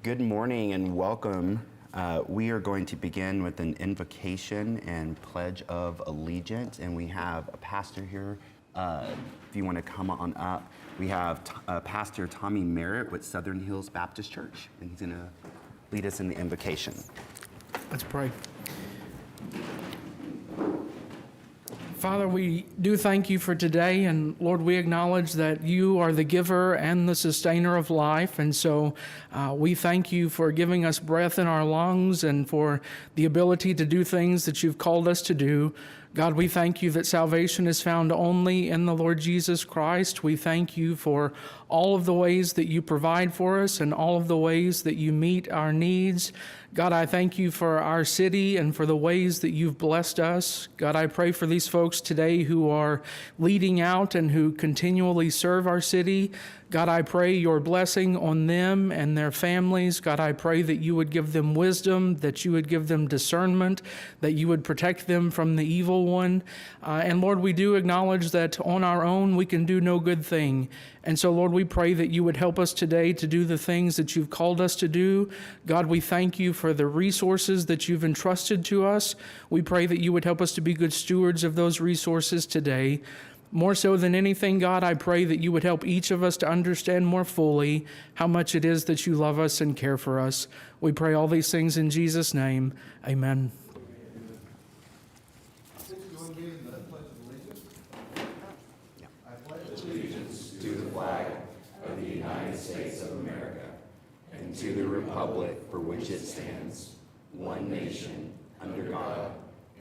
Good morning and welcome. We are going to begin with an invocation and pledge of allegiance, and we have a pastor here. If you want to come on up, we have Pastor Tommy Merritt with Southern Hills Baptist Church, and he's going to lead us in the invocation. Let's pray. Father, we do thank you for today, and Lord, we acknowledge that you are the giver and the sustainer of life, and so we thank you for giving us breath in our lungs and for the ability to do things that you've called us to do. God, we thank you that salvation is found only in the Lord Jesus Christ. We thank you for all of the ways that you provide for us and all of the ways that you meet our needs. God, I thank you for our city and for the ways that you've blessed us. God, I pray for these folks today who are leading out and who continually serve our city. God, I pray your blessing on them and their families. God, I pray that you would give them wisdom, that you would give them discernment, that you would protect them from the evil one. And Lord, we do acknowledge that on our own we can do no good thing. And so, Lord, we pray that you would help us today to do the things that you've called us to do. God, we thank you for the resources that you've entrusted to us. We pray that you would help us to be good stewards of those resources today. More so than anything, God, I pray that you would help each of us to understand more fully how much it is that you love us and care for us. We pray all these things in Jesus' name. Amen. To the republic for which it stands, one nation, under God,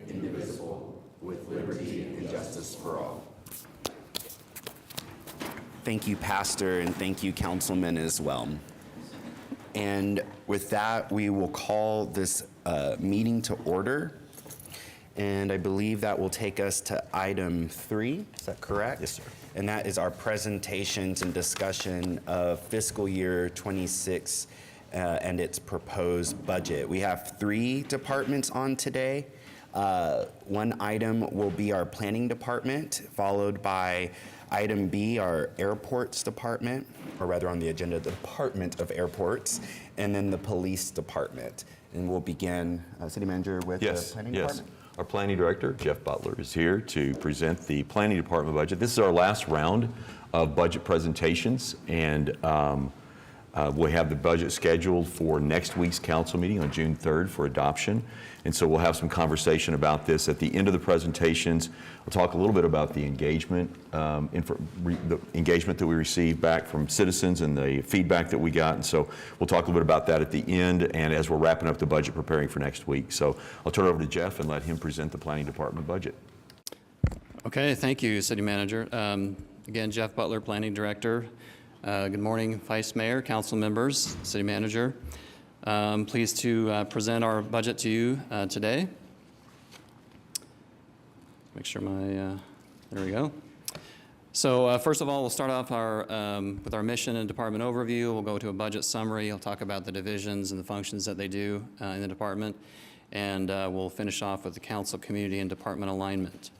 indivisible, with liberty and justice for all. Thank you, Pastor, and thank you, Councilman, as well. And with that, we will call this meeting to order. And I believe that will take us to item 3. Is that correct? Yes, sir. And that is our presentations and discussion of fiscal year 26 and its proposed budget. We have 3 departments on today. One item will be our planning department, followed by item B, our airports department, or rather on the agenda, the Department of Airports, and then the police department. And we'll begin, City Manager, with the planning department. Our planning director, Jeff Butler, is here to present the planning department budget. This is our last round of budget presentations, and we have the budget scheduled for next week's council meeting on June 3rd for adoption. And so we'll have some conversation about this at the end of the presentations. We'll talk a little bit about the engagement, the engagement that we received back from citizens and the feedback that we got. And so we'll talk a little bit about that at the end and as we're wrapping up the budget preparing for next week. So I'll turn it over to Jeff and let him present the planning department budget. Okay, thank you, City Manager. Again, Jeff Butler, Planning Director. Good morning, Vice Mayor, Council members, City Manager. I'm pleased to present our budget to you today. Make sure there we go. So first of all, we'll start off with our mission and department overview. We'll go to a budget summary. I'll talk about the divisions and the functions that they do in the department. And we'll finish off with the council, community, and department alignment.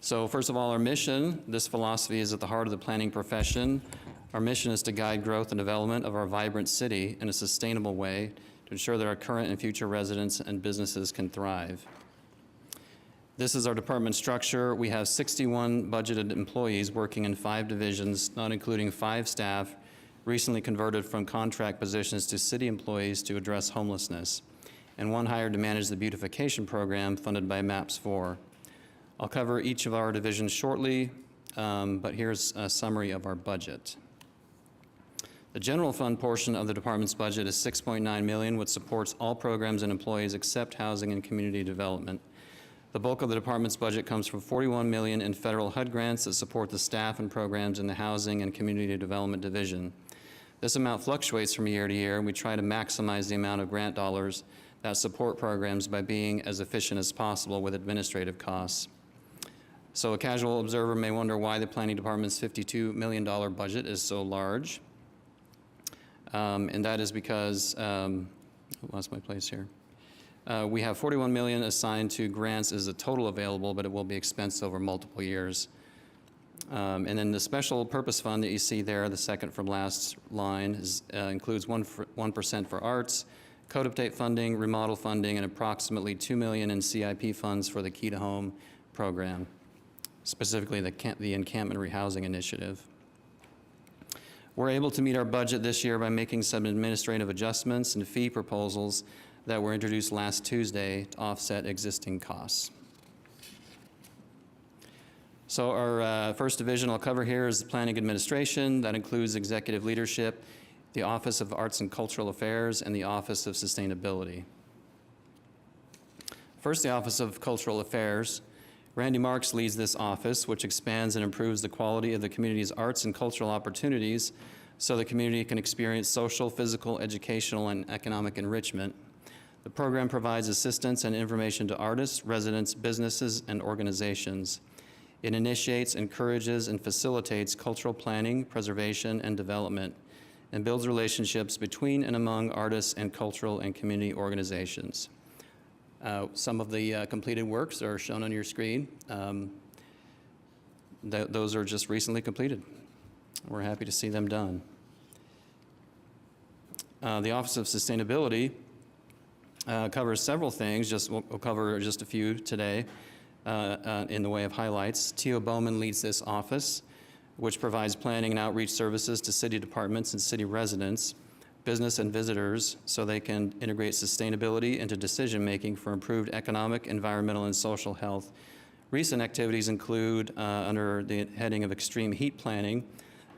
So first of all, our mission, this philosophy is at the heart of the planning profession. Our mission is to guide growth and development of our vibrant city in a sustainable way to ensure that our current and future residents and businesses can thrive. This is our department structure. We have 61 budgeted employees working in 5 divisions, not including 5 staff recently converted from contract positions to city employees to address homelessness, and 1 hired to manage the beautification program funded by MAPS 4. I'll cover each of our divisions shortly, but here's a summary of our budget. The general fund portion of the department's budget is $6.9 million, which supports all programs and employees except housing and community development. The bulk of the department's budget comes from $41 million in federal HUD grants that support the staff and programs in the housing and community development division. This amount fluctuates from year to year, and we try to maximize the amount of grant dollars that support programs by being as efficient as possible with administrative costs. So a casual observer may wonder why the planning department's $52 million budget is so large. And that is because, lost my place here. We have $41 million assigned to grants as a total available, but it will be expensed over multiple years. And then the special purpose fund that you see there, the second from last line, includes 1% for arts, code update funding, remodel funding, and approximately $2 million in CIP funds for the Key to Home program, specifically the encampment rehousing initiative. We're able to meet our budget this year by making some administrative adjustments and fee proposals that were introduced last Tuesday to offset existing costs. So our first division I'll cover here is the planning administration. That includes executive leadership, the Office of Arts and Cultural Affairs, and the Office of Sustainability. First, the Office of Cultural Affairs. Randy Marks leads this office, which expands and improves the quality of the community's arts and cultural opportunities so the community can experience social, physical, educational, and economic enrichment. The program provides assistance and information to artists, residents, businesses, and organizations. It initiates, encourages, and facilitates cultural planning, preservation, and development, and builds relationships between and among artists and cultural and community organizations. Some of the completed works are shown on your screen. Those are just recently completed. We're happy to see them done. The Office of Sustainability covers several things. We'll cover just a few today. In the way of highlights. Tio Bowman leads this office, which provides planning and outreach services to city departments and city residents, business and visitors, so they can integrate sustainability into decision-making for improved economic, environmental, and social health. Recent activities include, under the heading of extreme heat planning,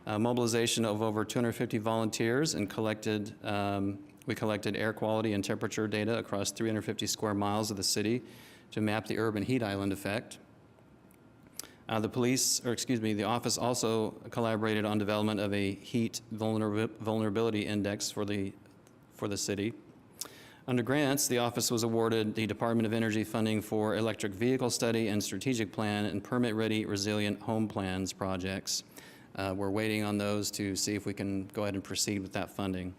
mobilization of over 250 volunteers and we collected air quality and temperature data across 350 square miles of the city to map the urban heat island effect. The office also collaborated on development of a heat vulnerability index for the city. Under grants, the office was awarded the Department of Energy funding for electric vehicle study and strategic plan and permit-ready resilient home plans projects. We're waiting on those to see if we can go ahead and proceed with that funding.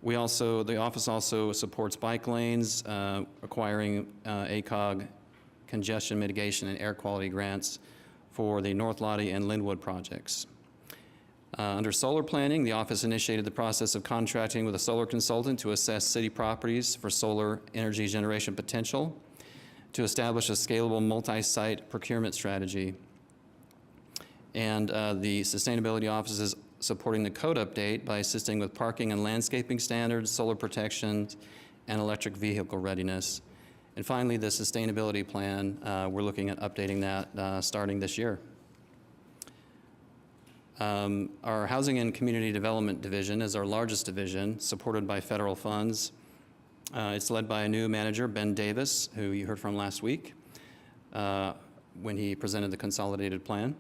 The office also supports bike lanes, acquiring ACOG congestion mitigation and air quality grants for the North Lottie and Linwood projects. Under solar planning, the office initiated the process of contracting with a solar consultant to assess city properties for solar energy generation potential, to establish a scalable multi-site procurement strategy. And the Sustainability Office is supporting the code update by assisting with parking and landscaping standards, solar protection, and electric vehicle readiness. And finally, the sustainability plan, we're looking at updating that starting this year. Our Housing and Community Development Division is our largest division, supported by federal funds. It's led by a new manager, Ben Davis, who you heard from last week when he presented the consolidated plan.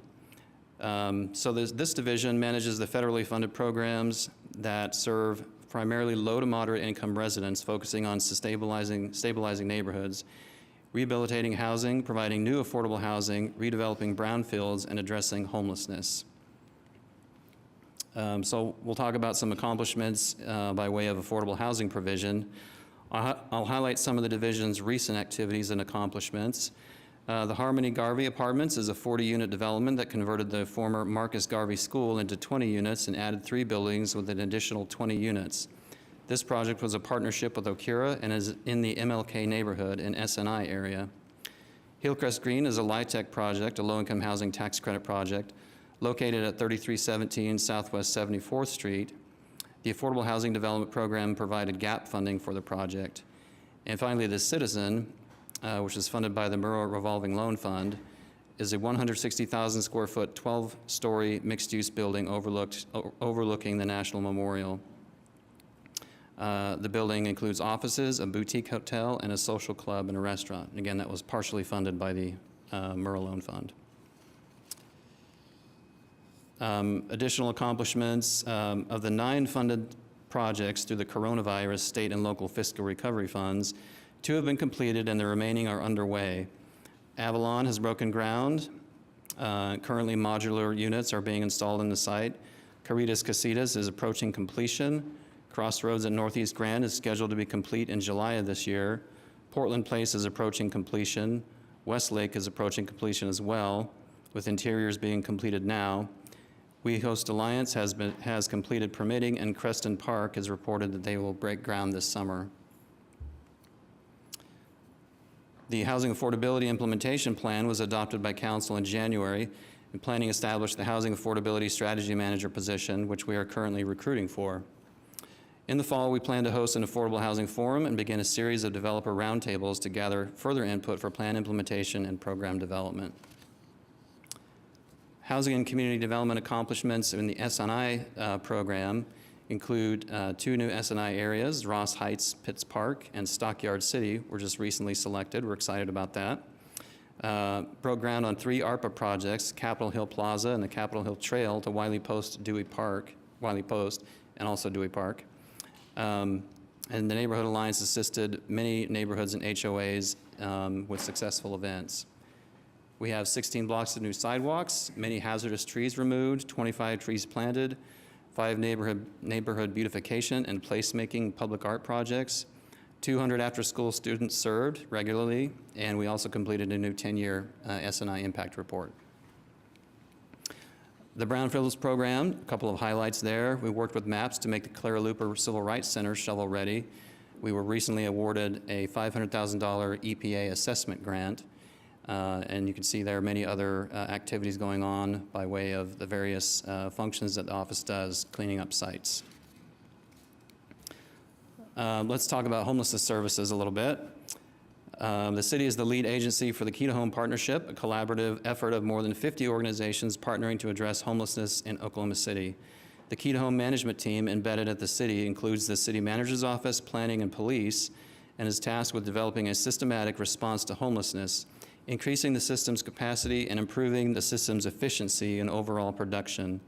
So this division manages the federally funded programs that serve primarily low to moderate income residents, focusing on stabilizing neighborhoods, rehabilitating housing, providing new affordable housing, redeveloping brownfields, and addressing homelessness. So we'll talk about some accomplishments by way of affordable housing provision. I'll highlight some of the division's recent activities and accomplishments. The Harmony Garvey Apartments is a 40-unit development that converted the former Marcus Garvey School into 20 units and added 3 buildings with an additional 20 units. This project was a partnership with Okura and is in the MLK neighborhood in SNI area. Hillcrest Green is a LIHTC project, a low-income housing tax credit project, located at 3317 Southwest 74th Street. The Affordable Housing Development Program provided gap funding for the project. And finally, The Citizen, which is funded by the Murrow Revolving Loan Fund, is a 160,000 square foot, 12-story mixed-use building overlooking the National Memorial. The building includes offices, a boutique hotel, and a social club and a restaurant. Again, that was partially funded by the Murrow Loan Fund. Additional accomplishments, of the 9 funded projects through the coronavirus state and local fiscal recovery funds, 2 have been completed and the remaining are underway. Avalon has broken ground. Currently, modular units are being installed in the site. Caritas Casitas is approaching completion. Crossroads at Northeast Grand is scheduled to be complete in July of this year. Portland Place is approaching completion. Westlake is approaching completion as well. with interiors being completed now. We Host Alliance has completed permitting, and Creston Park has reported that they will break ground this summer. The Housing Affordability Implementation Plan was adopted by Council in January, and planning established the Housing Affordability Strategy Manager position, which we are currently recruiting for. In the fall, we plan to host an affordable housing forum and begin a series of developer roundtables to gather further input for plan implementation and program development. Housing and community development accomplishments in the S&I program include 2 new S&I areas, Ross Heights, Pitts Park, and Stockyard City were just recently selected. We're excited about that. Broke ground on 3 ARPA projects, Capitol Hill Plaza and the Capitol Hill Trail to Wiley Post, and also Dewey Park. And the Neighborhood Alliance assisted many neighborhoods and HOAs with successful events. We have 16 blocks of new sidewalks, many hazardous trees removed, 25 trees planted, 5 neighborhood beautification and placemaking public art projects, 200 after-school students served regularly, and we also completed a new 10-year S&I impact report. The Brownfields program, a couple of highlights there. We worked with MAPS to make the Clara Looper Civil Rights Center shovel-ready. We were recently awarded a $500,000 EPA assessment grant, and you can see there are many other activities going on by way of the various functions that the office does, cleaning up sites. Let's talk about homelessness services a little bit. The city is the lead agency for the Key to Home Partnership, a collaborative effort of more than 50 organizations partnering to address homelessness in Oklahoma City. The Key to Home management team embedded at the city includes the city manager's office, planning, and police, and is tasked with developing a systematic response to homelessness, increasing the system's capacity and improving the system's efficiency and overall production.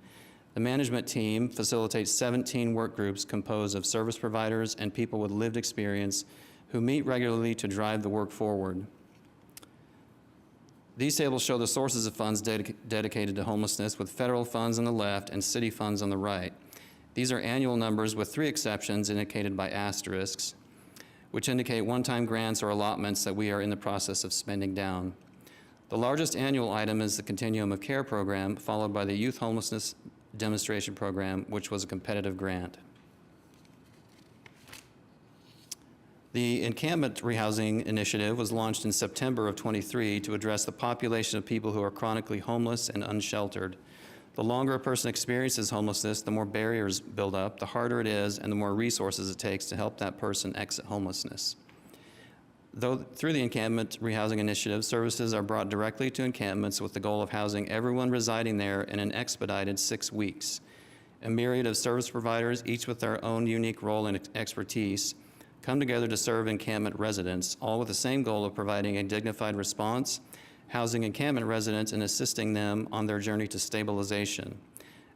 The management team facilitates 17 work groups composed of service providers and people with lived experience who meet regularly to drive the work forward. These tables show the sources of funds dedicated to homelessness, with federal funds on the left and city funds on the right. These are annual numbers with 3 exceptions indicated by asterisks, which indicate one-time grants or allotments that we are in the process of spending down. The largest annual item is the Continuum of Care program, followed by the Youth Homelessness Demonstration Program, which was a competitive grant. The Encampment Rehousing Initiative was launched in September of '23 to address the population of people who are chronically homeless and unsheltered. The longer a person experiences homelessness, the more barriers build up, the harder it is, and the more resources it takes to help that person exit homelessness. Through the Encampment Rehousing Initiative, services are brought directly to encampments with the goal of housing everyone residing there in an expedited 6 weeks. A myriad of service providers, each with their own unique role and expertise, come together to serve encampment residents, all with the same goal of providing a dignified response, housing encampment residents, and assisting them on their journey to stabilization.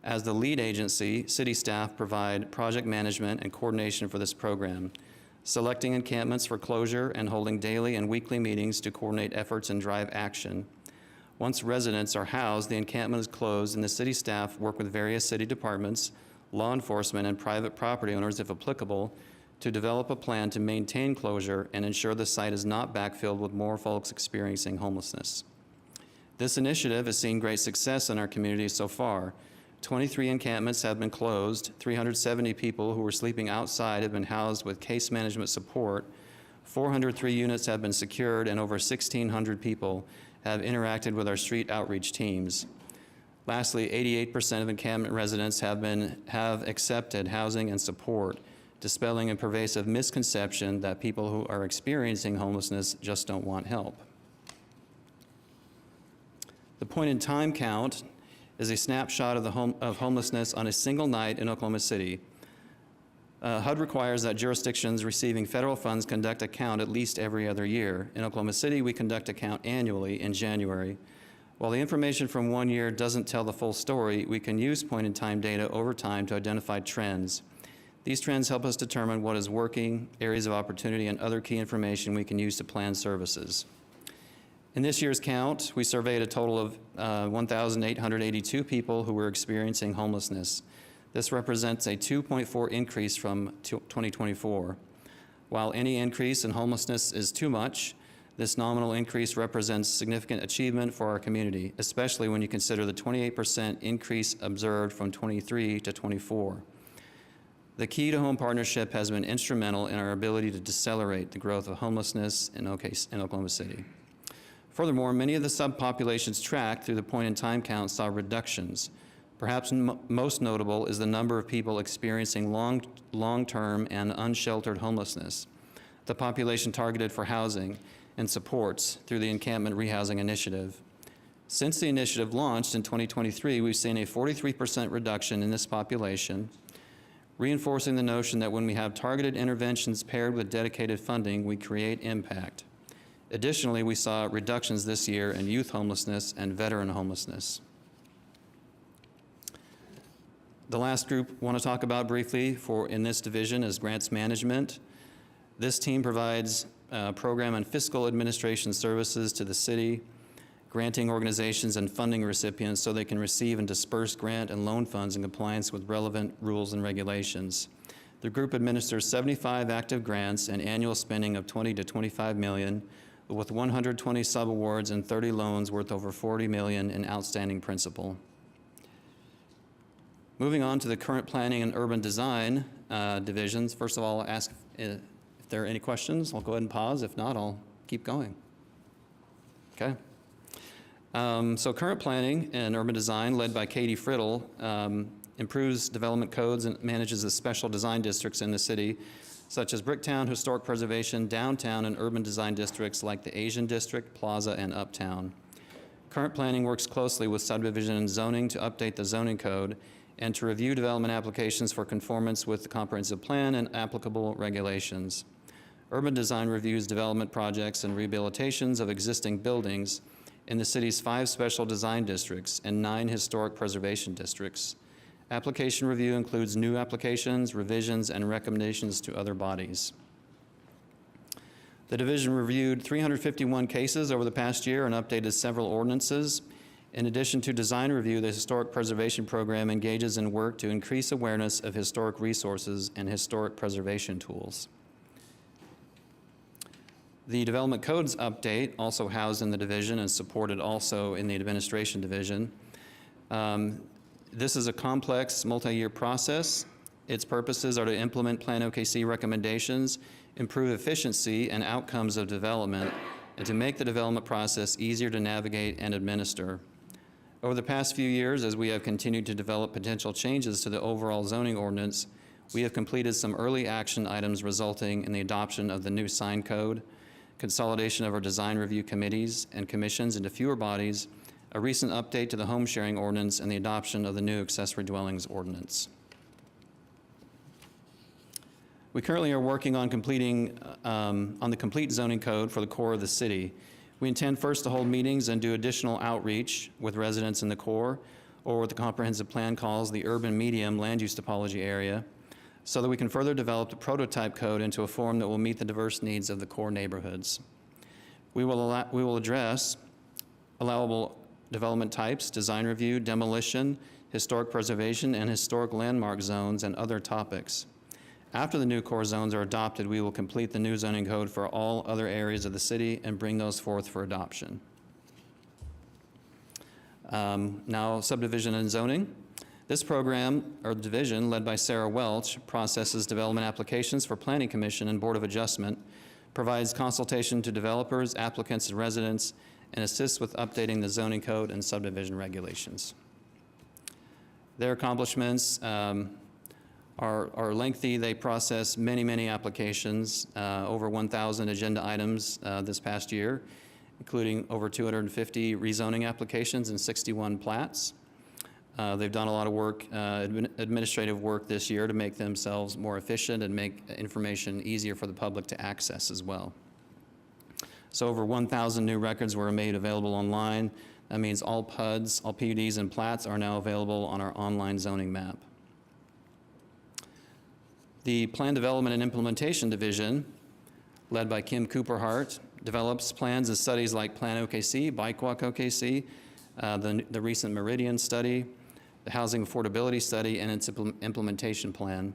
As the lead agency, city staff provide project management and coordination for this program, selecting encampments for closure and holding daily and weekly meetings to coordinate efforts and drive action. Once residents are housed, the encampment is closed, and the city staff work with various city departments, law enforcement, and private property owners, if applicable, to develop a plan to maintain closure and ensure the site is not backfilled with more folks experiencing homelessness. This initiative has seen great success in our community so far. 23 encampments have been closed, 370 people who were sleeping outside have been housed with case management support, 403 units have been secured, and over 1,600 people have interacted with our street outreach teams. Lastly, 88% of encampment residents have accepted housing and support, dispelling a pervasive misconception that people who are experiencing homelessness just don't want help. The point-in-time count is a snapshot of homelessness on a single night in Oklahoma City. HUD requires that jurisdictions receiving federal funds conduct a count at least every other year. In Oklahoma City, we conduct a count annually in January. While the information from one year doesn't tell the full story, we can use point-in-time data over time to identify trends. These trends help us determine what is working, areas of opportunity, and other key information we can use to plan services. In this year's count, we surveyed a total of 1,882 people who were experiencing homelessness. This represents a 2.4 increase from 2024. While any increase in homelessness is too much, This nominal increase represents significant achievement for our community, especially when you consider the 28% increase observed from 23 to 24. The Key to Home Partnership has been instrumental in our ability to decelerate the growth of homelessness in Oklahoma City. Furthermore, many of the subpopulations tracked through the point-in-time count saw reductions. Perhaps most notable is the number of people experiencing long-term and unsheltered homelessness. The population targeted for housing and supports through the Encampment Rehousing Initiative. Since the initiative launched in 2023, we've seen a 43% reduction in this population, reinforcing the notion that when we have targeted interventions paired with dedicated funding, we create impact. Additionally, we saw reductions this year in youth homelessness and veteran homelessness. The last group I want to talk about briefly in this division is grants management. This team provides program and fiscal administration services to the city, granting organizations and funding recipients so they can receive and disperse grant and loan funds in compliance with relevant rules and regulations. The group administers 75 active grants and annual spending of $20 to $25 million, with 120 subawards and 30 loans worth over $40 million in outstanding principal. Moving on to the current planning and urban design divisions. First of all, I'll ask if there are any questions. I'll go ahead and pause. If not, I'll keep going. Okay. So current planning and urban design, led by Katie Friddle, improves development codes and manages the special design districts in the city, such as Bricktown, Historic Preservation, Downtown, and urban design districts like the Asian District, Plaza, and Uptown. Current planning works closely with subdivision and zoning to update the zoning code and to review development applications for conformance with the comprehensive plan and applicable regulations. Urban design reviews development projects and rehabilitations of existing buildings in the city's 5 special design districts and 9 historic preservation districts. Application review includes new applications, revisions, and recommendations to other bodies. The division reviewed 351 cases over the past year and updated several ordinances. In addition to design review, the Historic Preservation Program engages in work to increase awareness of historic resources and historic preservation tools. The Development Codes update, also housed in the division and supported also in the Administration Division. This is a complex multi-year process. Its purposes are to implement Plan OKC recommendations, improve efficiency and outcomes of development, and to make the development process easier to navigate and administer. Over the past few years, as we have continued to develop potential changes to the overall zoning ordinance, we have completed some early action items resulting in the adoption of the new sign code, consolidation of our design review committees and commissions into fewer bodies, a recent update to the home sharing ordinance, and the adoption of the new accessory dwellings ordinance. We currently are working on completing on the complete zoning code for the core of the city. We intend first to hold meetings and do additional outreach with residents in the core, or what the comprehensive plan calls the urban medium land use topology area, so that we can further develop the prototype code into a form that will meet the diverse needs of the core neighborhoods. We will address allowable development types, design review, demolition, historic preservation, and historic landmark zones, and other topics. After the new core zones are adopted, we will complete the new zoning code for all other areas of the city and bring those forth for adoption. Now, subdivision and zoning. This program, or division, led by Sarah Welch, processes development applications for Planning Commission and Board of Adjustment, provides consultation to developers, applicants, and residents, and assists with updating the zoning code and subdivision regulations. Their accomplishments are lengthy. They process many, many applications, over 1,000 agenda items this past year, including over 250 rezoning applications and 61 plats. They've done a lot of work, administrative work this year to make themselves more efficient and make information easier for the public to access as well. So over 1,000 new records were made available online. That means all PUDs, all PUDs and plats are now available on our online zoning map. The Plan Development and Implementation Division, led by Kim Cooperhart, develops plans and studies like Plan OKC, Bike Walk OKC, the recent Meridian study, the Housing Affordability Study, and its implementation plan.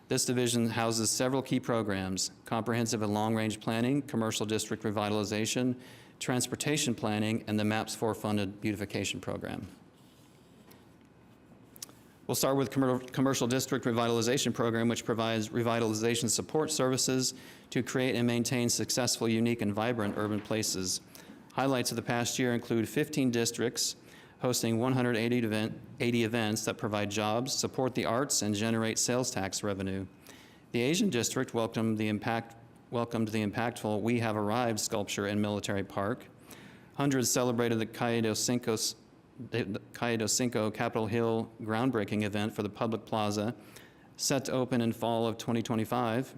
This division houses several key programs: comprehensive and long-range planning, commercial district revitalization, transportation planning, and the MAPS 4 funded beautification program. We'll start with Commercial District Revitalization Program, which provides revitalization support services to create and maintain successful, unique, and vibrant urban places. Highlights of the past year include 15 districts hosting 180 events that provide jobs, support the arts, and generate sales tax revenue. The Asian District welcomed the impactful We Have Arrived sculpture in Military Park. Hundreds celebrated the Calle Cinco Capitol Hill groundbreaking event for the public plaza, set to open in fall of 2025.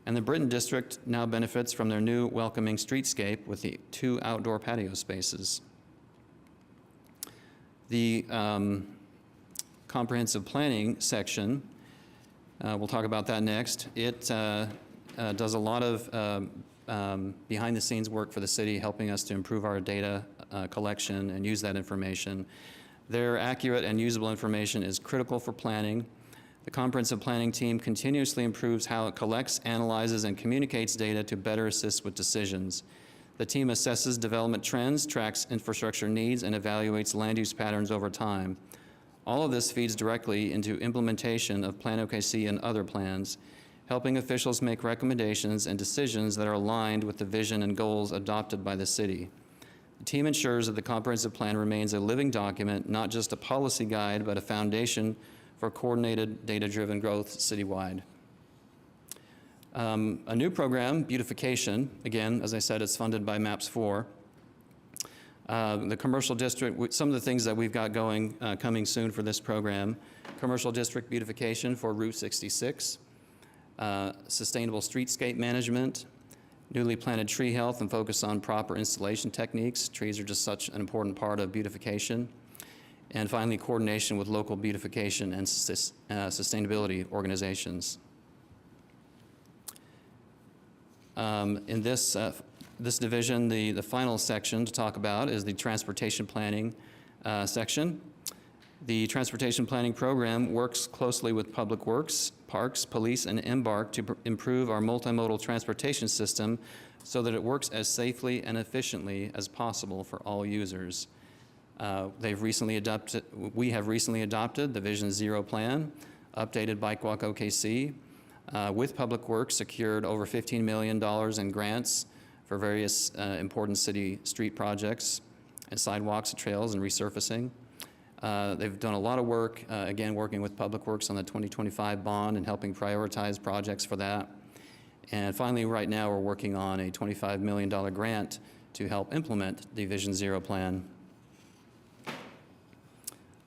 And the Britton District now benefits from their new welcoming streetscape with the 2 outdoor patio spaces. The comprehensive planning section, we'll talk about that next. It does a lot of behind-the-scenes work for the city, helping us to improve our data collection and use that information. Their accurate and usable information is critical for planning. The comprehensive planning team continuously improves how it collects, analyzes, and communicates data to better assist with decisions. The team assesses development trends, tracks infrastructure needs, and evaluates land use patterns over time. All of this feeds directly into implementation of Plan OKC and other plans, helping officials make recommendations and decisions that are aligned with the vision and goals adopted by the city. The team ensures that the comprehensive plan remains a living document, not just a policy guide, but a foundation for coordinated, data-driven growth citywide. A new program, beautification, again, as I said, it's funded by MAPS 4. The commercial district, some of the things that we've got going, coming soon for this program: commercial district beautification for Route 66, sustainable streetscape management, newly planted tree health and focus on proper installation techniques. Trees are just such an important part of beautification. And finally, coordination with local beautification and sustainability organizations. In this division, the final section to talk about is the transportation planning section. The transportation planning program works closely with Public Works, Parks, Police, and Embark to improve our multimodal transportation system so that it works as safely and efficiently as possible for all users. We have recently adopted the Vision Zero plan, updated Bike Walk OKC, with Public Works secured over $15 million in grants for various important city street projects and sidewalks, trails, and resurfacing. They've done a lot of work, again, working with Public Works on the 2025 bond and helping prioritize projects for that. And finally, right now, we're working on a $25 million grant to help implement the Vision Zero plan.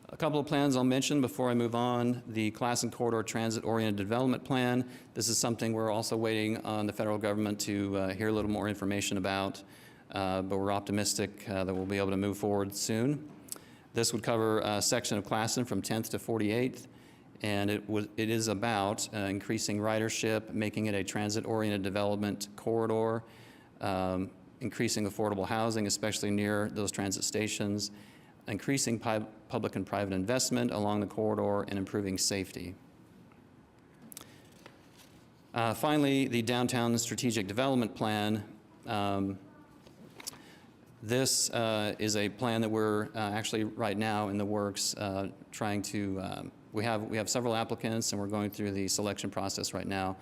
A couple of plans I'll mention before I move on. The Class and Corridor Transit-Oriented Development Plan. This is something we're also waiting on the federal government to hear a little more information about, but we're optimistic that we'll be able to move forward soon. This would cover a section of Classen from 10th to 48th, and it is about increasing ridership, making it a transit-oriented development corridor, increasing affordable housing, especially near those transit stations, increasing public and private investment along the corridor, and improving safety. Finally, the Downtown Strategic Development Plan. This is a plan that we're actually right now in the works trying to, we have several applicants and we're going through the selection process right now.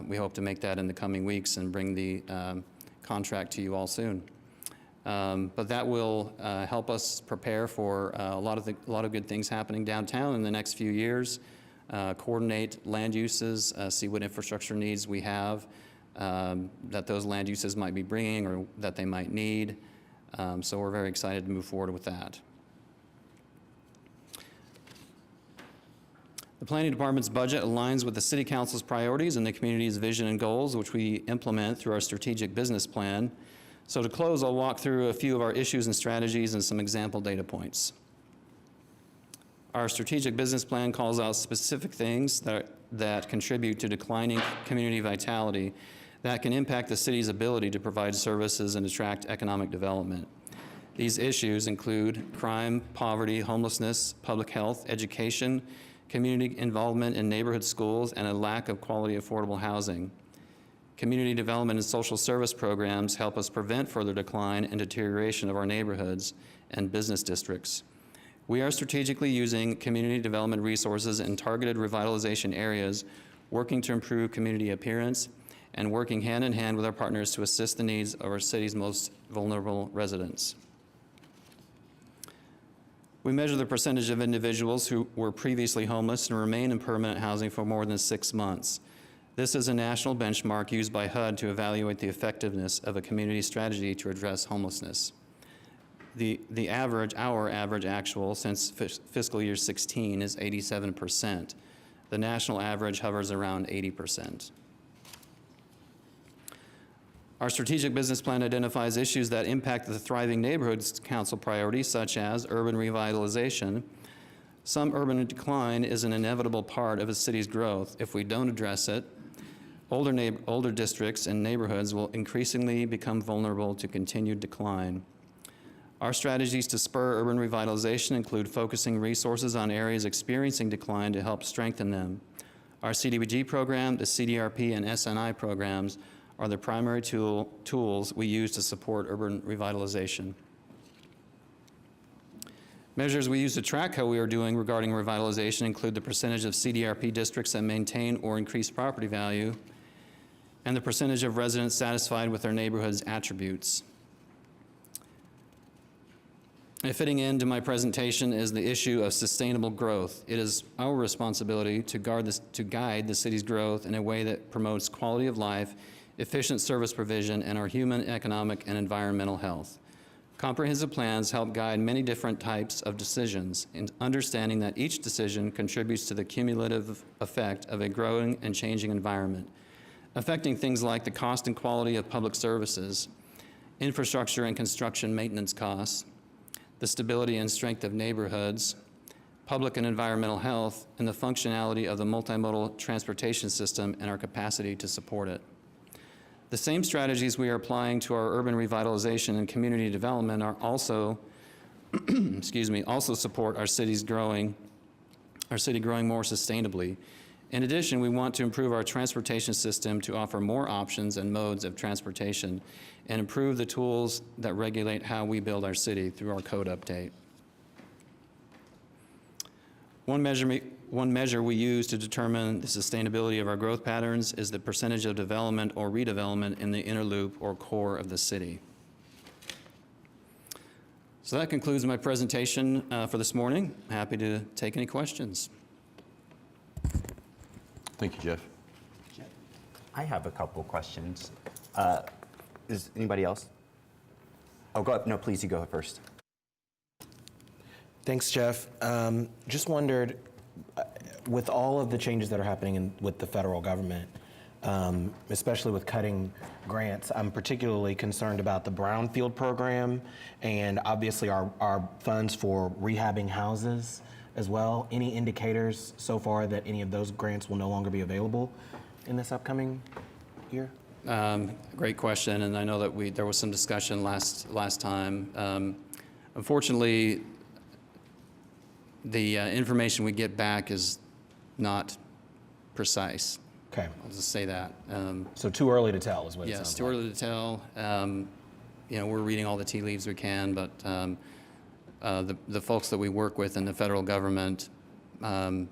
We hope to make that in the coming weeks and bring the contract to you all soon. But that will help us prepare for a lot of good things happening downtown in the next few years, coordinate land uses, see what infrastructure needs we have that those land uses might be bringing or that they might need. So we're very excited to move forward with that. The Planning Department's budget aligns with the City Council's priorities and the community's vision and goals, which we implement through our strategic business plan. So to close, I'll walk through a few of our issues and strategies and some example data points. Our strategic business plan calls out specific things that contribute to declining community vitality that can impact the city's ability to provide services and attract economic development. These issues include crime, poverty, homelessness, public health, education, community involvement in neighborhood schools, and a lack of quality affordable housing. Community development and social service programs help us prevent further decline and deterioration of our neighborhoods and business districts. We are strategically using community development resources in targeted revitalization areas, working to improve community appearance, and working hand in hand with our partners to assist the needs of our city's most vulnerable residents. We measure the percentage of individuals who were previously homeless and remain in permanent housing for more than 6 months. This is a national benchmark used by HUD to evaluate the effectiveness of a community strategy to address homelessness. Our average actual since fiscal year 16 is 87%. The national average hovers around 80%. Our strategic business plan identifies issues that impact the Thriving Neighborhoods Council priorities, such as urban revitalization. Some urban decline is an inevitable part of a city's growth. If we don't address it, older districts and neighborhoods will increasingly become vulnerable to continued decline. Our strategies to spur urban revitalization include focusing resources on areas experiencing decline to help strengthen them. Our CDBG program, the CDRP, and SNI programs are the primary tools we use to support urban revitalization. Measures we use to track how we are doing regarding revitalization include the percentage of CDRP districts that maintain or increase property value, and the percentage of residents satisfied with their neighborhood's attributes. And fitting into my presentation is the issue of sustainable growth. It is our responsibility to guide the city's growth in a way that promotes quality of life, efficient service provision, and our human, economic, and environmental health. Comprehensive plans help guide many different types of decisions, in understanding that each decision contributes to the cumulative effect of a growing and changing environment, affecting things like the cost and quality of public services, infrastructure and construction maintenance costs, the stability and strength of neighborhoods, public and environmental health, and the functionality of the multimodal transportation system and our capacity to support it. The same strategies we are applying to our urban revitalization and community development are also, also support our city growing more sustainably. In addition, we want to improve our transportation system to offer more options and modes of transportation and improve the tools that regulate how we build our city through our code update. One measure we use to determine the sustainability of our growth patterns is the percentage of development or redevelopment in the inner loop or core of the city. So that concludes my presentation for this morning. Happy to take any questions. Thank you, Jeff. I have a couple questions. Is anybody else? Oh, go up. No, please, you go first. Thanks, Jeff. Just wondered, with all of the changes that are happening with the federal government, especially with cutting grants, I'm particularly concerned about the Brownfield program and obviously our funds for rehabbing houses as well. Any indicators so far that any of those grants will no longer be available in this upcoming year? Great question, and I know that there was some discussion last time. Unfortunately, the information we get back is not precise. Okay. I'll just say that. So too early to tell is what it sounds Yes, like. too early to tell. We're reading all the tea leaves we can, but the folks that we work with in the federal government, I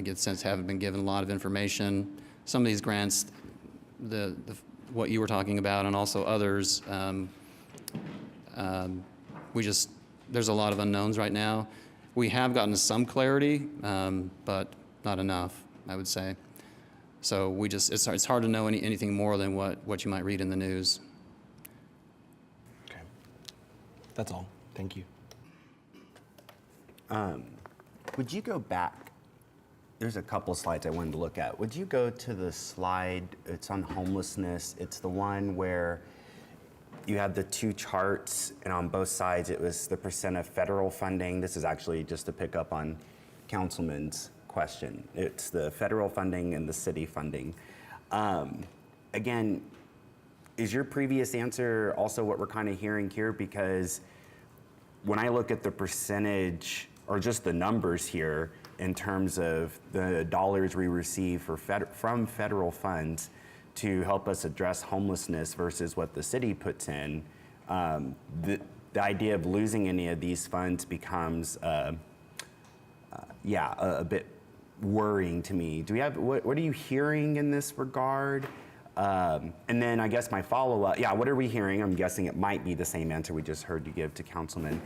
get the sense, haven't been given a lot of information. Some of these grants, what you were talking about, and also others, there's a lot of unknowns right now. We have gotten some clarity, but not enough, I would say. So it's hard to know anything more than what you might read in the news. Okay. That's all. Thank you. Would you go back? There's a couple slides I wanted to look at. Would you go to the slide? It's on homelessness. It's the one where you have the two charts, and on both sides it was the percent of federal funding. This is actually just to pick up on Councilman's question. It's the federal funding and the city funding. Again, is your previous answer also what we're kind of hearing here? Because when I look at the percentage or just the numbers here, in terms of the dollars we receive from federal funds to help us address homelessness versus what the city puts in, the idea of losing any of these funds becomes, a bit worrying to me. Do we have, what are you hearing in this regard? And then I guess my follow-up, what are we hearing? I'm guessing it might be the same answer we just heard you give to Councilman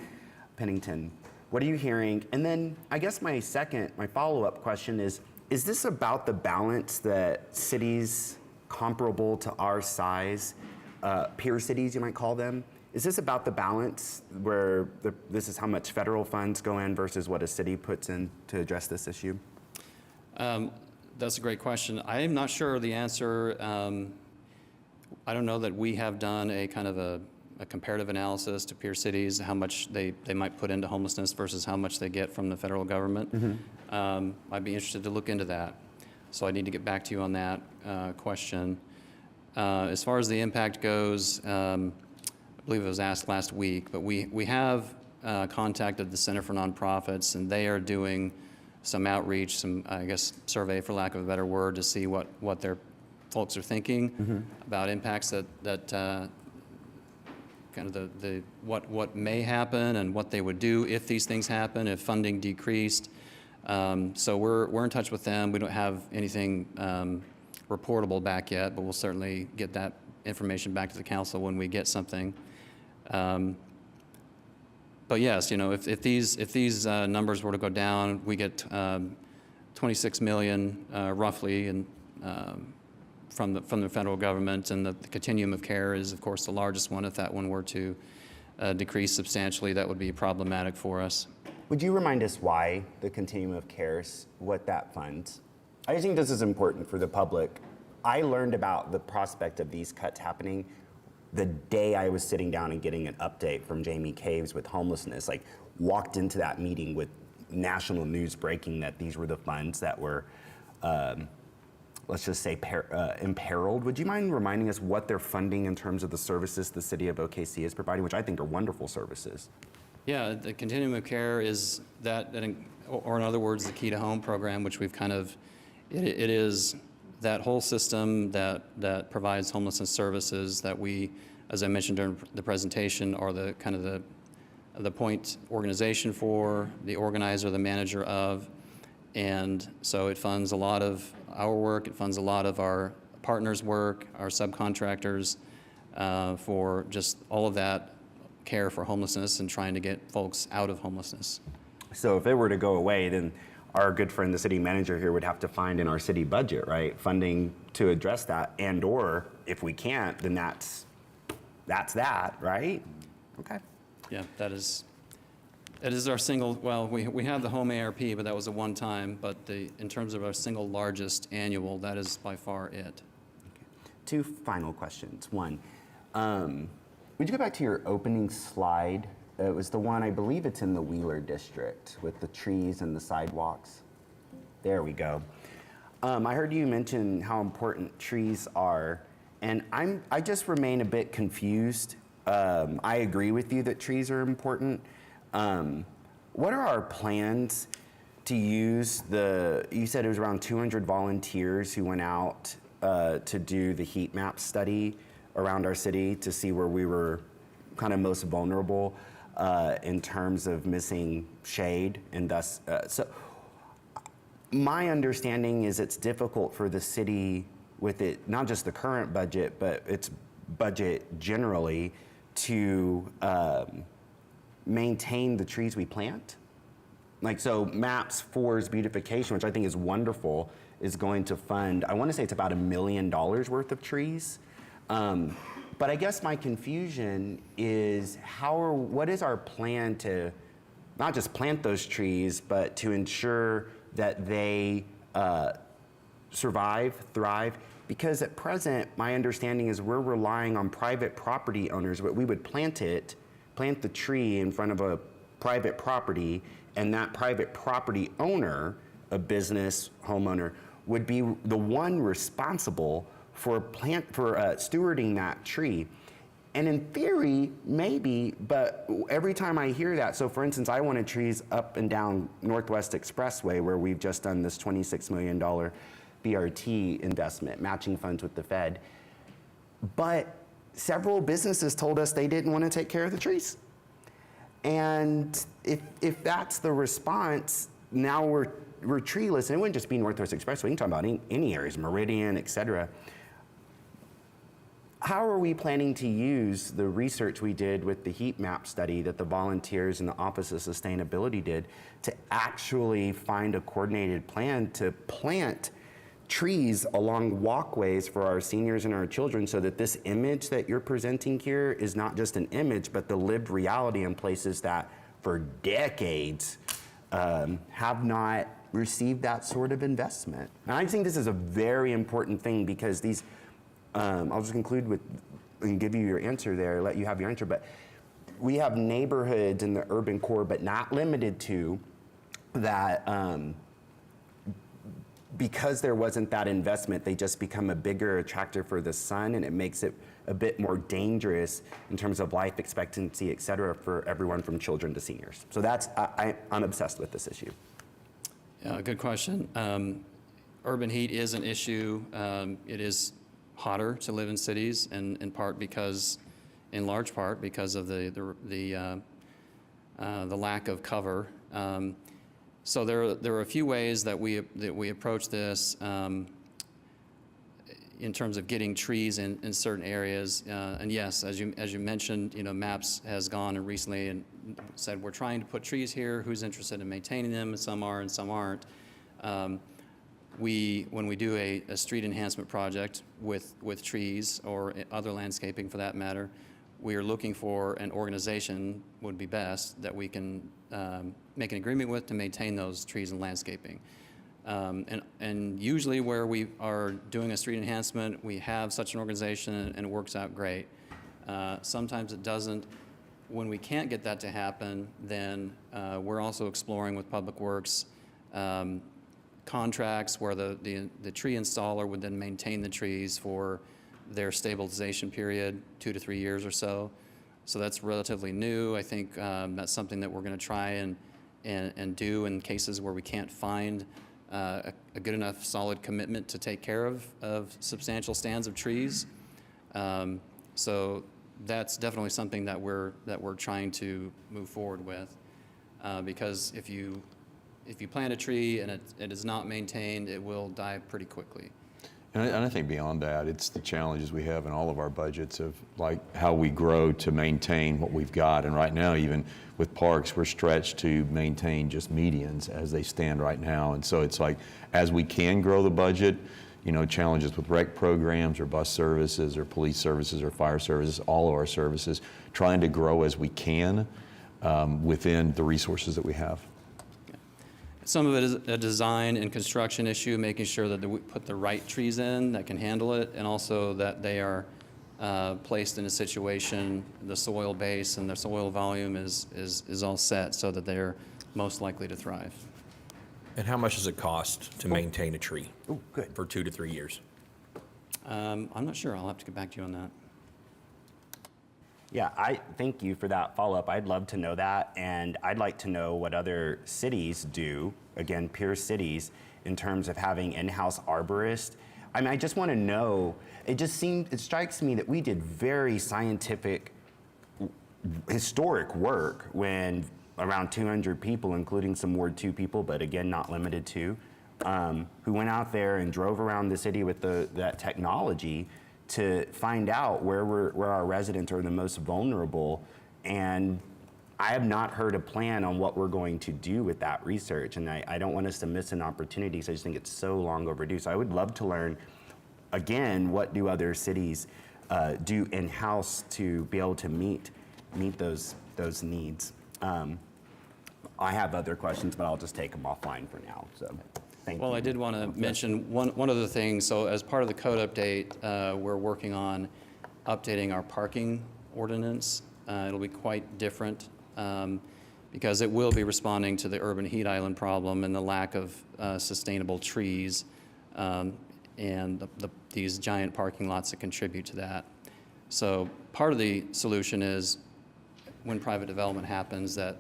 Pennington. What are you hearing? And then I guess my follow-up question is this about the balance that cities comparable to our size, peer cities you might call them, is this about the balance where this is how much federal funds go in versus what a city puts in to address this issue? That's a great question. I am not sure the answer. I don't know that we have done a kind of a comparative analysis to peer cities, how much they might put into homelessness versus how much they get from the federal government. I'd be interested to look into that. So I need to get back to you on that question. As far as the impact goes, I believe it was asked last week, but we have contacted the Center for Nonprofits, and they are doing some outreach, some, I guess, survey, for lack of a better word, to see what their folks are thinking about impacts that kind of what may happen and what they would do if these things happen, if funding decreased. So we're in touch with them. We don't have anything reportable back yet, but we'll certainly get that information back to the council when we get something. But yes, if these numbers were to go down, we get 26 million roughly, and from the federal government, and the continuum of care is, of course, the largest one. If that one were to decrease substantially, that would be problematic for us. Would you remind us why the continuum of cares, what that funds? I just think this is important for the public. I learned about the prospect of these cuts happening the day I was sitting down and getting an update from Jamie Caves with homelessness. Like, walked into that meeting with national news breaking that these were the funds that were, let's just say, imperiled. Would you mind reminding us what they're funding in terms of the services the city of OKC is providing, which I think are wonderful services? Yeah, the continuum of care is or in other words, the Key to Home program, which we've kind of, it is that whole system that provides homelessness services that we, as I mentioned during the presentation, are the kind of the point organization for, the organizer, the manager of, and so it funds a lot of our work. It funds a lot of our partners' work, our subcontractors, for just all of that care for homelessness and trying to get folks out of homelessness. So if it were to go away, then our good friend, the city manager here, would have to find in our city budget, right, funding to address that, and or if we can't, then that's that, right? Okay. Yeah, that is our single, well, we have the home ARP, but that was a one-time, but in terms of our single largest annual, that is by far it. Two final questions. One, would you go back to your opening slide? It was the one, I believe it's in the Wheeler district with the trees and the sidewalks. There we go. I heard you mention how important trees are, and I just remain a bit confused. I agree with you that trees are important. What are our plans to use you said it was around 200 volunteers who went out to do the heat map study around our city to see where we were kind of most vulnerable in terms of missing shade, and thus, so my understanding is it's difficult for the city with it, not just the current budget, but its budget generally, to maintain the trees we plant. Like, so MAPS 4's beautification, which I think is wonderful, is going to fund, I want to say it's about $1 million worth of trees. But I guess my confusion is what is our plan to not just plant those trees, but to ensure that they survive, thrive? Because at present, my understanding is we're relying on private property owners, but we would plant the tree in front of a private property, and that private property owner, a business homeowner, would be the one responsible for stewarding that tree. And in theory, maybe, but every time I hear that, so for instance, I wanted trees up and down Northwest Expressway where we've just done this $26 million BRT investment, matching funds with the Fed. But several businesses told us they didn't want to take care of the trees. And if that's the response, now we're treeless, and it wouldn't just be Northwest Expressway, we can talk about any areas, Meridian, et cetera. How are we planning to use the research we did with the heat map study that the volunteers in the Office of Sustainability did to actually find a coordinated plan to plant trees along walkways for our seniors and our children, so that this image that you're presenting here is not just an image, but the lived reality in places that for decades have not received that sort of investment? And I think this is a very important thing, because these, I'll just conclude with and give you your answer there, let you have your answer, but we have neighborhoods in the urban core, but not limited to, that because there wasn't that investment, they just become a bigger attractor for the sun, and it makes it a bit more dangerous in terms of life expectancy, et cetera, for everyone from children to seniors. So that's, I'm obsessed with this issue. Yeah, good question. Urban heat is an issue. It is hotter to live in cities, and in large part because of the lack of cover. So there are a few ways that we approach this in terms of getting trees in certain areas. And yes, as you mentioned, MAPS has gone and recently and said we're trying to put trees here. Who's interested in maintaining them? And some are and some aren't. When we do a street enhancement project with trees or other landscaping for that matter, we are looking for an organization, would be best, that we can make an agreement with to maintain those trees and landscaping. And usually where we are doing a street enhancement, we have such an organization and it works out great. Sometimes it doesn't. When we can't get that to happen, then we're also exploring with Public Works contracts where the tree installer would then maintain the trees for their stabilization period, 2 to 3 years or so. So that's relatively new. I think that's something that we're going to try and do in cases where we can't find a good enough solid commitment to take care of substantial stands of trees. So that's definitely something that we're trying to move forward with, because if you plant a tree and it is not maintained, it will die pretty quickly. And I think beyond that, it's the challenges we have in all of our budgets of like how we grow to maintain what we've got. And right now, even with parks, we're stretched to maintain just medians as they stand right now. And so it's like, as we can grow the budget, challenges with rec programs or bus services or police services or fire services, all of our services, trying to grow as we can within the resources that we have. Some of it is a design and construction issue, making sure that we put the right trees in that can handle it, and also that they are placed in a situation, the soil base and the soil volume is all set so that they're most likely to thrive. And how much does it cost to maintain a tree Good. for 2 to 3 years? I'm not sure. I'll have to get back to you on that. Yeah, I thank you for that follow-up. I'd love to know that, and I'd like to know what other cities do, again, peer cities, in terms of having in-house arborists. I mean, I just want to know, it strikes me that we did very scientific, historic work when around 200 people, including some Ward 2 people, but again, not limited to, who went out there and drove around the city with that technology to find out where our residents are the most vulnerable. And I have not heard a plan on what we're going to do with that research. And I don't want us to miss an opportunity, because I just think it's so long overdue. So I would love to learn, again, what do other cities do in-house to be able to meet those needs. I have other questions, but I'll just take them offline for now. So. Thank you. Well, I did want to mention one other thing. So as part of the code update, we're working on updating our parking ordinance. It'll be quite different because it will be responding to the urban heat island problem and the lack of sustainable trees and these giant parking lots that contribute to that. So part of the solution is when private development happens, that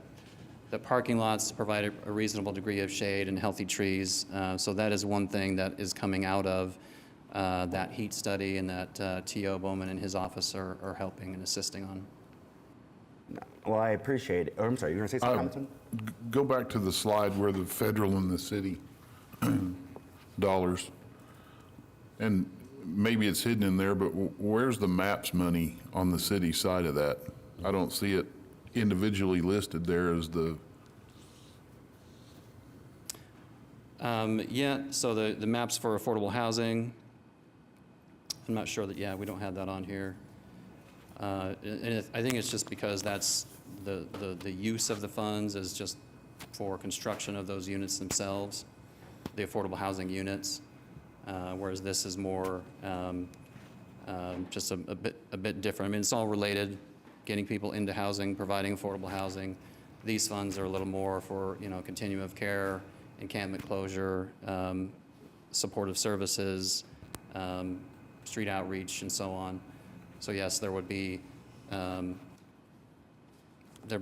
the parking lots provide a reasonable degree of shade and healthy trees. So that is one thing that is coming out of that heat study and that T.O. Bowman and his office are helping and assisting on. Well, I appreciate it. Oh, I'm sorry, you were going to say something, Councilman? Go back to the slide where the federal and the city dollars, and maybe it's hidden in there, but where's the MAPS money on the city side of that? I don't see it individually listed there as the, Yeah, so the maps for affordable housing, I'm not sure that, yeah, we don't have that on here. I think it's just because that's the use of the funds is just for construction of those units themselves, the affordable housing units, whereas this is more just a bit different. I mean, it's all related, getting people into housing, providing affordable housing. These funds are a little more for, continuum of care, encampment closure, supportive services, street outreach, and so on. So yes, there would be there'd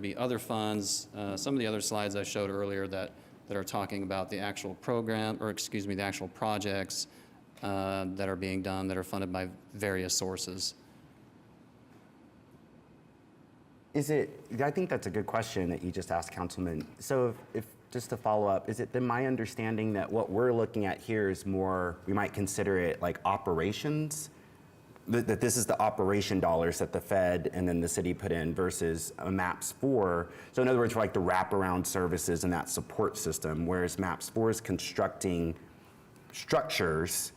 be other funds. Some of the other slides I showed earlier that are talking about the actual program, or excuse me, the actual projects that are being done that are funded by various sources. I think that's a good question that you just asked, Councilman. So if just to follow up, is it then my understanding that what we're looking at here is more, we might consider it like operations? That this is the operation dollars that the Fed and then the city put in versus a MAPS 4. So in other words, for like the wraparound services and that support system, whereas MAPS 4 is constructing structures,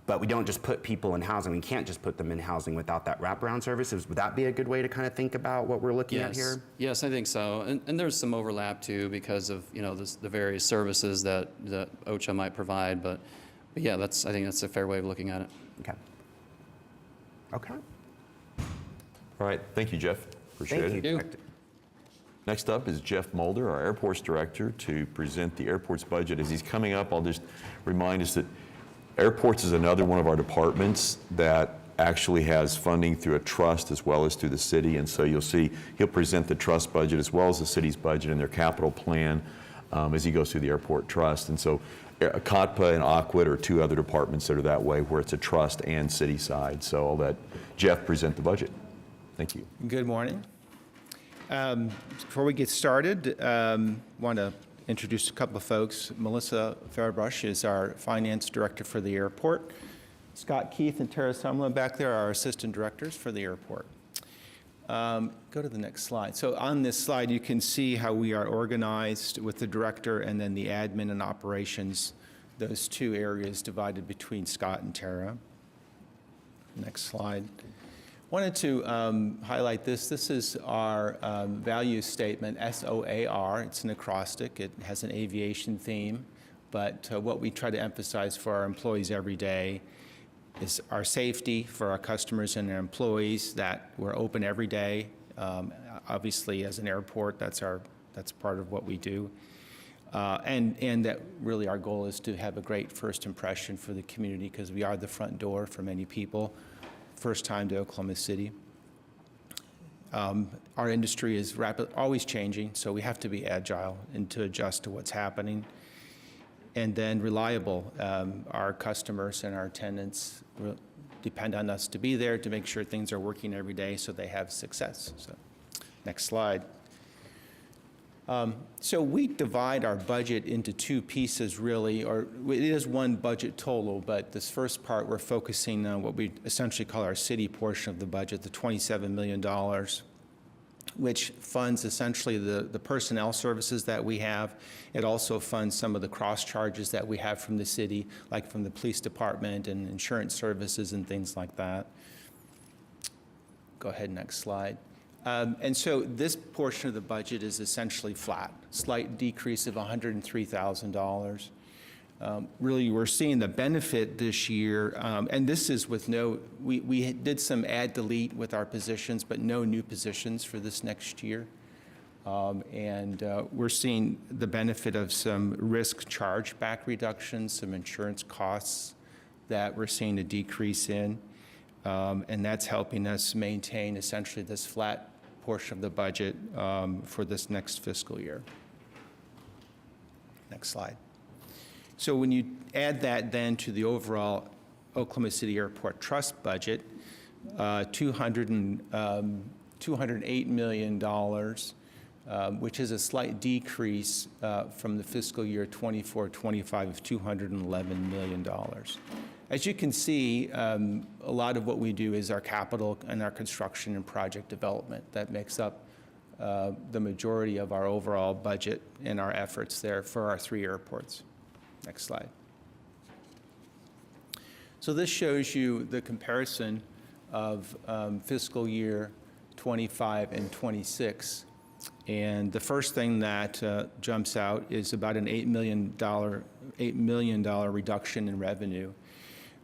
but we don't just put people in housing. We can't just put them in housing without that wraparound services. Would that be a good way to kind of think about what we're looking at here? Yes, I think so. And there's some overlap too because of the various services that OCHA might provide. But yeah, I think that's a fair way of looking at it. Okay. Okay. All right, thank you, Jeff. Appreciate Thank it. you. Thank you. Next up is Jeff Mulder, our Airports Director, to present the airport's budget. As he's coming up, I'll just remind us that airports is another one of our departments that actually has funding through a trust as well as through the city. And so you'll see he'll present the trust budget as well as the city's budget and their capital plan as he goes through the airport trust. And so COTPA and AQUIT are two other departments that are that way where it's a trust and city side. So I'll let Jeff present the budget. Thank you. Good morning. Before we get started, want to introduce a couple of folks. Melissa Fairbrush is our finance director for the airport. Scott Keith and Tara Sumlin back there are our assistant directors for the airport. Go to the next slide. So on this slide, you can see how we are organized with the director and then the admin and operations, those two areas divided between Scott and Tara. Next slide. Wanted to highlight this. This is our value statement, SOAR. It's an acrostic. It has an aviation theme. But what we try to emphasize for our employees every day is our safety for our customers and our employees, that we're open every day. Obviously, as an airport, that's part of what we do. And that really our goal is to have a great first impression for the community because we are the front door for many people. First time to Oklahoma City. Our industry is always changing, so we have to be agile and to adjust to what's happening. And then reliable. Our customers and our tenants depend on us to be there to make sure things are working every day so they have success. So, next slide. So we divide our budget into two pieces, really, or it is one budget total, but this first part we're focusing on what we essentially call our city portion of the budget, the $27 million, which funds essentially the personnel services that we have. It also funds some of the cross charges that we have from the city, like from the police department and insurance services and things like that. Go ahead, next slide. And so this portion of the budget is essentially flat, slight decrease of $103,000. Really, we're seeing the benefit this year, and this is with we did some add delete with our positions, but no new positions for this next year. And we're seeing the benefit of some risk chargeback reductions, some insurance costs that we're seeing a decrease in. And that's helping us maintain essentially this flat portion of the budget for this next fiscal year. Next slide. So when you add that then to the overall Oklahoma City Airport Trust budget, $208 million, which is a slight decrease from the fiscal year 24-25 of $211 million. As you can see, a lot of what we do is our capital and our construction and project development. That makes up the majority of our overall budget and our efforts there for our 3 airports. Next slide. So this shows you the comparison of fiscal year 25 and 26. And the first thing that jumps out is about an $8 million reduction in revenue.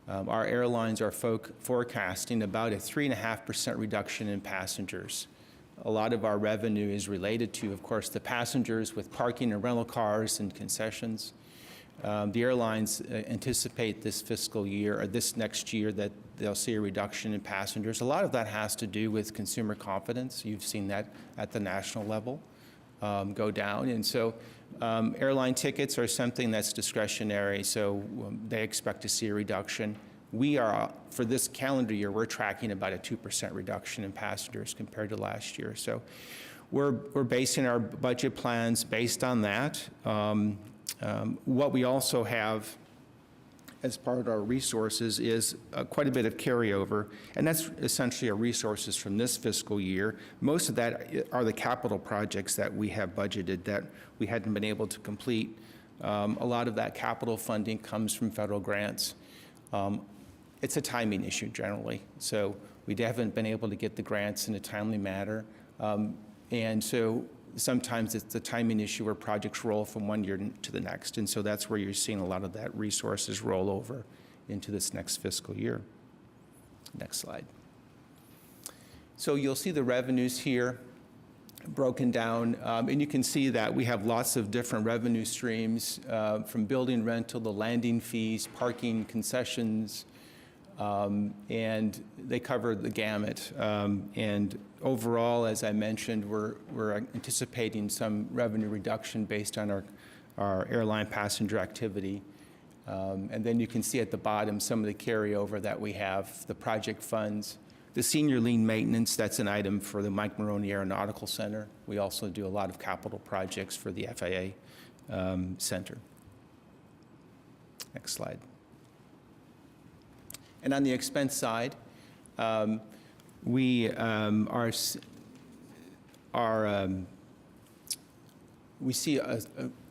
Our airlines are forecasting about a 3.5% reduction in passengers. A lot of our revenue is related to, of course, the passengers with parking and rental cars and concessions. The airlines anticipate this fiscal year, or this next year, that they'll see a reduction in passengers. A lot of that has to do with consumer confidence. You've seen that at the national level go down. And so airline tickets are something that's discretionary, so they expect to see a reduction. We are, for this calendar year, we're tracking about a 2% reduction in passengers compared to last year. So we're basing our budget plans based on that. What we also have as part of our resources is quite a bit of carryover, and that's essentially our resources from this fiscal year. Most of that are the capital projects that we have budgeted that we hadn't been able to complete. A lot of that capital funding comes from federal grants. It's a timing issue generally, so we haven't been able to get the grants in a timely manner. And so sometimes it's the timing issue where projects roll from one year to the next. And so that's where you're seeing a lot of that resources roll over into this next fiscal year. Next slide. So you'll see the revenues here broken down. And you can see that we have lots of different revenue streams from building rental, the landing fees, parking, concessions, and they cover the gamut. And overall, as I mentioned, we're anticipating some revenue reduction based on our airline passenger activity. And then you can see at the bottom some of the carryover that we have, the project funds. The senior lean maintenance, that's an item for the Mike Maroney Aeronautical Center. We also do a lot of capital projects for the FAA Center. Next slide. And on the expense side, we see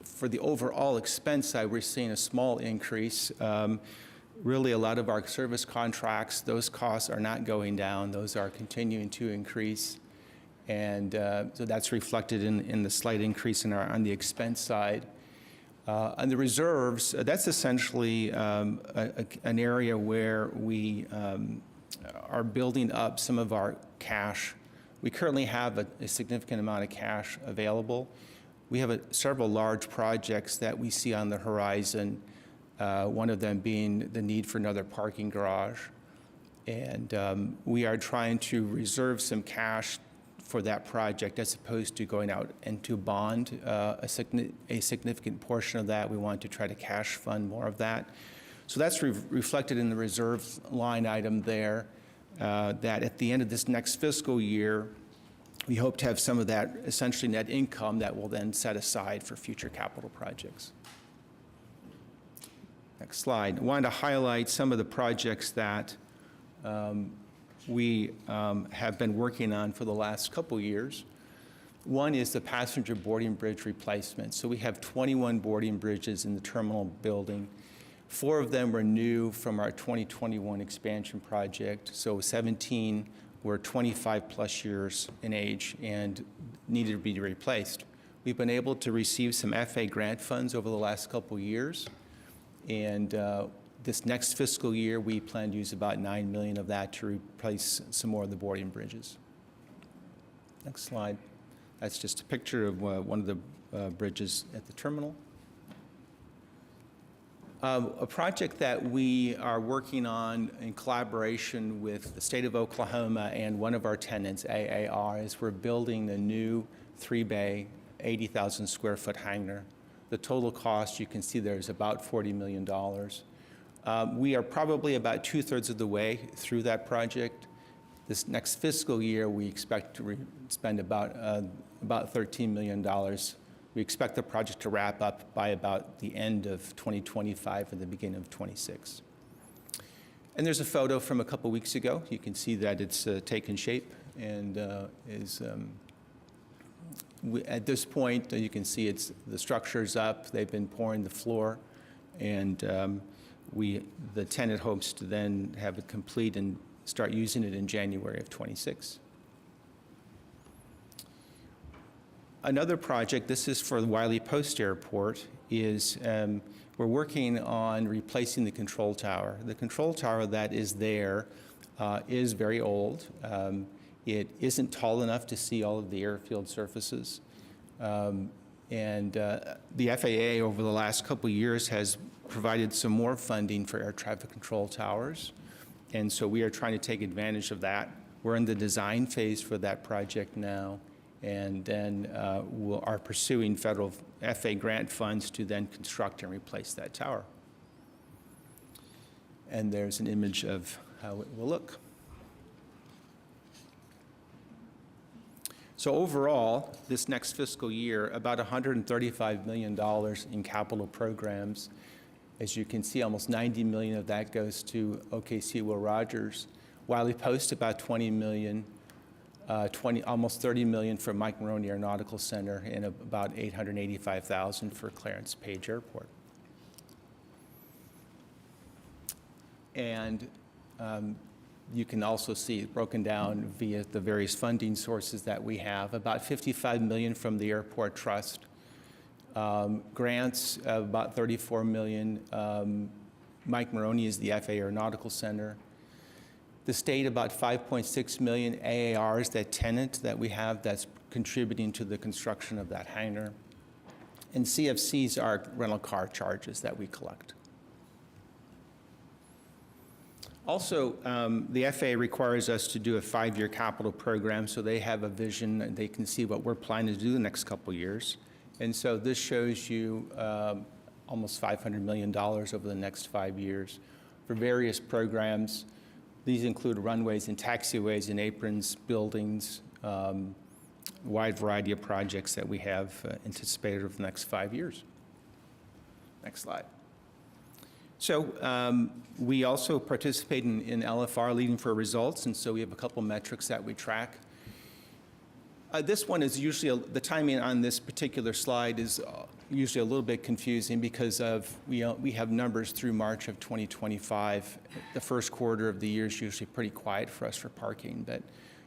for the overall expense side, we're seeing a small increase. Really, a lot of our service contracts, those costs are not going down. Those are continuing to increase. And so that's reflected in the slight increase on the expense side. On the reserves, that's essentially an area where we are building up some of our cash. We currently have a significant amount of cash available. We have several large projects that we see on the horizon, one of them being the need for another parking garage. And we are trying to reserve some cash for that project as opposed to going out and to bond a significant portion of that. We want to try to cash fund more of that. So that's reflected in the reserves line item there, that at the end of this next fiscal year, we hope to have some of that essentially net income that will then set aside for future capital projects. Next slide. I wanted to highlight some of the projects that we have been working on for the last couple years. One is the passenger boarding bridge replacement. So we have 21 boarding bridges in the terminal building. 4 of them were new from our 2021 expansion project. So 17 were 25 plus years in age and needed to be replaced. We've been able to receive some FAA grant funds over the last couple years. And this next fiscal year, we plan to use about $9 million of that to replace some more of the boarding bridges. Next slide. That's just a picture of one of the bridges at the terminal. A project that we are working on in collaboration with the state of Oklahoma and one of our tenants, AAR, is we're building a new 3-bay, 80,000 square foot hangar. The total cost, you can see there, is about $40 million. We are probably about 2/3 of the way through that project. This next fiscal year, we expect to spend about $13 million. We expect the project to wrap up by about the end of 2025 and the beginning of 26. And there's a photo from a couple weeks ago. You can see that it's taken shape and at this point, you can see the structure's up. They've been pouring the floor, and the tenant hopes to then have it complete and start using it in January of 26. Another project, this is for the Wiley Post Airport, is we're working on replacing the control tower. The control tower that is there is very old. It isn't tall enough to see all of the airfield surfaces. The FAA over the last couple of years has provided some more funding for air traffic control towers. And so we are trying to take advantage of that. We're in the design phase for that project now. And then we are pursuing federal FAA grant funds to then construct and replace that tower. And there's an image of how it will look. So overall, this next fiscal year, about $135 million in capital programs. As you can see, almost $90 million of that goes to OKC Will Rogers. Wiley Post, about $20 million. Almost $30 million for Mike Maroney Aeronautical Center, and about $885,000 for Clarence Page Airport. And you can also see it broken down via the various funding sources that we have. About $55 million from the Airport Trust. Grants, about $34 million. Mike Maroney is the FAA Aeronautical Center. The state, about $5.6 million. AAR is that tenant that we have that's contributing to the construction of that hangar. And CFCs are rental car charges that we collect. Also, the FAA requires us to do a 5-year capital program, so they have a vision and they can see what we're planning to do the next couple of years. And so this shows you almost $500 million over the next 5 years for various programs. These include runways and taxiways and aprons, buildings, wide variety of projects that we have anticipated over the next 5 years. Next slide. So we also participate in LFR, Leading for Results, and so we have a couple metrics that we track. This one is usually, the timing on this particular slide is usually a little bit confusing because we have numbers through March of 2025. The first quarter of the year is usually pretty quiet for us for parking, but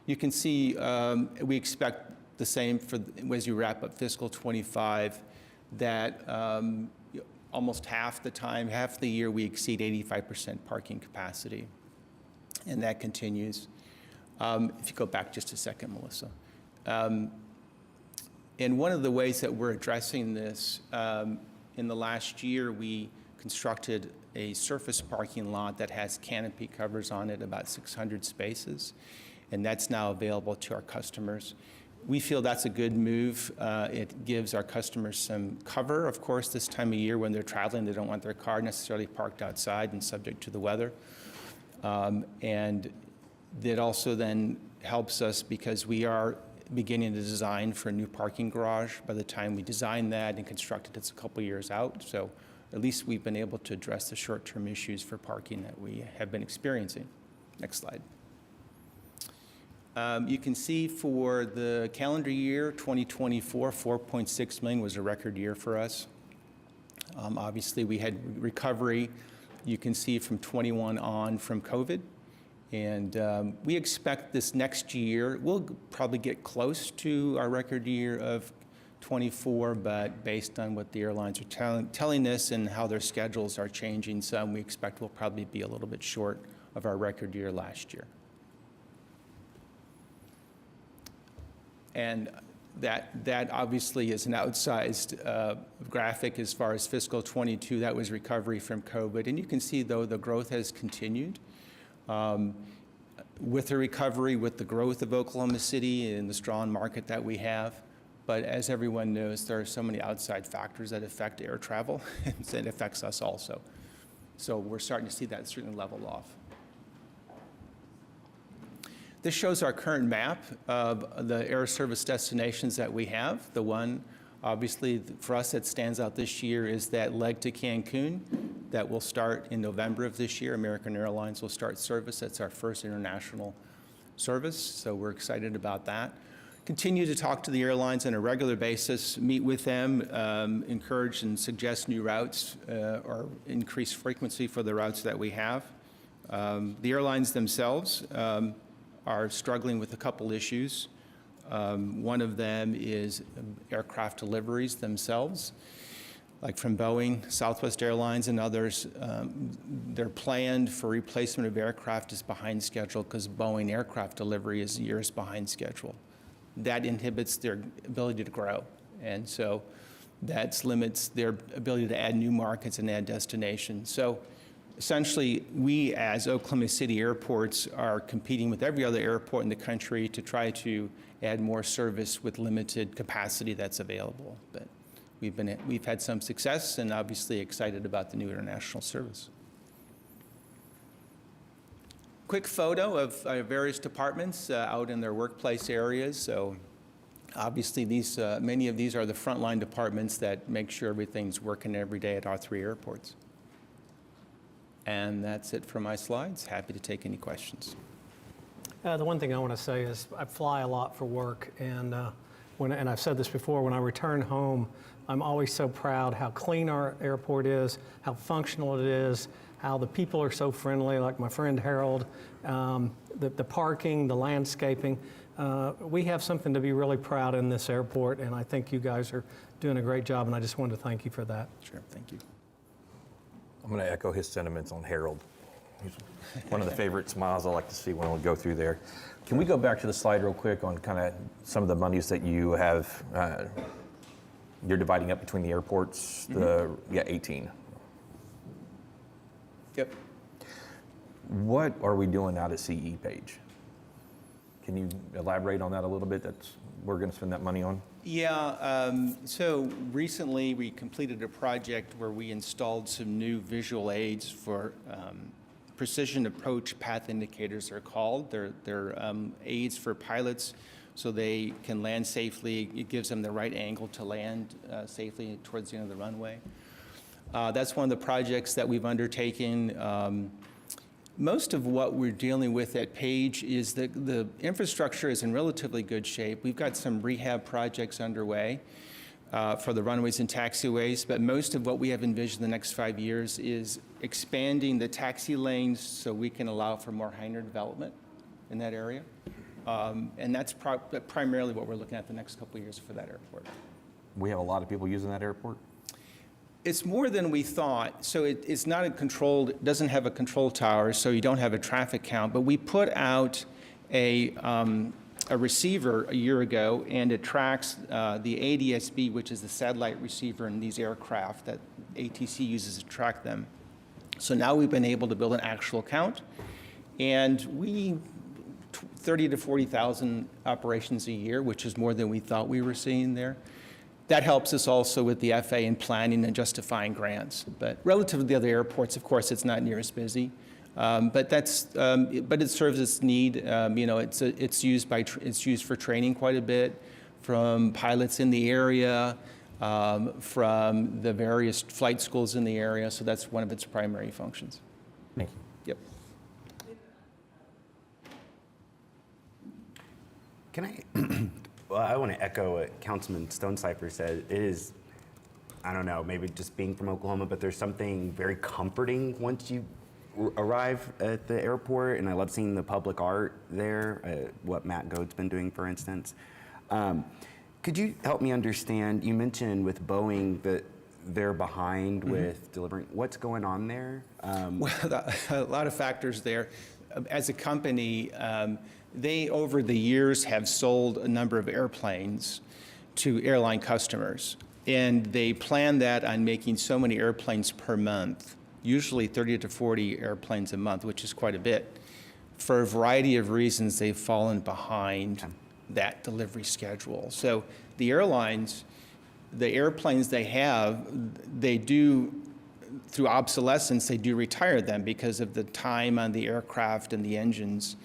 you can see we expect the same as you wrap up fiscal 25, that almost half the year we exceed 85% parking capacity, and that continues. If you go back just a second, Melissa. And one of the ways that we're addressing this, in the last year, we constructed a surface parking lot that has canopy covers on it, about 600 spaces, and that's now available to our customers. We feel that's a good move. It gives our customers some cover. Of course, this time of year when they're traveling, they don't want their car necessarily parked outside and subject to the weather. And that also then helps us because we are beginning to design for a new parking garage. By the time we design that and construct it, it's a couple years out. So at least we've been able to address the short-term issues for parking that we have been experiencing. Next slide. You can see for the calendar year 2024, 4.6 million was a record year for us. Obviously, we had recovery, you can see from 21 on from COVID. And we expect this next year, we'll probably get close to our record year of 24, but based on what the airlines are telling us and how their schedules are changing some, we expect we'll probably be a little bit short of our record year last year. And That obviously is an outsized graphic as far as fiscal '22. That was recovery from COVID. And you can see, though, the growth has continued. With the recovery, with the growth of Oklahoma City and the strong market that we have. But as everyone knows, there are so many outside factors that affect air travel, and it affects us also. So we're starting to see that certainly level off. This shows our current map of the air service destinations that we have. The one, obviously, for us that stands out this year is that leg to Cancun that will start in November of this year. American Airlines will start service. That's our first international service, so we're excited about that. Continue to talk to the airlines on a regular basis, meet with them, encourage and suggest new routes or increase frequency for the routes that we have. The airlines themselves are struggling with a couple issues. One of them is aircraft deliveries themselves, like from Boeing, Southwest Airlines, and others. Their plan for replacement of aircraft is behind schedule because Boeing aircraft delivery is years behind schedule. That inhibits their ability to grow, and so that limits their ability to add new markets and add destinations. So essentially, we as Oklahoma City airports are competing with every other airport in the country to try to add more service with limited capacity that's available. But we've had some success and obviously excited about the new international service. Quick photo of various departments out in their workplace areas. So obviously many of these are the frontline departments that make sure everything's working every day at our 3 airports. And that's it for my slides. Happy to take any questions. The one thing I want to say is I fly a lot for work, and and I've said this before, when I return home, I'm always so proud how clean our airport is, how functional it is, how the people are so friendly, like my friend Harold, the parking, the landscaping. We have something to be really proud in this airport, and I think you guys are doing a great job, and I just wanted to thank you for that. Sure, thank you. I'm going to echo his sentiments on Harold. He's one of the favorite smiles I like to see when I go through there. Can we go back to the slide real quick on kind of some of the monies that you have, you're dividing up between the airports, 18. Yep. What are we doing out at CE Page? Can you elaborate on that a little bit? We're going to spend that money on? Yeah, so recently we completed a project where we installed some new visual aids for precision approach path indicators, they're called. They're aids for pilots so they can land safely. It gives them the right angle to land safely towards the end of the runway. That's one of the projects that we've undertaken. Most of what we're dealing with at Page is that the infrastructure is in relatively good shape. We've got some rehab projects underway for the runways and taxiways, but most of what we have envisioned in the next 5 years is expanding the taxi lanes so we can allow for more hangar development in that area. And that's primarily what we're looking at the next couple of years for that airport. We have a lot of people using that airport? It's more than we thought. So it's not it doesn't have a control tower, so you don't have a traffic count. But we put out a receiver a year ago, and it tracks the ADS-B, which is the satellite receiver in these aircraft that ATC uses to track them. So now we've been able to build an actual count, and 30 to 40,000 operations a year, which is more than we thought we were seeing there. That helps us also with the FAA in planning and justifying grants. But relative to the other airports, of course, it's not near as busy. But it serves its need. It's used for training quite a bit from pilots in the area, from the various flight schools in the area. So that's one of its primary functions. Thank you. Yep. Can I? Well, I want to echo what Councilman Stonecipher said. It is, I don't know, maybe just being from Oklahoma, but there's something very comforting once you arrive at the airport, and I love seeing the public art there, what Matt Gode's been doing, for instance. Could you help me understand, you mentioned with Boeing that they're behind with delivering. What's going on there? Well, a lot of factors there. As a company, they, over the years, have sold a number of airplanes to airline customers. And they plan that on making so many airplanes per month, usually 30 to 40 airplanes a month, which is quite a bit. For a variety of reasons, they've fallen behind that delivery schedule. So the airlines, the airplanes they have, they do, through obsolescence, they do retire them because of the time on the aircraft and the engines.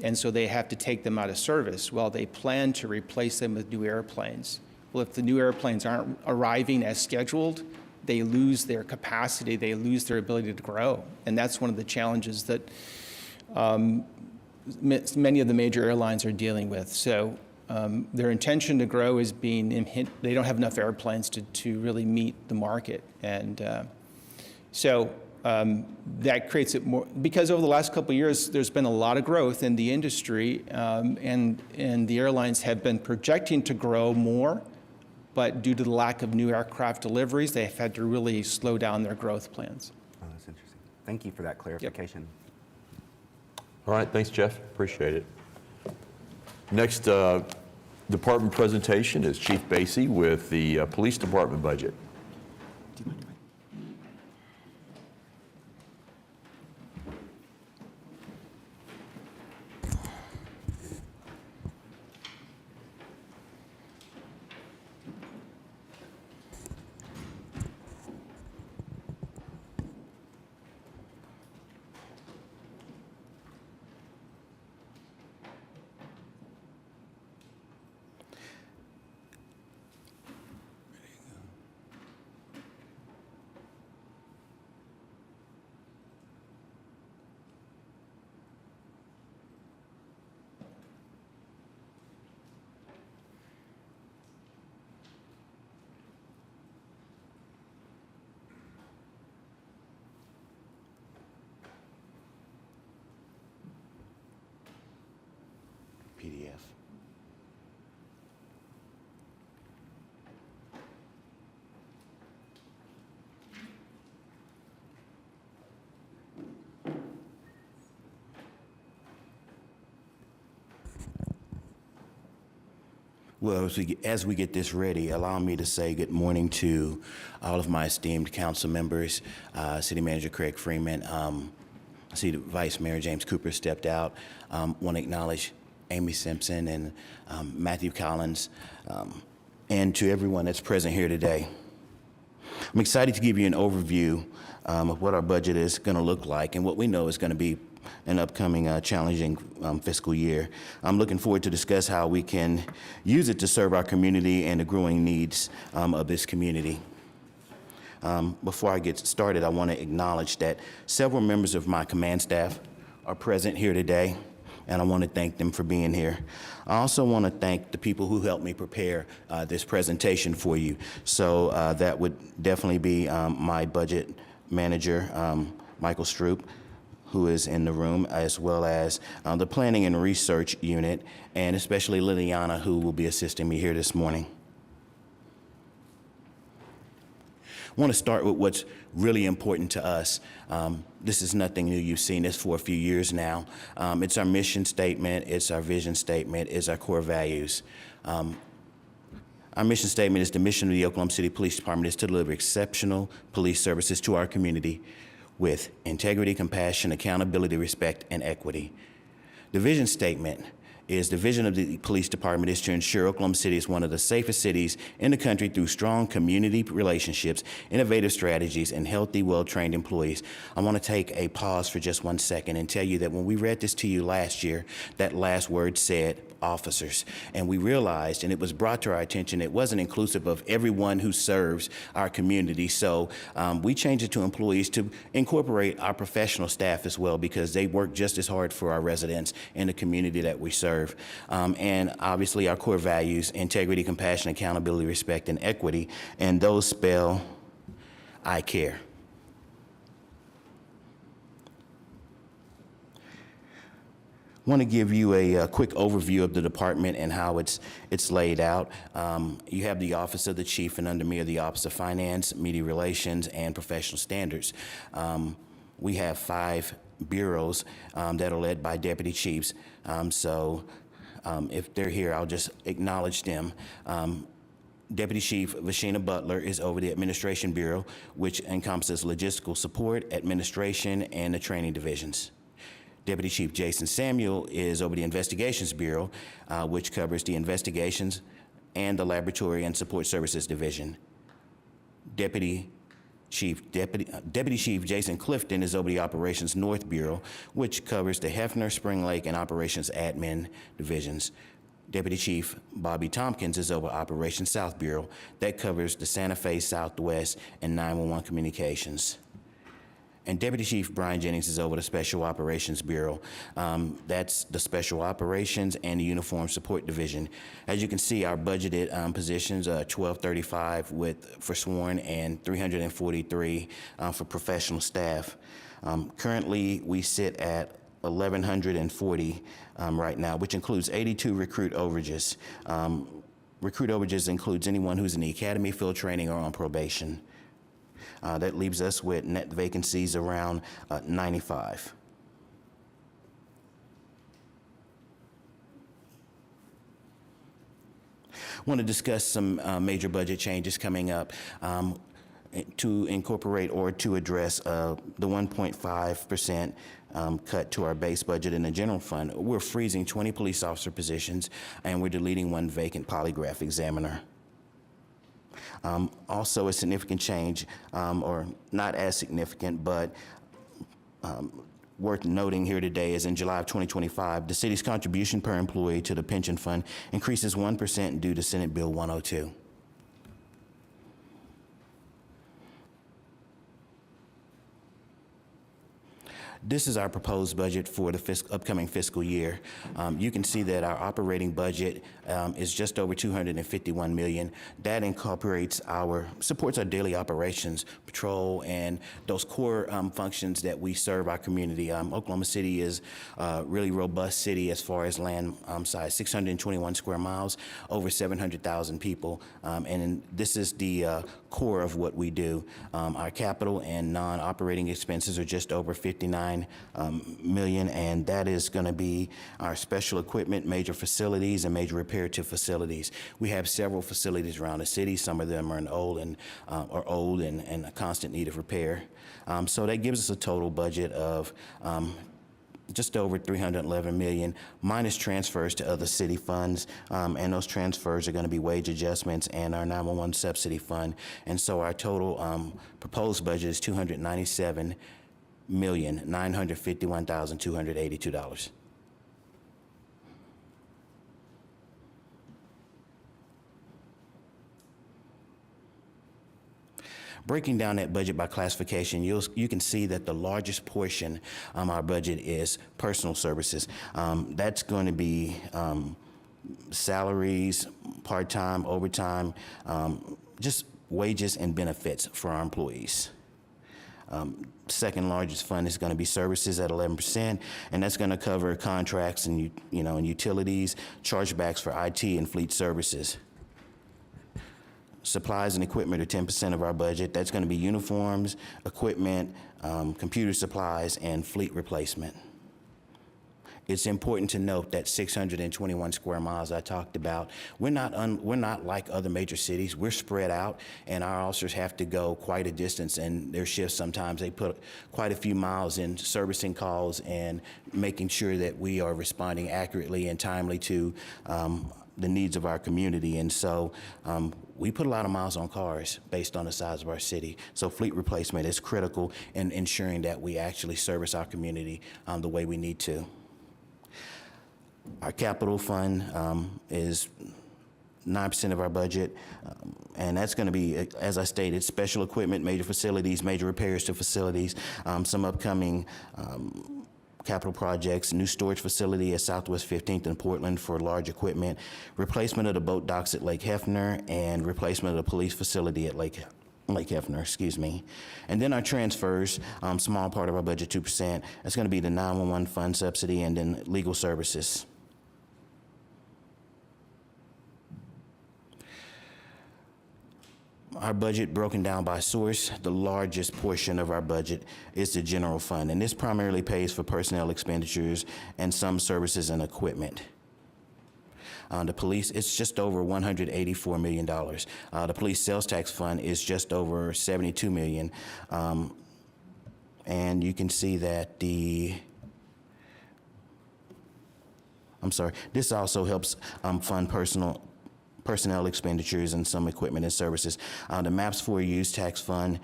And so they have to take them out of service. Well, they plan to replace them with new airplanes. Well, if the new airplanes aren't arriving as scheduled, they lose their capacity, they lose their ability to grow. And that's one of the challenges that many of the major airlines are dealing with. So their intention to grow is being, they don't have enough airplanes to really meet the market. And so that creates it more, because over the last couple of years, there's been a lot of growth in the industry, and the airlines have been projecting to grow more, but due to the lack of new aircraft deliveries, they've had to really slow down their growth plans. Oh, that's interesting. Thank you for that clarification. All right, thanks, Jeff. Appreciate it. Next department presentation is Chief Basie with the Police Department budget. PDF. Well, as we get this ready, allow me to say good morning to all of my esteemed council members, City Manager Craig Freeman. I see the Vice Mayor James Cooper stepped out. Want to acknowledge Amy Simpson and Matthew Collins, and to everyone that's present here today. I'm excited to give you an overview of what our budget is going to look like and what we know is going to be an upcoming challenging fiscal year. I'm looking forward to discuss how we can use it to serve our community and the growing needs of this community. Before I get started, I want to acknowledge that several members of my command staff are present here today, and I want to thank them for being here. I also want to thank the people who helped me prepare this presentation for you. So that would definitely be my budget manager, Michael Stroop, who is in the room, as well as the planning and research unit, and especially Liliana, who will be assisting me here this morning. I want to start with what's really important to us. This is nothing new. You've seen this for a few years now. It's our mission statement, it's our vision statement, it's our core values. Our mission statement is the mission of the Oklahoma City Police Department is to deliver exceptional police services to our community with integrity, compassion, accountability, respect, and equity. The vision statement is the vision of the police department is to ensure Oklahoma City is one of the safest cities in the country through strong community relationships, innovative strategies, and healthy, well-trained employees. I want to take a pause for just 1 second and tell you that when we read this to you last year, that last word said officers. And we realized, and it was brought to our attention, it wasn't inclusive of everyone who serves our community. So we changed it to employees to incorporate our professional staff as well, because they work just as hard for our residents in the community that we serve. And obviously our core values, integrity, compassion, accountability, respect, and equity, and those spell I care. I want to give you a quick overview of the department and how it's laid out. You have the Office of the Chief, and under me are the Office of Finance, Media Relations, and Professional Standards. We have 5 bureaus that are led by deputy chiefs. If they're here, I'll just acknowledge them. Deputy Chief Vashina Butler is over the Administration Bureau, which encompasses logistical support, administration, and the training divisions. Deputy Chief Jason Samuel is over the Investigations Bureau, which covers the investigations and the Laboratory and Support Services Division. Deputy Chief Jason Clifton is over the Operations North Bureau, which covers the Hefner, Spring Lake, and Operations Admin divisions. Deputy Chief Bobby Tompkins is over Operations South Bureau. That covers the Santa Fe Southwest and 911 communications. And Deputy Chief Brian Jennings is over the Special Operations Bureau. That's the Special Operations and the Uniform Support Division. As you can see, our budgeted positions are 1235 for sworn and 343 for professional staff. Currently, we sit at 1,140 right now, which includes 82 recruit overages. Recruit overages includes anyone who's in the academy, field training, or on probation. That leaves us with net vacancies around 95. I want to discuss some major budget changes coming up to incorporate or to address the 1.5% cut to our base budget in the general fund. We're freezing 20 police officer positions, and we're deleting 1 vacant polygraph examiner. Also a significant change, or not as significant, but worth noting here today is in July of 2025, the city's contribution per employee to the pension fund increases 1% due to Senate Bill 102. This is our proposed budget for the upcoming fiscal year. You can see that our operating budget is just over $251 million. That supports our daily operations, patrol, and those core functions that we serve our community. Oklahoma City is a really robust city as far as land size, 621 square miles, over 700,000 people, and this is the core of what we do. Our capital and non-operating expenses are just over $59 million, and that is going to be our special equipment, major facilities, and major reparative facilities. We have several facilities around the city. Some of them are old and a constant need of repair. So that gives us a total budget of just over $311 million, minus transfers to other city funds, and those transfers are going to be wage adjustments and our 911 subsidy fund. And so our total proposed budget is $297,951,282. Breaking down that budget by classification, you can see that the largest portion of our budget is personal services. That's going to be salaries, part-time, overtime, just wages and benefits for our employees. Second largest fund is going to be services at 11%, and that's going to cover contracts and and utilities, chargebacks for IT and fleet services. Supplies and equipment are 10% of our budget. That's going to be uniforms, equipment, computer supplies, and fleet replacement. It's important to note that 621 square miles I talked about, we're not like other major cities. We're spread out, and our officers have to go quite a distance, and their shifts sometimes they put quite a few miles in servicing calls and making sure that we are responding accurately and timely to the needs of our community. And so we put a lot of miles on cars based on the size of our city. So fleet replacement is critical in ensuring that we actually service our community the way we need to. Our capital fund is 9% of our budget, and that's going to be, as I stated, special equipment, major facilities, major repairs to facilities, some upcoming capital projects, new storage facility at Southwest 15th in Portland for large equipment, replacement of the boat docks at Lake Hefner, and replacement of the police facility at Lake Hefner, excuse me. And then our transfers, small part of our budget, 2%. That's going to be the 911 fund subsidy and then legal services. Our budget broken down by source, the largest portion of our budget is the general fund, and this primarily pays for personnel expenditures and some services and equipment. The police, it's just over $184 million. The police sales tax fund is just over $72 million. And you can see that this also helps fund personnel expenditures and some equipment and services. The MAPS for Use tax fund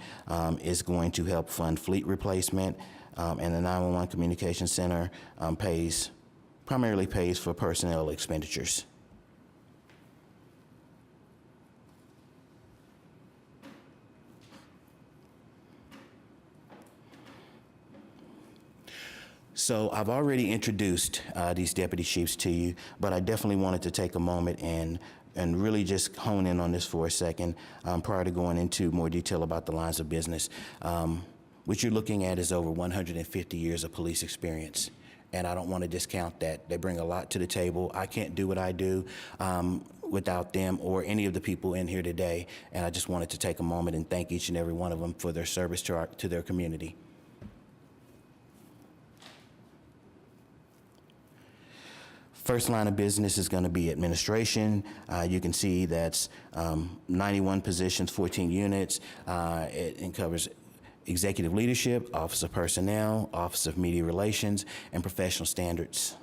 is going to help fund fleet replacement, and the 911 Communication Center primarily pays for personnel expenditures. So I've already introduced these deputy chiefs to you, but I definitely wanted to take a moment and really just hone in on this for a second prior to going into more detail about the lines of business. What you're looking at is over 150 years of police experience, and I don't want to discount that. They bring a lot to the table. I can't do what I do without them or any of the people in here today, and I just wanted to take a moment and thank each and every one of them for their service to their community. First line of business is going to be administration. You can see that's 91 positions, 14 units. It covers executive leadership, Office of Personnel, Office of Media Relations, and professional standards.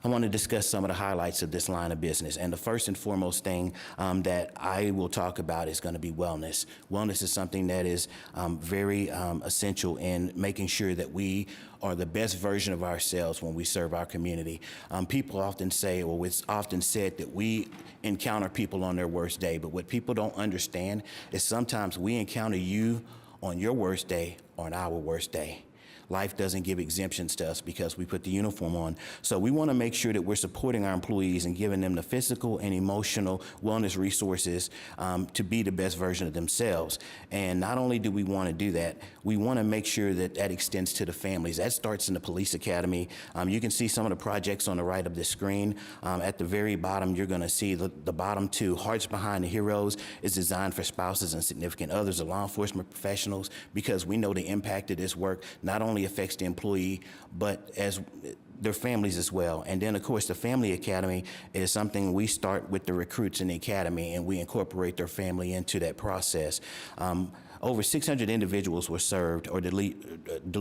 I want to discuss some of the highlights of this line of business. And the first and foremost thing that I will talk about is going to be wellness. Wellness is something that is very essential in making sure that we are the best version of ourselves when we serve our community. People often say, well, it's often said that we encounter people on their worst day, but what people don't understand is sometimes we encounter you on your worst day or on our worst day. Life doesn't give exemptions to us because we put the uniform on. So we want to make sure that we're supporting our employees and giving them the physical and emotional wellness resources to be the best version of themselves. And not only do we want to do that, we want to make sure that that extends to the families. That starts in the police academy. You can see some of the projects on the right of the screen. At the very bottom, you're going to see the bottom two, Hearts Behind the Heroes, is designed for spouses and significant others of law enforcement professionals, because we know the impact of this work not only affects the employee, but as their families as well. And then, of course, the Family Academy is something we start with the recruits in the academy, and we incorporate their family into that process. Over 600 individuals were served or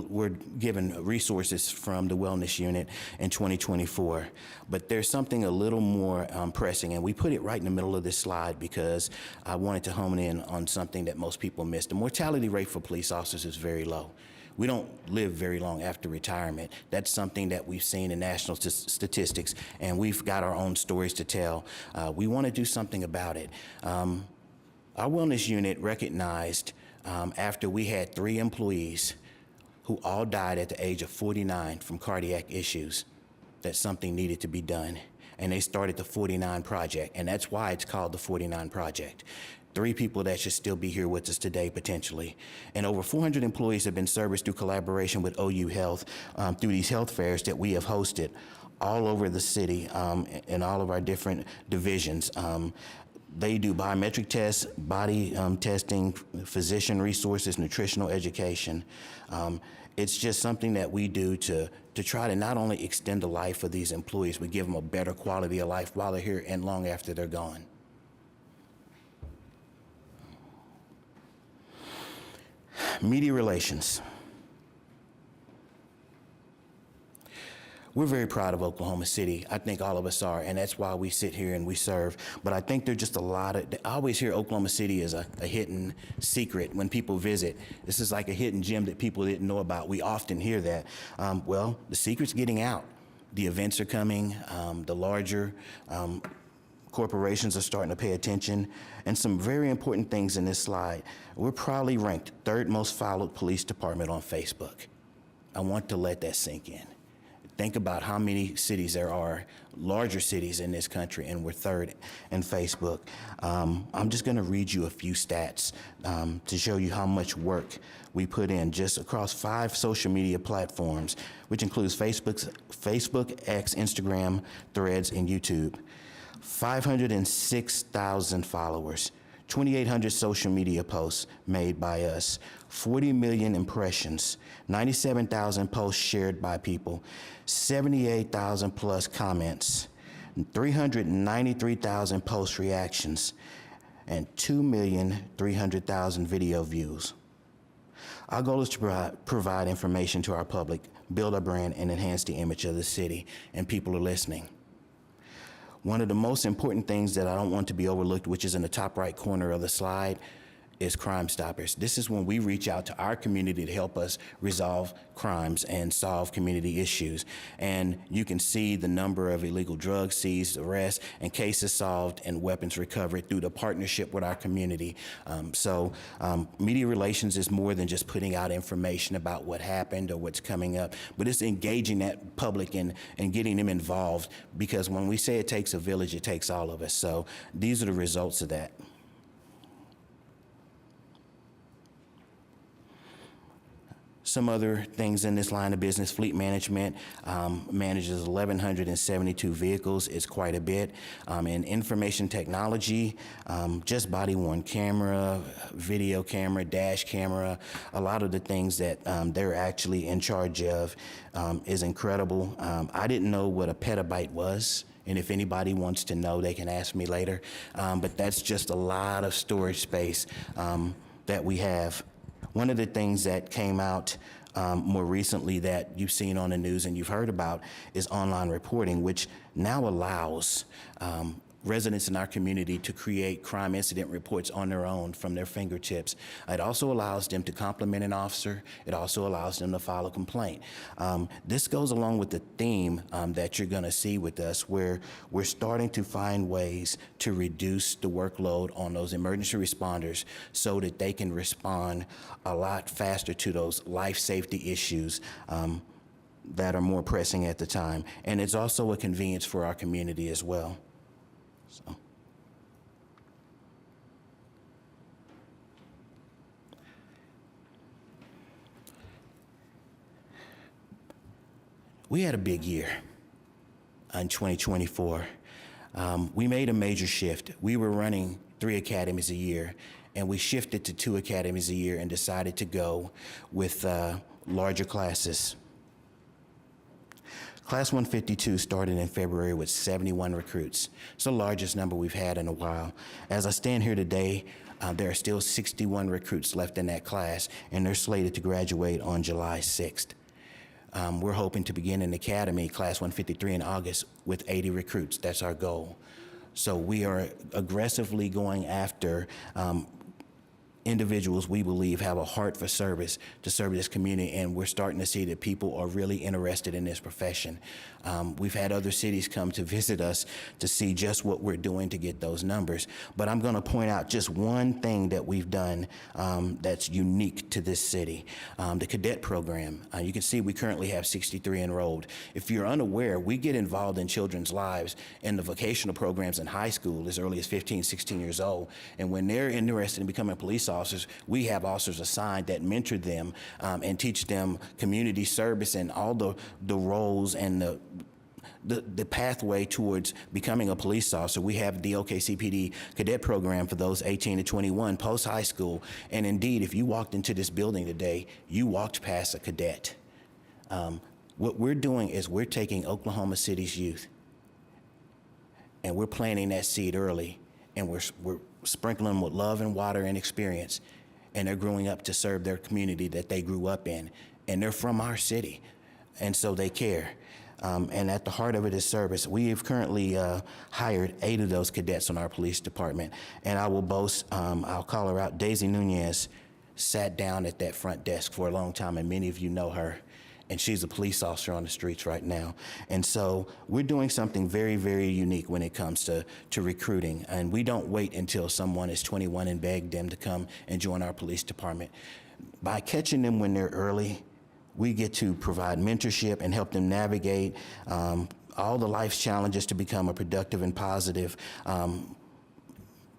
were given resources from the wellness unit in 2024. But there's something a little more pressing, and we put it right in the middle of this slide because I wanted to hone in on something that most people miss. The mortality rate for police officers is very low. We don't live very long after retirement. That's something that we've seen in national statistics, and we've got our own stories to tell. We want to do something about it. Our wellness unit recognized after we had 3 employees who all died at the age of 49 from cardiac issues that something needed to be done. And they started the 49 Project, and that's why it's called the 49 Project. 3 people that should still be here with us today, potentially. And over 400 employees have been serviced through collaboration with OU Health through these health fairs that we have hosted all over the city in all of our different divisions. They do biometric tests, body testing, physician resources, nutritional education. It's just something that we do to try to not only extend the life of these employees, but give them a better quality of life while they're here and long after they're gone. Media relations. We're very proud of Oklahoma City. I think all of us are, and that's why we sit here and we serve. But I think there's just a lot of, I always hear Oklahoma City is a hidden secret when people visit. This is like a hidden gem that people didn't know about. We often hear that. Well, the secret's getting out. The events are coming, the larger corporations are starting to pay attention, and some very important things in this slide. We're proudly ranked 3rd most followed police department on Facebook. I want to let that sink in. Think about how many cities there are, larger cities in this country, and we're third in Facebook. I'm just going to read you a few stats to show you how much work we put in just across 5 social media platforms, which includes Facebook, X, Instagram, Threads, and YouTube. 506,000 followers, 2,800 social media posts made by us, 40 million impressions, 97,000 posts shared by people, 78,000 plus comments, 393,000 post reactions, and 2,300,000 video views. Our goal is to provide information to our public, build our brand, and enhance the image of the city, and people are listening. One of the most important things that I don't want to be overlooked, which is in the top right corner of the slide, is Crime Stoppers. This is when we reach out to our community to help us resolve crimes and solve community issues. And you can see the number of illegal drugs seized, arrests, and cases solved and weapons recovered through the partnership with our community. Media relations is more than just putting out information about what happened or what's coming up, but it's engaging that public and getting them involved, because when we say it takes a village, it takes all of us. So these are the results of that. Some other things in this line of business: fleet management manages 1,172 vehicles. It's quite a bit. In information technology, just body-worn camera, video camera, dash camera, a lot of the things that they're actually in charge of is incredible. I didn't know what a petabyte was. And if anybody wants to know, they can ask me later. But that's just a lot of storage space that we have. One of the things that came out more recently that you've seen on the news and you've heard about is online reporting, which now allows residents in our community to create crime incident reports on their own from their fingertips. It also allows them to compliment an officer. It also allows them to file a complaint. This goes along with the theme that you're going to see with us, where we're starting to find ways to reduce the workload on those emergency responders so that they can respond a lot faster to those life safety issues that are more pressing at the time. And it's also a convenience for our community as well. So. We had a big year in 2024. We made a major shift. We were running 3 academies a year, and we shifted to 2 academies a year and decided to go with larger classes. Class 152 started in February with 71 recruits. It's the largest number we've had in a while. As I stand here today, there are still 61 recruits left in that class, and they're slated to graduate on July 6th. We're hoping to begin an academy, Class 153, in August with 80 recruits. That's our goal. So we are aggressively going after individuals we believe have a heart for service to serve this community, and we're starting to see that people are really interested in this profession. We've had other cities come to visit us to see just what we're doing to get those numbers, but I'm going to point out just one thing that we've done that's unique to this city. The cadet program. You can see we currently have 63 enrolled. If you're unaware, we get involved in children's lives in the vocational programs in high school as early as 15, 16 years old, and when they're interested in becoming police officers, we have officers assigned that mentor them and teach them community service and all the roles and the pathway towards becoming a police officer. We have the OKCPD cadet program for those 18 to 21 post high school. And indeed, if you walked into this building today, you walked past a cadet. What we're doing is we're taking Oklahoma City's youth and we're planting that seed early, and we're sprinkling them with love and water and experience, and they're growing up to serve their community that they grew up in, and they're from our city, and so they care. And at the heart of it is service. We have currently hired 8 of those cadets on our police department, and I will boast, I'll call her out, Daisy Nunez sat down at that front desk for a long time, and many of you know her, and she's a police officer on the streets right now. And so we're doing something very, very unique when it comes to recruiting. And we don't wait until someone is 21 and beg them to come and join our police department. By catching them when they're early, We get to provide mentorship and help them navigate all the life's challenges to become a productive and positive,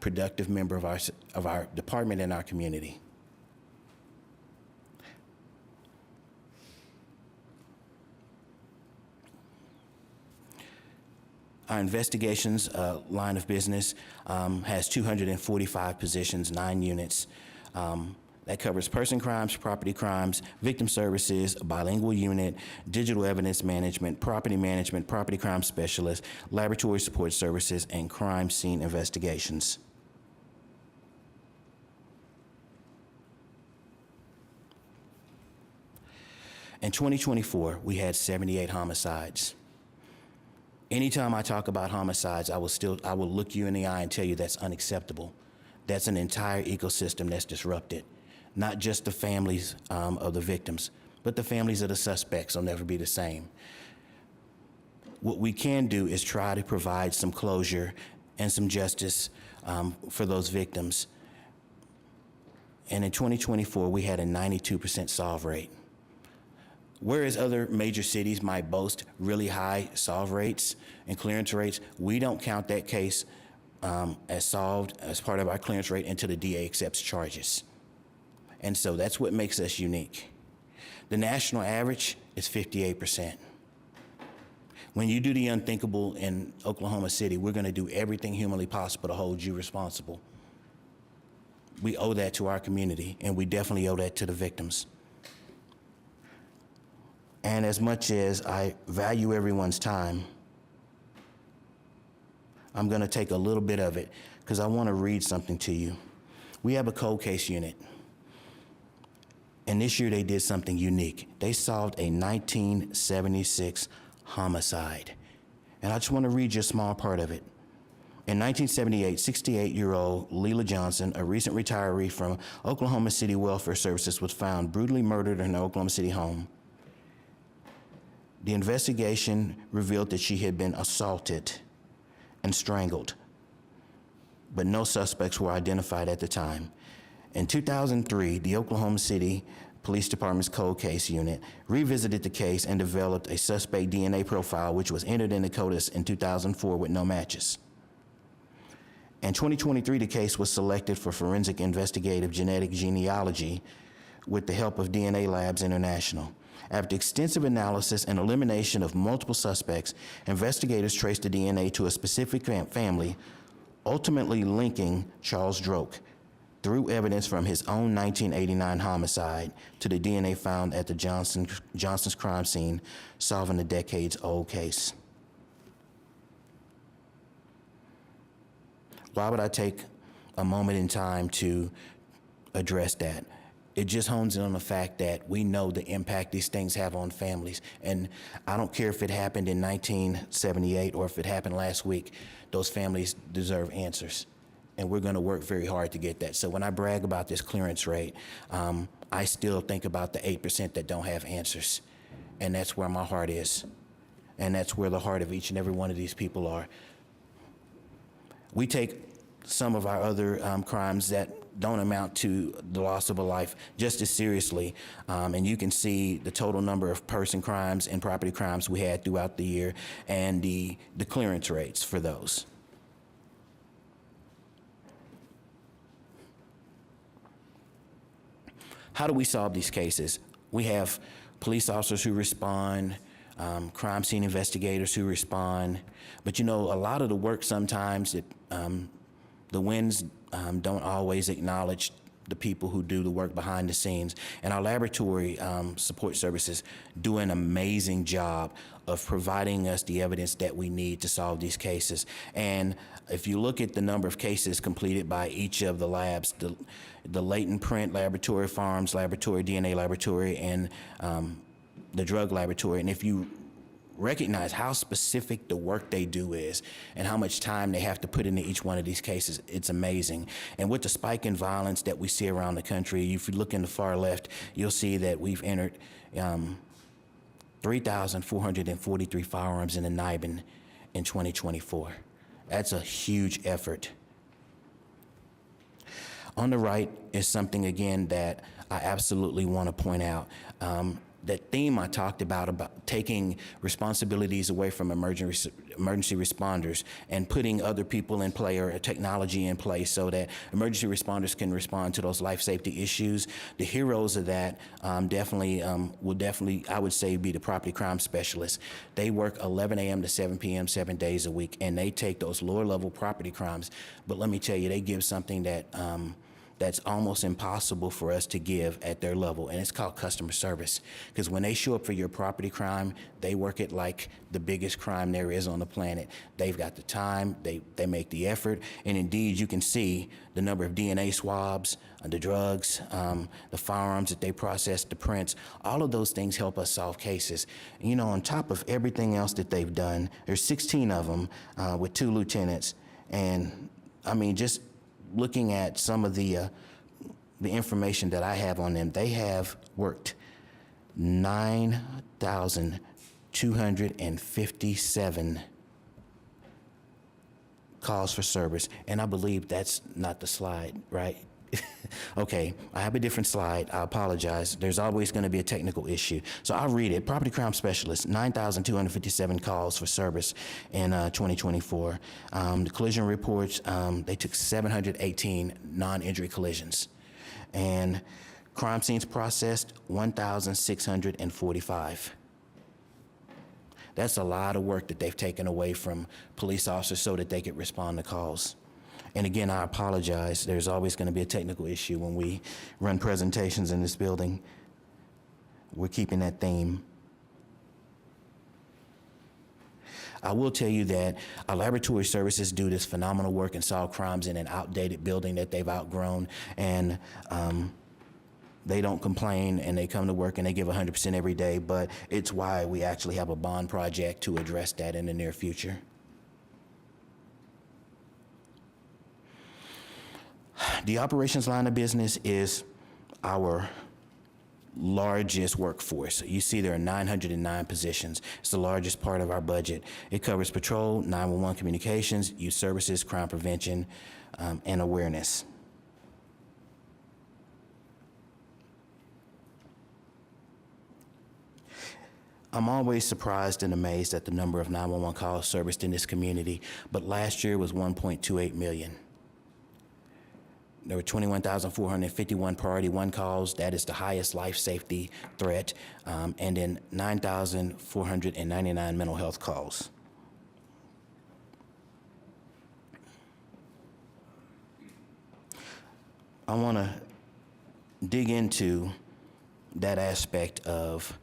productive member of our department and our community. Our investigations line of business has 245 positions, 9 units. That covers person crimes, property crimes, victim services, a bilingual unit, digital evidence management, property crime specialist, laboratory support services, and crime scene investigations. In 2024, we had 78 homicides. Anytime I talk about homicides, I will look you in the eye and tell you that's unacceptable. That's an entire ecosystem that's disrupted. Not just the families of the victims, but the families of the suspects will never be the same. What we can do is try to provide some closure and some justice for those victims. And in 2024, we had a 92% solve rate. Whereas other major cities might boast really high solve rates and clearance rates, we don't count that case as solved as part of our clearance rate until the DA accepts charges. And so that's what makes us unique. The national average is 58%. When you do the unthinkable in Oklahoma City, we're going to do everything humanly possible to hold you responsible. We owe that to our community, and we definitely owe that to the victims. And as much as I value everyone's time, I'm going to take a little bit of it because I want to read something to you. We have a cold case unit. And this year they did something unique. They solved a 1976 homicide. And I just want to read you a small part of it. In 1978, 68-year-old Leila Johnson, a recent retiree from Oklahoma City Welfare Services, was found brutally murdered in her Oklahoma City home. The investigation revealed that she had been assaulted and strangled, but no suspects were identified at the time. In 2003, the Oklahoma City Police Department's cold case unit revisited the case and developed a suspect DNA profile, which was entered in the CODIS in 2004 with no matches. In 2023, the case was selected for forensic investigative genetic genealogy with the help of DNA Labs International. After extensive analysis and elimination of multiple suspects, investigators traced the DNA to a specific family, ultimately linking Charles Droke through evidence from his own 1989 homicide to the DNA found at the Johnson's crime scene, solving a decades-old case. Why would I take a moment in time to address that? It just hones in on the fact that we know the impact these things have on families. And I don't care if it happened in 1978 or if it happened last week, those families deserve answers. And we're going to work very hard to get that. So when I brag about this clearance rate, I still think about the 8% that don't have answers. And that's where my heart is. And that's where the heart of each and every one of these people are. We take some of our other crimes that don't amount to the loss of a life just as seriously. And you can see the total number of person crimes and property crimes we had throughout the year and the clearance rates for those. How do we solve these cases? We have police officers who respond, crime scene investigators who respond, but you know, a lot of the work sometimes, the wins don't always acknowledge the people who do the work behind the scenes. And our laboratory support services do an amazing job of providing us the evidence that we need to solve these cases. And if you look at the number of cases completed by each of the labs, the latent print laboratory, farms laboratory, DNA laboratory, and the drug laboratory, and if you recognize how specific the work they do is and how much time they have to put into each one of these cases, it's amazing. And with the spike in violence that we see around the country, if you look in the far left, you'll see that we've entered 3,443 firearms in the NIBIN in 2024. That's a huge effort. On the right is something, again, that I absolutely want to point out. that theme I talked about taking responsibilities away from emergency responders and putting other people in play or technology in place so that emergency responders can respond to those life safety issues. The heroes of that will definitely, I would say, be the property crime specialists. They work 11 a.m. to 7 p.m. 7 days a week, and they take those lower level property crimes. But let me tell you, they give something that that's almost impossible for us to give at their level, and it's called customer service. Because when they show up for your property crime, they work it like the biggest crime there is on the planet. They've got the time, they make the effort, and indeed you can see the number of DNA swabs, the drugs, the firearms that they process, the prints, all of those things help us solve cases. You know, on top of everything else that they've done, there's 16 of them with 2 lieutenants, and I mean, just looking at some of the information that I have on them, they have worked 9,257 calls for service, and I believe that's not the slide, right? Okay, I have a different slide. I apologize. There's always going to be a technical issue. So I'll read it. Property crime specialist, 9,257 calls for service in 2024. The collision reports, they took 718 non-injury collisions. And crime scenes processed, 1,645. That's a lot of work that they've taken away from police officers so that they could respond to calls. And again, I apologize. There's always going to be a technical issue when we run presentations in this building. We're keeping that theme. I will tell you that our laboratory services do this phenomenal work and solve crimes in an outdated building that they've outgrown. And they don't complain, and they come to work and they give 100% every day. But it's why we actually have a bond project to address that in the near future. The operations line of business is our largest workforce. You see there are 909 positions. It's the largest part of our budget. It covers patrol, 911 communications, youth services, crime prevention, and awareness. I'm always surprised and amazed at the number of 911 calls serviced in this community, but last year was 1.28 million. There were 21,451 priority 1 calls. That is the highest life safety threat, and then 9,499 mental health calls. I want to dig into that aspect of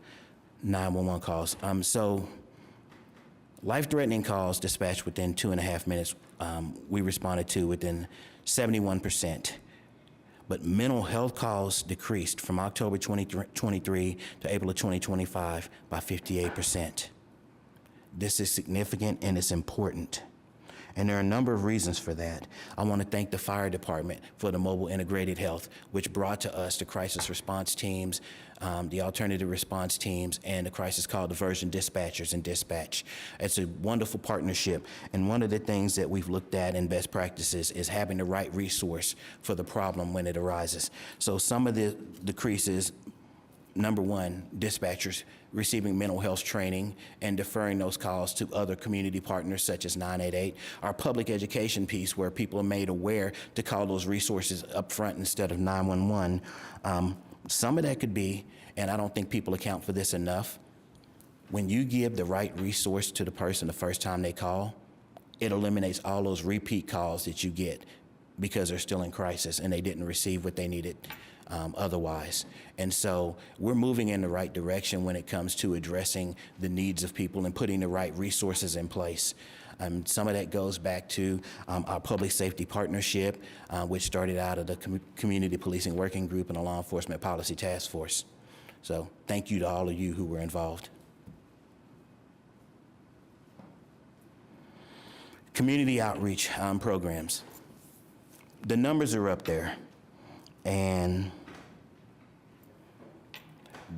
911 calls. So life-threatening calls dispatched within 2.5 minutes, we responded to within 71%. But mental health calls decreased from October 2023 to April of 2025 by 58%. This is significant and it's important. And there are a number of reasons for that. I want to thank the fire department for the mobile integrated health, which brought to us the crisis response teams, the alternative response teams, and the crisis call diversion dispatchers and dispatch. It's a wonderful partnership. And one of the things that we've looked at in best practices is having the right resource for the problem when it arises. So some of the decreases, number one, dispatchers receiving mental health training and deferring those calls to other community partners such as 988. Our public education piece, where people are made aware to call those resources up front instead of 911. Some of that could be, and I don't think people account for this enough, when you give the right resource to the person the first time they call, it eliminates all those repeat calls that you get because they're still in crisis and they didn't receive what they needed otherwise. And so we're moving in the right direction when it comes to addressing the needs of people and putting the right resources in place. Some of that goes back to our public safety partnership, which started out of the Community Policing Working Group and the Law Enforcement Policy Task Force. So thank you to all of you who were involved. Community outreach programs. The numbers are up there, and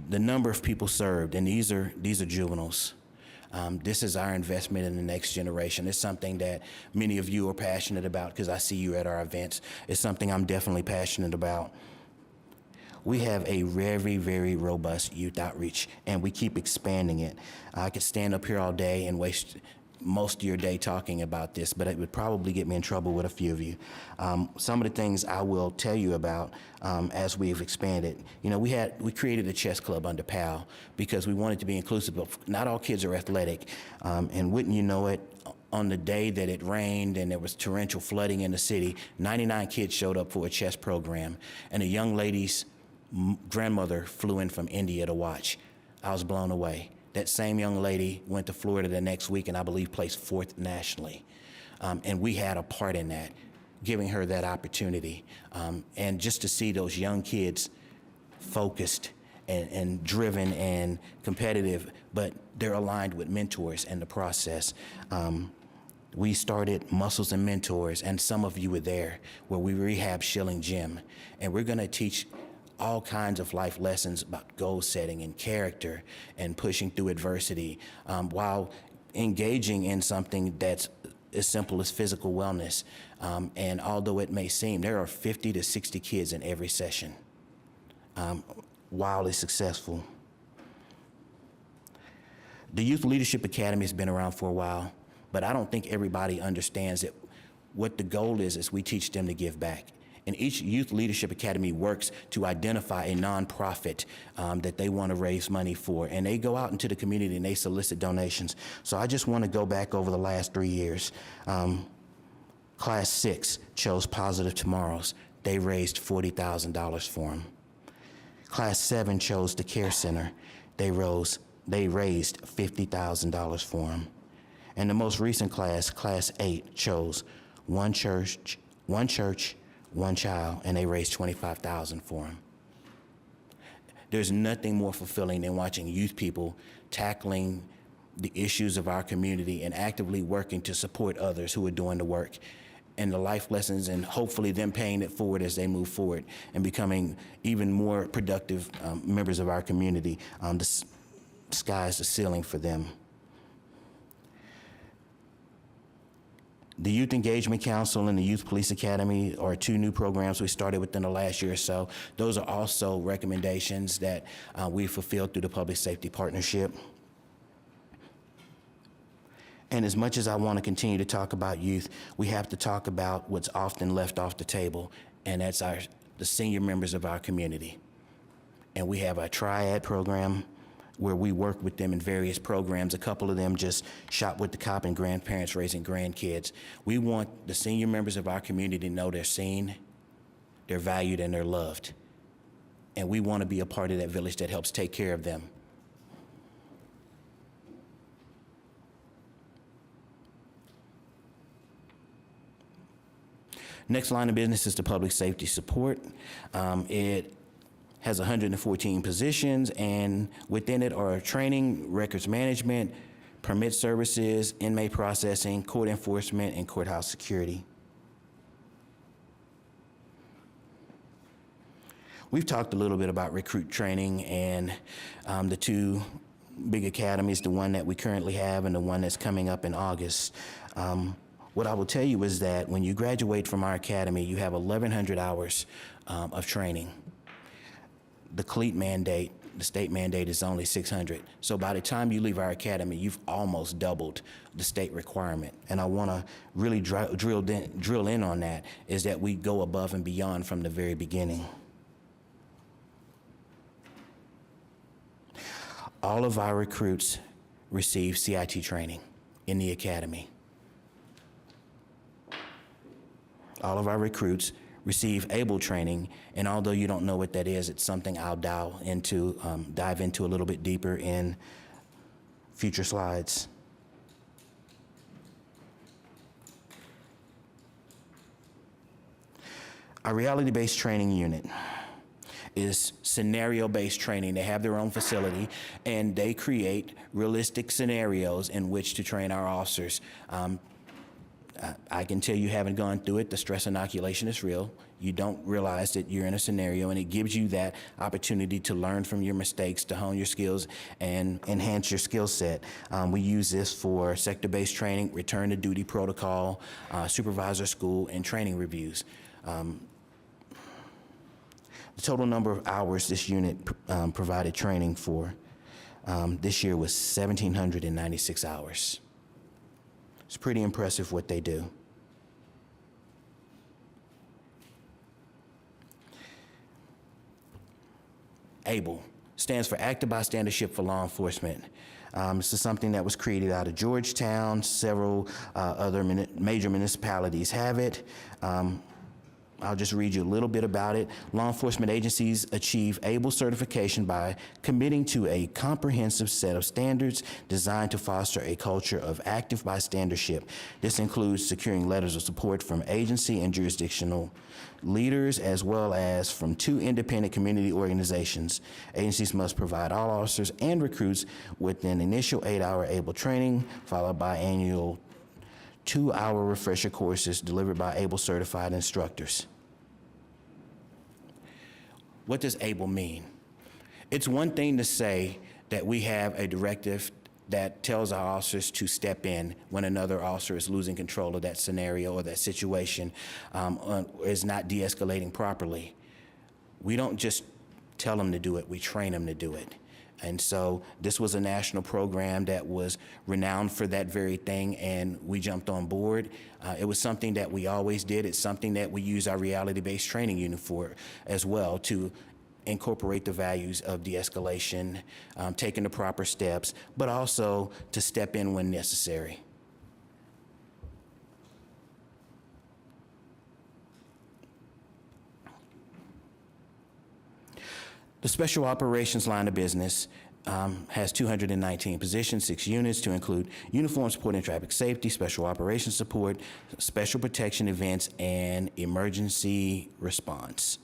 the number of people served, and these are juveniles. This is our investment in the next generation. It's something that many of you are passionate about because I see you at our events. It's something I'm definitely passionate about. we have a very, very robust youth outreach, and we keep expanding it. I could stand up here all day and waste most of your day talking about this, but it would probably get me in trouble with a few of you. Some of the things I will tell you about as we've expanded. You know, we created a chess club under PAL because we wanted to be inclusive of, not all kids are athletic, and wouldn't you know it, on the day that it rained and there was torrential flooding in the city, 99 kids showed up for a chess program, and a young lady's grandmother flew in from India to watch. I was blown away. That same young lady went to Florida the next week and I believe placed 4th nationally. And we had a part in that, giving her that opportunity. And just to see those young kids focused and driven and competitive, but they're aligned with mentors in the process. We started Muscles and Mentors, and some of you were there, where we rehab Schilling Gym. And we're gonna teach all kinds of life lessons about goal setting and character and pushing through adversity, while engaging in something that's as simple as physical wellness. And although it may seem, there are 50 to 60 kids in every session, wildly successful. The Youth Leadership Academy has been around for a while, but I don't think everybody understands that what the goal is we teach them to give back. And each Youth Leadership Academy works to identify a nonprofit that they want to raise money for. And they go out into the community and they solicit donations. So I just want to go back over the last 3 years. Class 6 chose Positive Tomorrows. They raised $40,000 for them. Class 7 chose the Care Center. They raised $50,000 for them. And the most recent class, Class 8, chose one church, one child, and they raised $25,000 for them. There's nothing more fulfilling than watching youth people tackling the issues of our community and actively working to support others who are doing the work, and the life lessons, and hopefully them paying it forward as they move forward and becoming even more productive members of our community. The sky's the ceiling for them. The Youth Engagement Council and the Youth Police Academy are 2 new programs we started within the last year or so. Those are also recommendations that we fulfilled through the Public Safety Partnership. And as much as I want to continue to talk about youth, we have to talk about what's often left off the table, and that's the senior members of our community. And we have a triad program where we work with them in various programs. A couple of them just shop with the cop and grandparents raising grandkids. We want the senior members of our community to know they're seen, they're valued, and they're loved. And we want to be a part of that village that helps take care of them. Next line of business is the public safety support. It has 114 positions, and within it are training, records management, permit services, inmate processing, court enforcement, and courthouse security. We've talked a little bit about recruit training and the 2 big academies, the one that we currently have and the one that's coming up in August. What I will tell you is that when you graduate from our academy, you have 1,100 hours of training. The CLEAT mandate, the state mandate, is only 600. So by the time you leave our academy, you've almost doubled the state requirement. And I want to really drill in on that, is that we go above and beyond from the very beginning. All of our recruits receive CIT training in the academy. All of our recruits receive ABLE training, and although you don't know what that is, it's something I'll dive into a little bit deeper in future slides. Our reality-based training unit is scenario-based training. They have their own facility, and they create realistic scenarios in which to train our officers. I can tell you, haven't gone through it, the stress inoculation is real. You don't realize that you're in a scenario, and it gives you that opportunity to learn from your mistakes, to hone your skills, and enhance your skill set. We use this for sector-based training, return to duty protocol, supervisor school, and training reviews. The total number of hours this unit provided training for this year was 1,796 hours. It's pretty impressive what they do. ABLE stands for Active Bystandership for Law Enforcement. This is something that was created out of Georgetown. Several other major municipalities have it. I'll just read you a little bit about it. Law enforcement agencies achieve ABLE certification by committing to a comprehensive set of standards designed to foster a culture of active bystandership. This includes securing letters of support from agency and jurisdictional leaders, as well as from 2 independent community organizations. Agencies must provide all officers and recruits with an initial 8-hour ABLE training, followed by annual 2-hour refresher courses delivered by ABLE certified instructors. What does ABLE mean? It's one thing to say that we have a directive that tells our officers to step in when another officer is losing control of that scenario or that situation is not de-escalating properly. We don't just tell them to do it, we train them to do it. And so this was a national program that was renowned for that very thing, and we jumped on board. It was something that we always did. It's something that we use our reality-based training unit for as well, to incorporate the values of de-escalation, taking the proper steps, but also to step in when necessary. The Special Operations line of business has 219 positions, 6 units to include uniform support and traffic safety, special operations support, special protection events, and emergency response.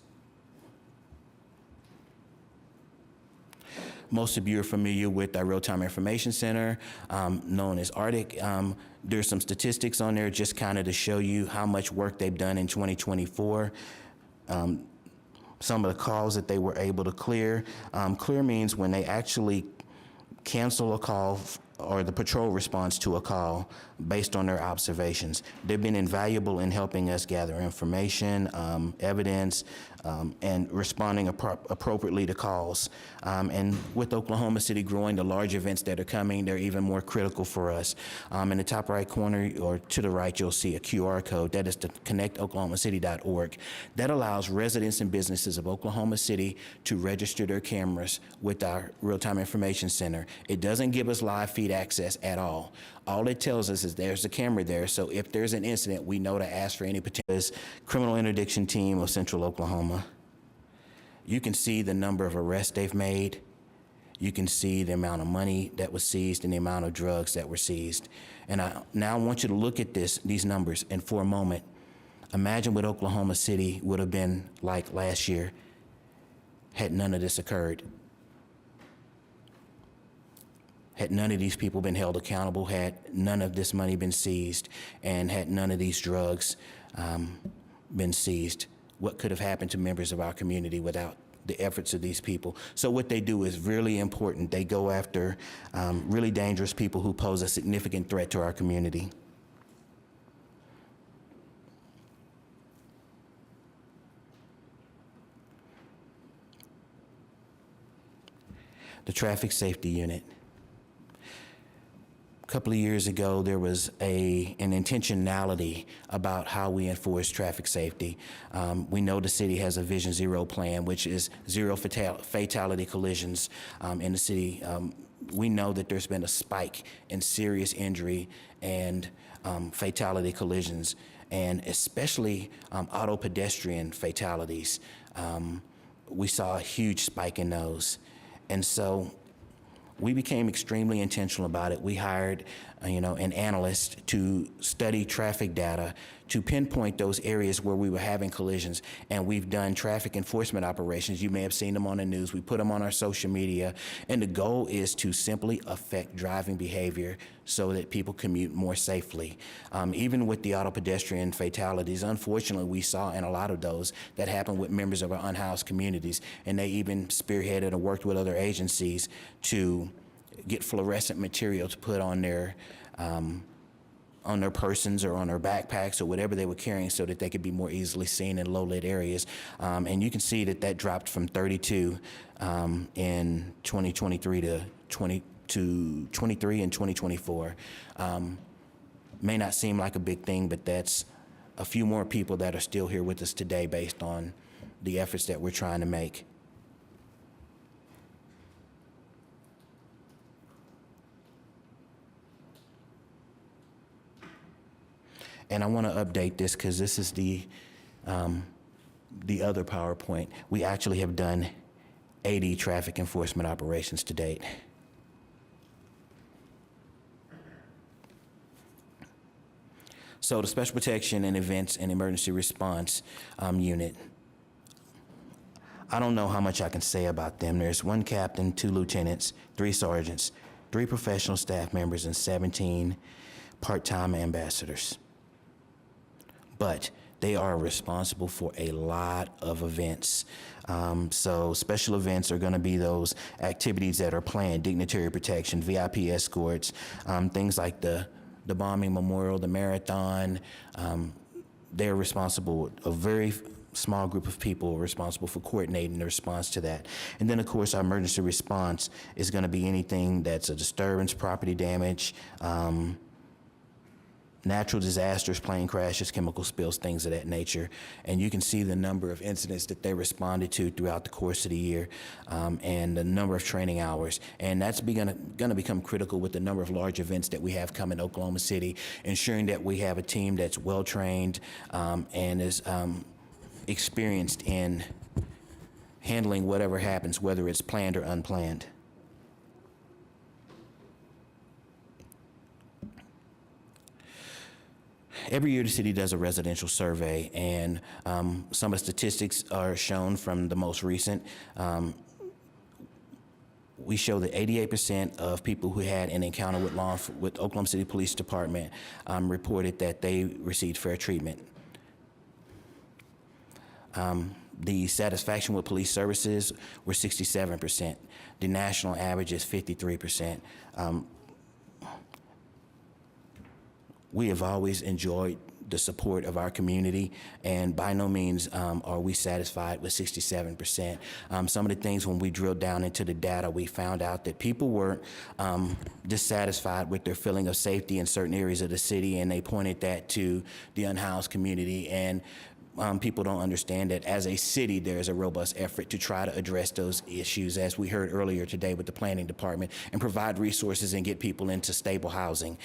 Most of you are familiar with our Real-Time Information Center, known as ARTIC. There's some statistics on there just kind of to show you how much work they've done in 2024. Some of the calls that they were able to clear. Clear means when they actually cancel a call or the patrol response to a call based on their observations. They've been invaluable in helping us gather information, evidence, and responding appropriately to calls. And with Oklahoma City growing, the large events that are coming, they're even more critical for us. In the top right corner or to the right, you'll see a QR code. That is to connectoklahomacity.org. That allows residents and businesses of Oklahoma City to register their cameras with our Real-Time Information Center. It doesn't give us live feed access at all. All it tells us is there's a camera there, so if there's an incident, we know to ask for any potential. Criminal Interdiction Team of Central Oklahoma. You can see the number of arrests they've made. You can see the amount of money that was seized and the amount of drugs that were seized. And now I want you to look at these numbers, and for a moment, imagine what Oklahoma City would have been like last year had none of this occurred. Had none of these people been held accountable, had none of this money been seized, and had none of these drugs been seized, what could have happened to members of our community without the efforts of these people? So what they do is really important. They go after really dangerous people who pose a significant threat to our community. The Traffic Safety Unit. A couple of years ago, there was an intentionality about how we enforce traffic safety. We know the city has a Vision Zero plan, which is zero fatality collisions in the city. We know that there's been a spike in serious injury and fatality collisions, and especially auto pedestrian fatalities. We saw a huge spike in those. And so we became extremely intentional about it. We hired, an analyst to study traffic data to pinpoint those areas where we were having collisions. And we've done traffic enforcement operations. You may have seen them on the news. We put them on our social media. And the goal is to simply affect driving behavior so that people commute more safely. Even with the auto pedestrian fatalities, unfortunately, we saw in a lot of those that happened with members of our unhoused communities. And they even spearheaded and worked with other agencies to get fluorescent material to put on their on their persons or on their backpacks or whatever they were carrying so that they could be more easily seen in low-lit areas. And you can see that that dropped from 32 in 2023 to 23 in 2024. May not seem like a big thing, but that's a few more people that are still here with us today based on the efforts that we're trying to make. And I want to update this because this is the other PowerPoint. We actually have done 80 traffic enforcement operations to date. So the Special Protection and Events and Emergency Response Unit, I don't know how much I can say about them. There's 1 captain, 2 lieutenants, 3 sergeants, 3 professional staff members, and 17 part-time ambassadors. But they are responsible for a lot of events. So special events are going to be those activities that are planned, dignitary protection, VIP escorts, things like the bombing memorial, the marathon. They're responsible, a very small group of people responsible for coordinating the response to that. And then, of course, our emergency response is going to be anything that's a disturbance, property damage, natural disasters, plane crashes, chemical spills, things of that nature. And you can see the number of incidents that they responded to throughout the course of the year, and the number of training hours. And that's going to become critical with the number of large events that we have coming to Oklahoma City, ensuring that we have a team that's well-trained and is experienced in handling whatever happens, whether it's planned or unplanned. Every year, the city does a residential survey, and some of the statistics are shown from the most recent. We show that 88% of people who had an encounter with Oklahoma City Police Department reported that they received fair treatment. The satisfaction with police services were 67%. The national average is 53%. We have always enjoyed the support of our community, and by no means are we satisfied with 67%. Some of the things, when we drilled down into the data, we found out that people were dissatisfied with their feeling of safety in certain areas of the city, and they pointed that to the unhoused community. And people don't understand that as a city, there is a robust effort to try to address those issues, as we heard earlier today with the planning department, and provide resources and get people into stable housing.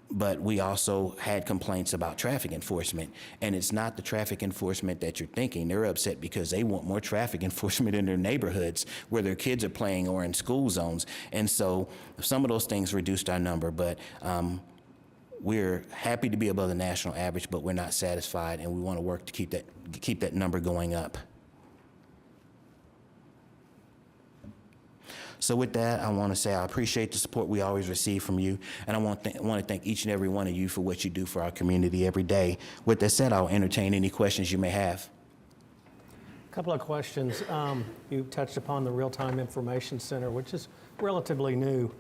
But we also had complaints about traffic enforcement, and it's not the traffic enforcement that you're thinking. They're upset because they want more traffic enforcement in their neighborhoods where their kids are playing or in school zones. And so some of those things reduced our number, but we're happy to be above the national average, but we're not satisfied, and we want to work to keep that number going up. So with that, I want to say I appreciate the support we always receive from you, and I want to thank each and every one of you for what you do for our community every day. With that said, I'll entertain any questions you may have. A couple of questions. You touched upon the Real-Time Information Center, which is relatively new.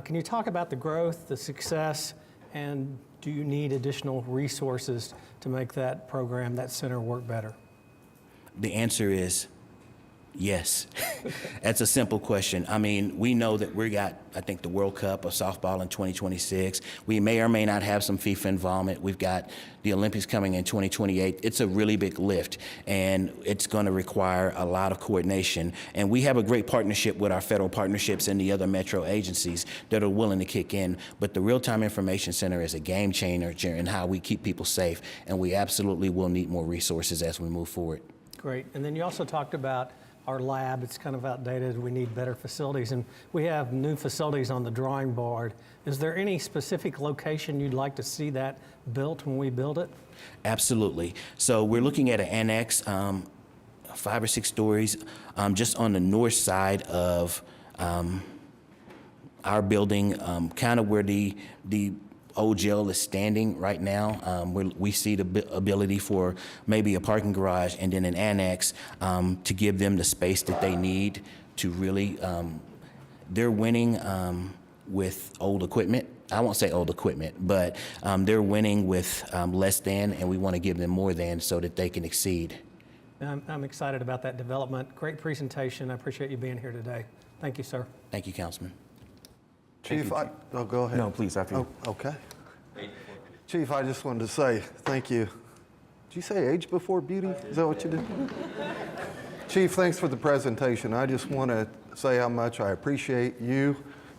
Can you talk about the growth, the success, and do you need additional resources to make that program, that center, work better? The answer is yes. That's a simple question. I mean, we know that we got, I think, the World Cup of softball in 2026. We may or may not have some FIFA involvement. We've got the Olympics coming in 2028. It's a really big lift, and it's going to require a lot of coordination. And we have a great partnership with our federal partnerships and the other metro agencies that are willing to kick in. But the Real-Time Information Center is a game changer in how we keep people safe, and we absolutely will need more resources as we move forward. Great. And then you also talked about our lab. It's kind of outdated. We need better facilities, and we have new facilities on the drawing board. Is there any specific location you'd like to see that built when we build it? Absolutely. So we're looking at an annex, 5 or 6 stories, just on the north side of our building, kind of where the old jail is standing right now. We see the ability for maybe a parking garage and then an annex to give them the space that they need to really, they're winning with old equipment. I won't say old equipment, but they're winning with less than, and we want to give them more than so that they can exceed. I'm excited about that development. Great presentation. I appreciate you being here today. Thank you, sir. Thank you, Councilman. Chief, go ahead. No, please, after you. Oh, okay. Chief, I just wanted to say thank you. Did you say age before beauty? Is that what you did? Chief, thanks for the presentation. I just want to say how much I appreciate you,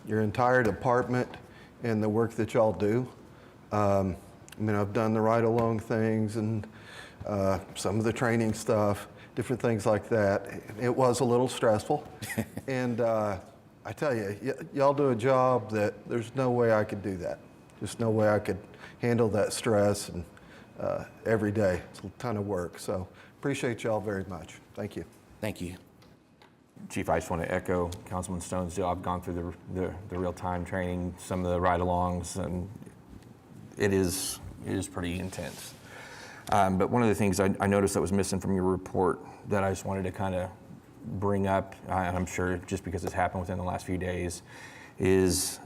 your entire department, and the work that y'all do. I mean, I've done the ride-along things and some of the training stuff, different things like that. It was a little stressful. And I tell you, y'all do a job that there's no way I could do that. Just no way I could handle that stress and every day. It's a ton of work. So appreciate y'all very much. Thank you. Thank you. Chief, I just want to echo Councilman Stone's job. I've gone through the real-time training, some of the ride-alongs, and it is pretty intense. But one of the things I noticed that was missing from your report that I just wanted to kind of bring up, and I'm sure just because it's happened within the last few days, is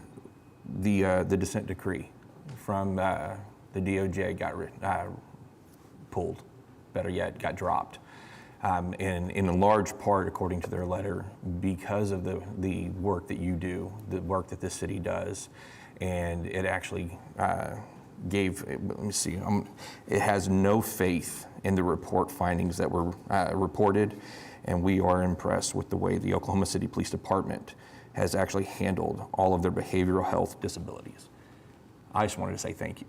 the dissent decree from the DOJ got pulled, better yet, got dropped. In a large part, according to their letter, because of the work that you do, the work that this city does, and it actually let me see, it has no faith in the report findings that were reported, and we are impressed with the way the Oklahoma City Police Department has actually handled all of their behavioral health disabilities. I just wanted to say thank you.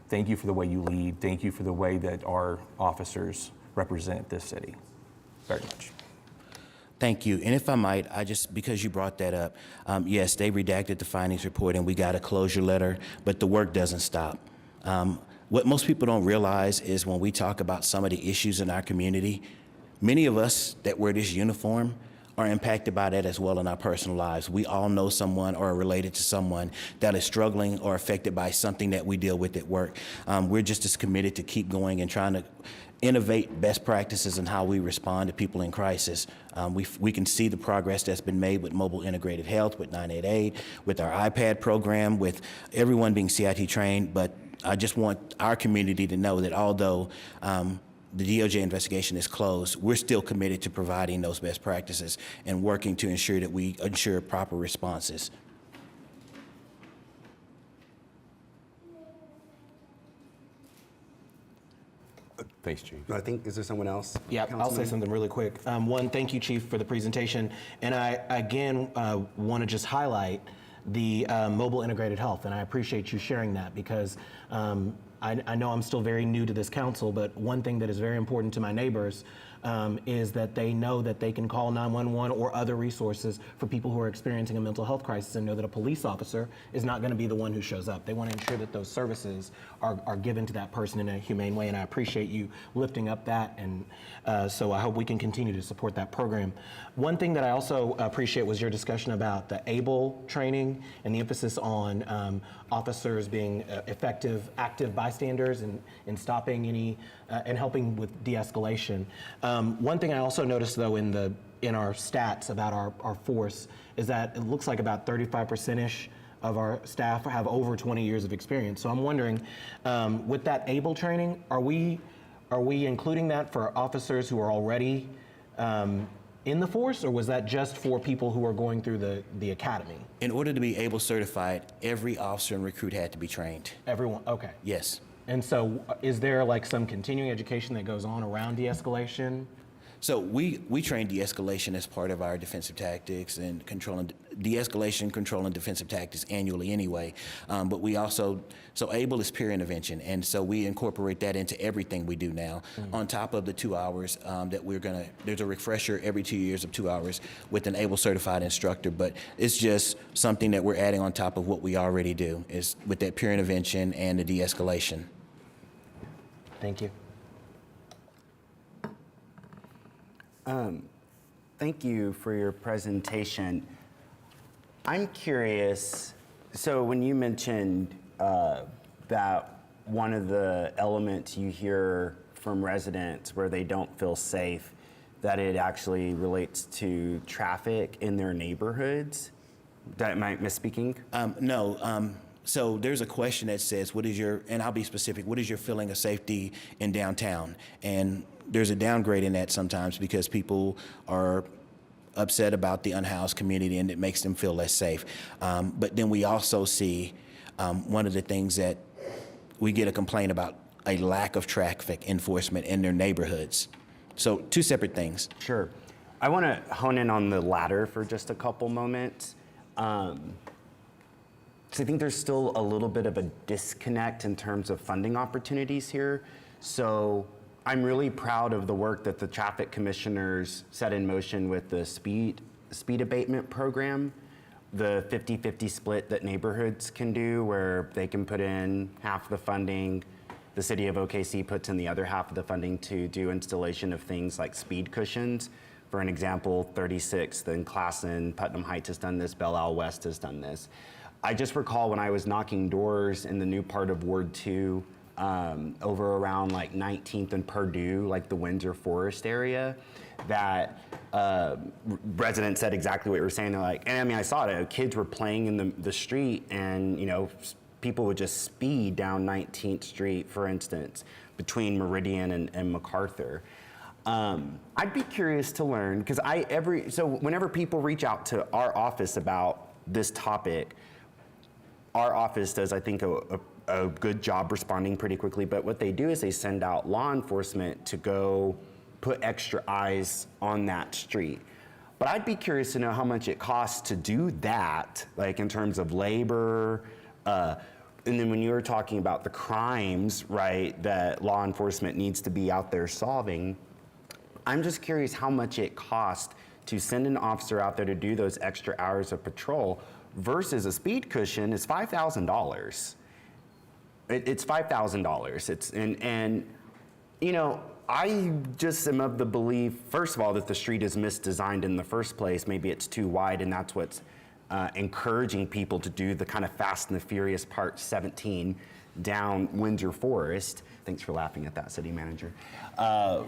Thank you for the way you lead. Thank you for the way that our officers represent this city very much. Thank you. And if I might, because you brought that up, yes, they redacted the findings report and we got a closure letter, but the work doesn't stop. What most people don't realize is when we talk about some of the issues in our community, many of us that wear this uniform are impacted by that as well in our personal lives. We all know someone or are related to someone that is struggling or affected by something that we deal with at work. We're just as committed to keep going and trying to innovate best practices in how we respond to people in crisis. We can see the progress that's been made with mobile integrated health, with 988, with our iPad program, with everyone being CIT trained, but I just want our community to know that although the DOJ investigation is closed, we're still committed to providing those best practices and working to ensure that we ensure proper responses. Thanks, Chief. I think, is there someone else? Yeah, I'll say Councilman? something really quick. One, thank you, Chief, for the presentation. And I, again, want to just highlight the mobile integrated health. And I appreciate you sharing that because I know I'm still very new to this council, but one thing that is very important to my neighbors is that they know that they can call 911 or other resources for people who are experiencing a mental health crisis and know that a police officer is not going to be the one who shows up. They want to ensure that those services are given to that person in a humane way, and I appreciate you lifting up that, and so I hope we can continue to support that program. One thing that I also appreciate was your discussion about the ABLE training and the emphasis on officers being effective, active bystanders in stopping any and helping with de-escalation. One thing I also noticed, though, in our stats about our force is that it looks like about 35%-ish of our staff have over 20 years of experience. So I'm wondering, with that ABLE training, are we including that for officers who are already in the force, or was that just for people who are going through the academy? In order to be ABLE certified, every officer and recruit had to be trained. Everyone, okay. Yes. And so is there like some continuing education that goes on around de-escalation? So we train de-escalation as part of our defensive tactics and de-escalation, control, and defensive tactics annually anyway. But we also, so ABLE is peer intervention, and so we incorporate that into everything we do now. On top of the 2 hours that there's a refresher every 2 years of 2 hours with an ABLE certified instructor, but it's just something that we're adding on top of what we already do, is with that peer intervention and the de-escalation. Thank you. Thank you for your presentation. I'm curious, so when you mentioned that one of the elements you hear from residents where they don't feel safe, that it actually relates to traffic in their neighborhoods, Am I misspeaking? No. So there's a question that says, what is your, and I'll be specific, what is your feeling of safety in downtown? And there's a downgrade in that sometimes because people are upset about the unhoused community and it makes them feel less safe. But then we also see one of the things that we get a complaint about, a lack of traffic enforcement in their neighborhoods. So two separate things. Sure. I want to hone in on the latter for just a couple moments. So I think there's still a little bit of a disconnect in terms of funding opportunities here. So I'm really proud of the work that the traffic commissioners set in motion with the speed abatement program, the 50-50 split that neighborhoods can do where they can put in half the funding, the city of OKC puts in the other half of the funding to do installation of things like speed cushions. For an example, 36th and Classen, Putnam Heights has done this, Belle Isle West has done this. I just recall when I was knocking doors in the new part of Ward 2, over around like 19th and Purdue, like the Windsor Forest area, that residents said exactly what you were saying. They're like, and I mean, I saw it. Kids were playing in the street, and you know, people would just speed down 19th Street, for instance, between Meridian and MacArthur. I'd be curious to learn because so whenever people reach out to our office about this topic, our office does, I think, a good job responding pretty quickly, but what they do is they send out law enforcement to go put extra eyes on that street. But I'd be curious to know how much it costs to do that, like in terms of labor, and then when you were talking about the crimes, right, that law enforcement needs to be out there solving, I'm just curious how much it costs to send an officer out there to do those extra hours of patrol versus a speed cushion is $5,000. It's $5,000. And you know, I just am of the belief, first of all, that the street is misdesigned in the first place. Maybe it's too wide, and that's what's encouraging people to do the kind of Fast and the Furious Part 17 down Windsor Forest. Thanks for laughing at that, city manager. I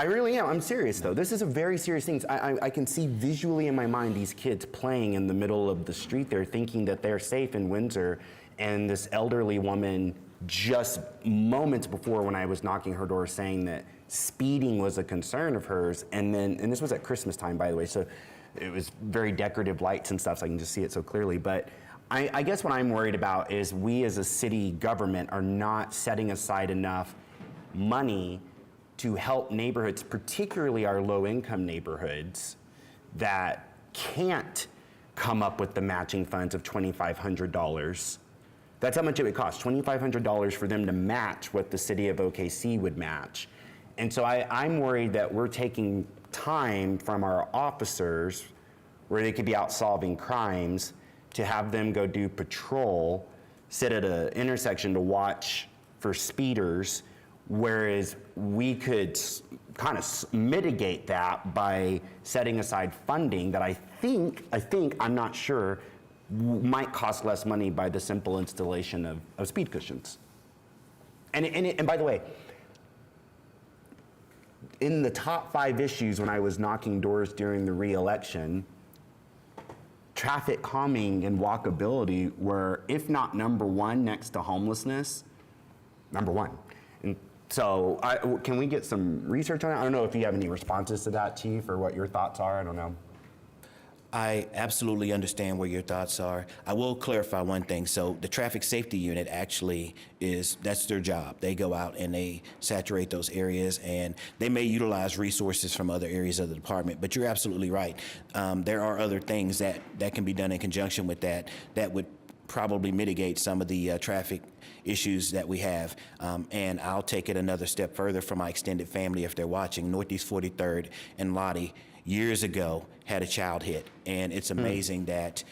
really am. I'm serious, though. This is a very serious thing. I can see visually in my mind these kids playing in the middle of the street there, thinking that they're safe in Windsor, and this elderly woman just moments before when I was knocking her door saying that speeding was a concern of hers, and this was at Christmas time, by the way, so it was very decorative lights and stuff, so I can just see it so clearly. But I guess what I'm worried about is we as a city government are not setting aside enough money to help neighborhoods, particularly our low-income neighborhoods, that can't come up with the matching funds of $2,500. That's how much it would cost, $2,500 for them to match what the city of OKC would match. And so I'm worried that we're taking time from our officers where they could be out solving crimes to have them go do patrol, sit at an intersection to watch for speeders, whereas we could kind of mitigate that by setting aside funding that I think, I'm not sure, might cost less money by the simple installation of speed cushions. And by the way, in the top 5 issues when I was knocking doors during the re-election, traffic calming and walkability were, if not number 1 next to homelessness, number 1. And so can we get some research on it? I don't know if you have any responses to that, Chief, or what your thoughts are. I don't know. I absolutely understand where your thoughts are. I will clarify one thing. So the traffic safety unit actually that's their job. They go out and they saturate those areas, and they may utilize resources from other areas of the department, but you're absolutely right. There are other things that can be done in conjunction with that would probably mitigate some of the traffic issues that we have. And I'll take it another step further for my extended family if they're watching. Northeast 43rd and Lottie years ago had a child hit, and it's amazing that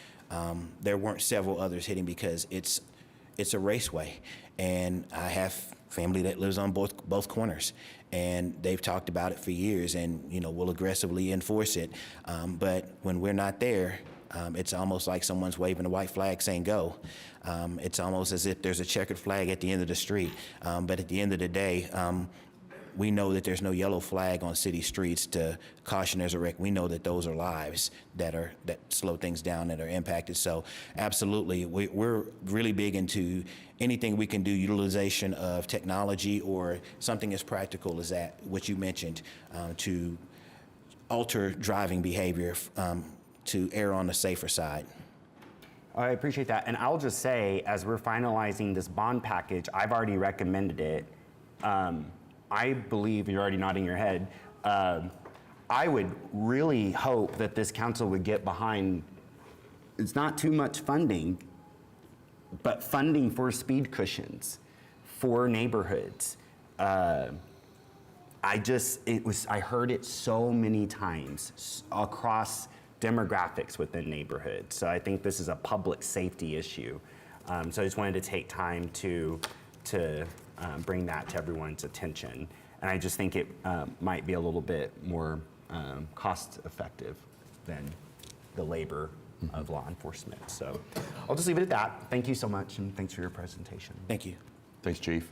there weren't several others hitting because it's a raceway, and I have family that lives on both corners, and they've talked about it for years, and we'll aggressively enforce it. But when we're not there, it's almost like someone's waving a white flag saying go. It's almost as if there's a checkered flag at the end of the street. But at the end of the day, we know that there's no yellow flag on city streets to caution there's a wreck. We know that those are lives that slow things down, that are impacted. So absolutely, we're really big into anything we can do, utilization of technology or something as practical as that, what you mentioned, to alter driving behavior, to err on the safer side. I appreciate that. And I'll just say, as we're finalizing this bond package, I've already recommended it. I believe, you're already nodding your head, I would really hope that this council would get behind, it's not too much funding, but funding for speed cushions for neighborhoods. I heard it so many times across demographics within neighborhoods. So I think this is a public safety issue. So I just wanted to take time to bring that to everyone's attention. And I just think it might be a little bit more cost effective than the labor of law enforcement. So I'll just leave it at that. Thank you so much, and thanks for your presentation. Thank you. Thanks, Chief.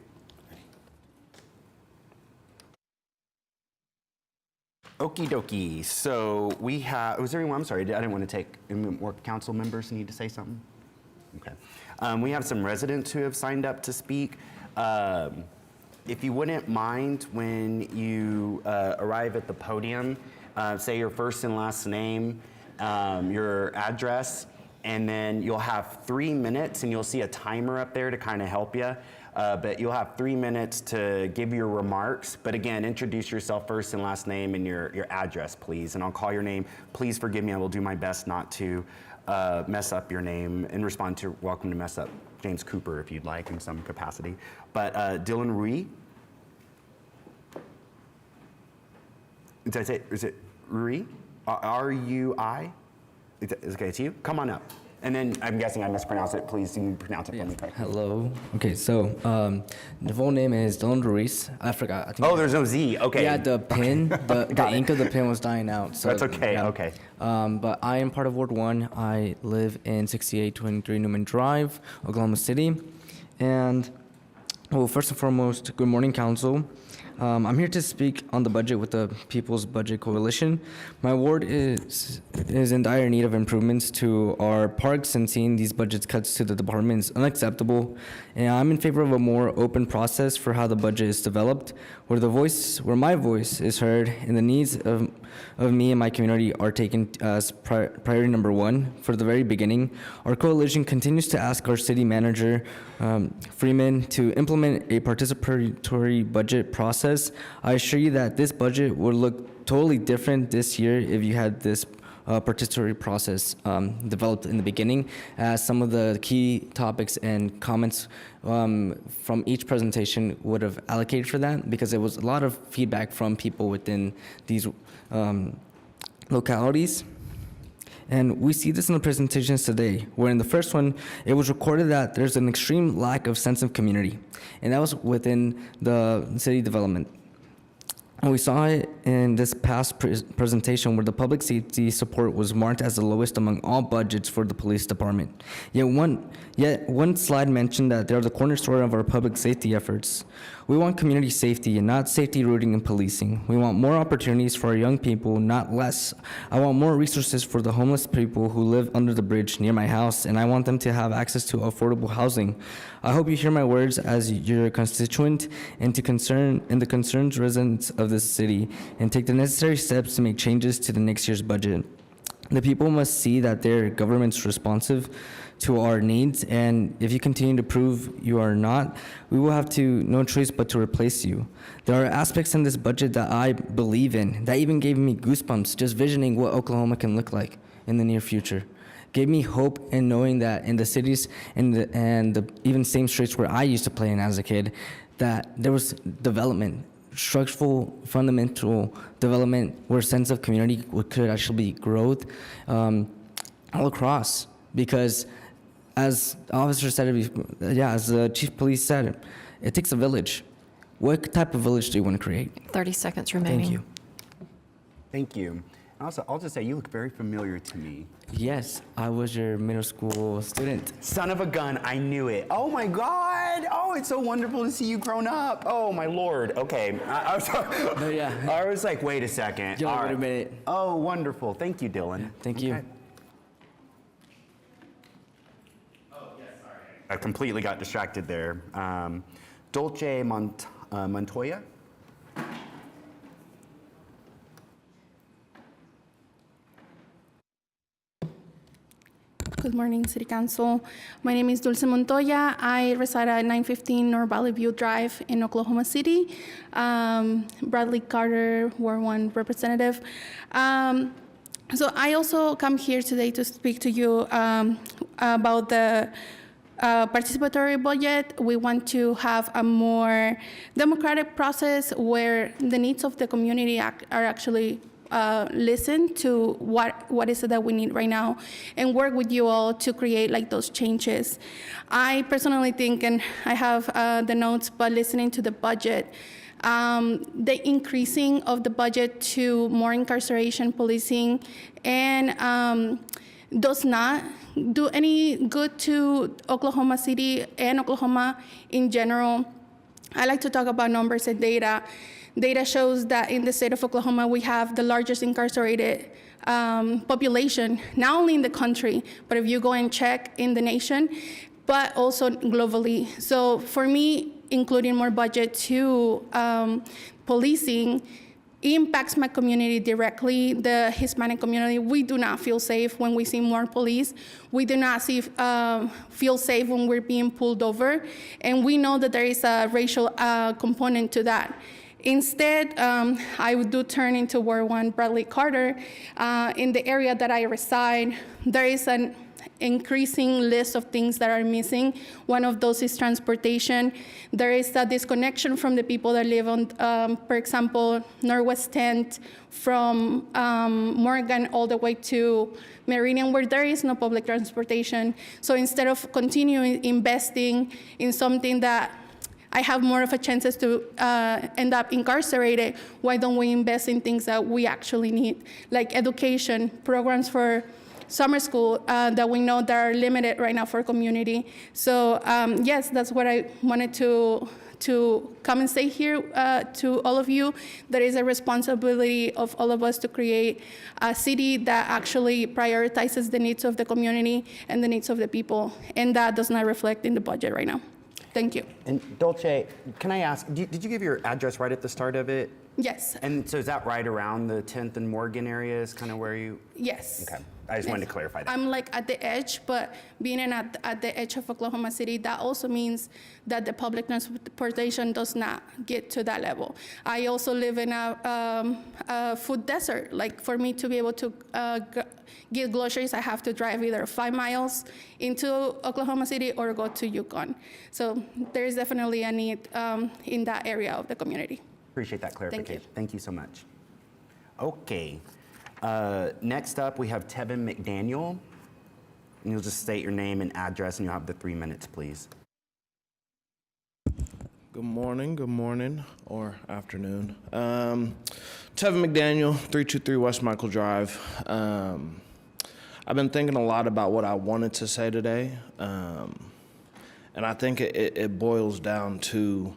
Okie dokie. So we have, was there anyone, I'm sorry, I didn't want to take, any more council members need to say something? Okay. We have some residents who have signed up to speak. If you wouldn't mind, when you arrive at the podium, say your first and last name, your address, and then you'll have 3 minutes, and you'll see a timer up there to kind of help you. But you'll have 3 minutes to give your remarks. But again, introduce yourself, first and last name, and your address, please. And I'll call your name. Please forgive me. I will do my best not to mess up your name. In response, you're welcome to mess up James Cooper if you'd like in some capacity. But Dylan Rui. Did I say, is it Rui? R-U-I? Okay, it's you? Come on up. And then I'm guessing I mispronounced it. Please, you can pronounce it for me correctly. Hello. Okay, so the full name is Dylan Ruiz. I forgot. I think Oh, there's no Z. Okay. Yeah, the pin, the ink of the pin was dying out. So That's okay. yeah. Okay. But I am part of Ward 1. I live in 6823 Newman Drive, Oklahoma City. And, well, first and foremost, good morning, Council. I'm here to speak on the budget with the People's Budget Coalition. My ward is in dire need of improvements to our parks, and seeing these budget cuts to the department is unacceptable. And I'm in favor of a more open process for how the budget is developed, where my voice is heard, and the needs of me and my community are taken as priority number one. For the very beginning, our coalition continues to ask our city manager, Freeman, to implement a participatory budget process. I assure you that this budget would look totally different this year if you had this participatory process developed in the beginning, as some of the key topics and comments from each presentation would have allocated for that, because there was a lot of feedback from people within these localities. And we see this in the presentations today, where in the first one, it was recorded that there's an extreme lack of sense of community, and that was within the city development. And we saw it in this past presentation, where the public safety support was marked as the lowest among all budgets for the police department. Yet one slide mentioned that they're the cornerstone of our public safety efforts. We want community safety and not safety rooting and policing. We want more opportunities for our young people, not less. I want more resources for the homeless people who live under the bridge near my house, and I want them to have access to affordable housing. I hope you hear my words as your constituent and the concerns residents of this city, and take the necessary steps to make changes to the next year's budget. The people must see that their government's responsive to our needs, and if you continue to prove you are not, we will have no choice but to replace you. There are aspects in this budget that I believe in, that even gave me goosebumps just visioning what Oklahoma can look like in the near future. Gave me hope in knowing that in the cities and the even same streets where I used to play in as a kid, that there was development, structural, fundamental development, where a sense of community could actually be growth all across. Because as the officer said it before, as the chief of police said, it takes a village. What type of village do you want to create? 30 seconds remaining. Thank you. Thank you. Also, I'll just say, you look very familiar to me. Yes, I was your middle school student. Son of a gun, I knew it. Oh my God. Oh, it's so wonderful to see you grown up. Oh my Lord. Okay. I was, No, yeah. I was like, wait a second. Yo, All wait a right. minute. Oh, wonderful. Thank you, Dylan. Thank you. I completely got distracted there. Dolce Montoya? Good morning, City Council. My name is Dulce Montoya. I reside at 915 North Valley View Drive in Oklahoma City. Bradley Carter, Ward 1 representative. So I also come here today to speak to you about the participatory budget. We want to have a more democratic process where the needs of the community are actually listen to what is it that we need right now and work with you all to create like those changes. I personally think, and I have the notes, but listening to the budget, the increasing of the budget to more incarceration, policing, and does not do any good to Oklahoma City and Oklahoma in general. I like to talk about numbers and data. Data shows that in the state of Oklahoma, we have the largest incarcerated population, not only in the country, but if you go and check in the nation, but also globally. So for me, including more budget to policing impacts my community directly, the Hispanic community. We do not feel safe when we see more police. We do not feel safe when we're being pulled over. And we know that there is a racial component to that. Instead, I do turn into Ward 1 Bradley Carter. In the area that I reside, there is an increasing list of things that are missing. One of those is transportation. There is a disconnection from the people that live on, for example, Northwest 10th from Morgan all the way to Meridian, where there is no public transportation. So instead of continuing investing in something that I have more of a chances to end up incarcerated, why don't we invest in things that we actually need, like education, programs for summer school that we know that are limited right now for community. So yes, that's what I wanted to come and say here to all of you. There is a responsibility of all of us to create a city that actually prioritizes the needs of the community and the needs of the people, and that does not reflect in the budget right now. Thank you. And Dolce, can I ask, did you give your address right at the start of it? Yes. And so is that right around the 10th and Morgan area is kind of where you? Yes. Okay, I just wanted to clarify that. I'm like at the edge, but being at the edge of Oklahoma City, that also means that the public transportation does not get to that level. I also live in a food desert. Like for me to be able to get groceries, I have to drive either 5 miles into Oklahoma City or go to Yukon. So there is definitely a need in that area of the community. Appreciate that clarification. you. Thank you so much. Okay. Next up, we have Tevin McDaniel. And you'll just state your name and address, and you'll have the 3 minutes, please. Good morning, or afternoon. Tevin McDaniel, 323 West Michael Drive. I've been thinking a lot about what I wanted to say today, and I think it boils down to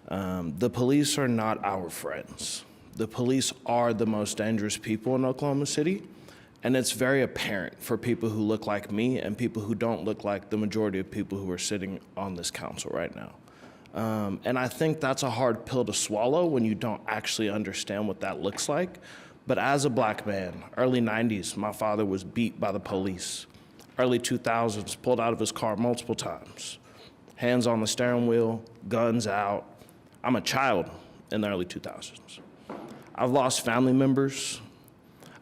the police are not our friends. The police are the most dangerous people in Oklahoma City, and it's very apparent for people who look like me and people who don't look like the majority of people who are sitting on this council right now. And I think that's a hard pill to swallow when you don't actually understand what that looks like. But as a black man, early 90s, my father was beat by the police. Early 2000s, pulled out of his car multiple times. Hands on the steering wheel, guns out. I'm a child in the early 2000s. I've lost family members.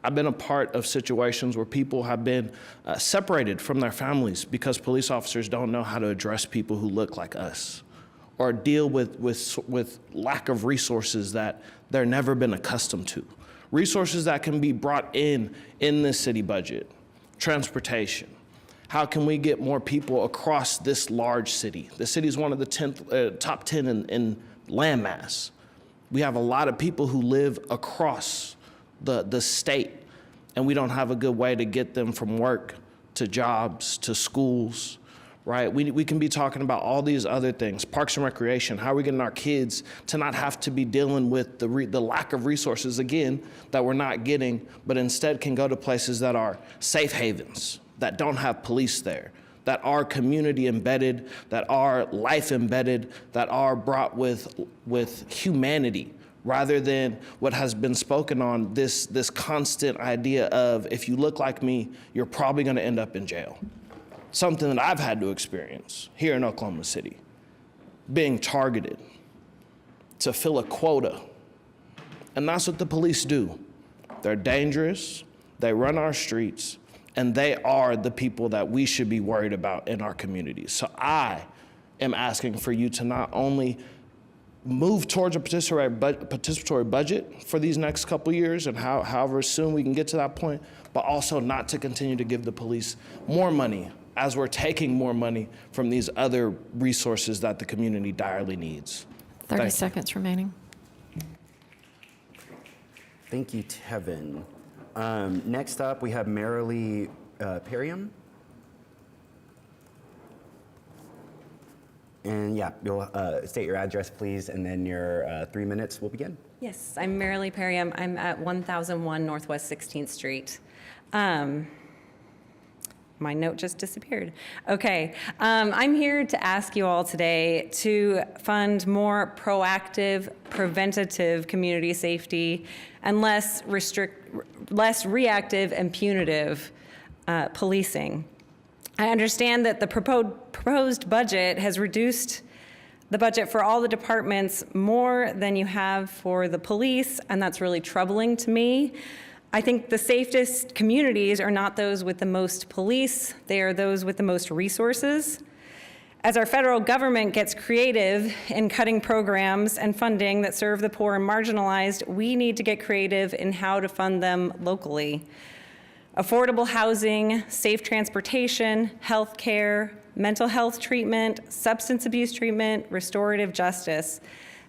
I've been a part of situations where people have been separated from their families because police officers don't know how to address people who look like us or deal with lack of resources that they're never been accustomed to. Resources that can be brought in this city budget. Transportation. How can we get more people across this large city? The city is one of the top 10 in landmass. We have a lot of people who live across the state. and we don't have a good way to get them from work to jobs to schools, right? We can be talking about all these other things, parks and recreation. How are we getting our kids to not have to be dealing with the lack of resources, again, that we're not getting, but instead can go to places that are safe havens, that don't have police there, that are community embedded, that are life embedded, that are brought with humanity, rather than what has been spoken on, this constant idea of, if you look like me, you're probably gonna end up in jail. Something that I've had to experience here in Oklahoma City, being targeted to fill a quota. And that's what the police do. They're dangerous, they run our streets, and they are the people that we should be worried about in our communities. So I am asking for you to not only move towards a participatory budget for these next couple years and however soon we can get to that point, but also not to continue to give the police more money as we're taking more money from these other resources that the community direly needs. 30 seconds remaining. Thank you, Tevin. Next up, we have Marilee Perriam. And yeah, you'll state your address, please, and then your 3 minutes will begin. Yes, I'm Marilee Perriam. I'm at 1001 Northwest 16th Street. My note just disappeared. Okay, I'm here to ask you all today to fund more proactive, preventative community safety and less reactive and punitive policing. I understand that the proposed budget has reduced the budget for all the departments more than you have for the police, and that's really troubling to me. I think the safest communities are not those with the most police, they are those with the most resources. As our federal government gets creative in cutting programs and funding that serve the poor and marginalized, we need to get creative in how to fund them locally. Affordable housing, safe transportation, health care, mental health treatment, substance abuse treatment, restorative justice.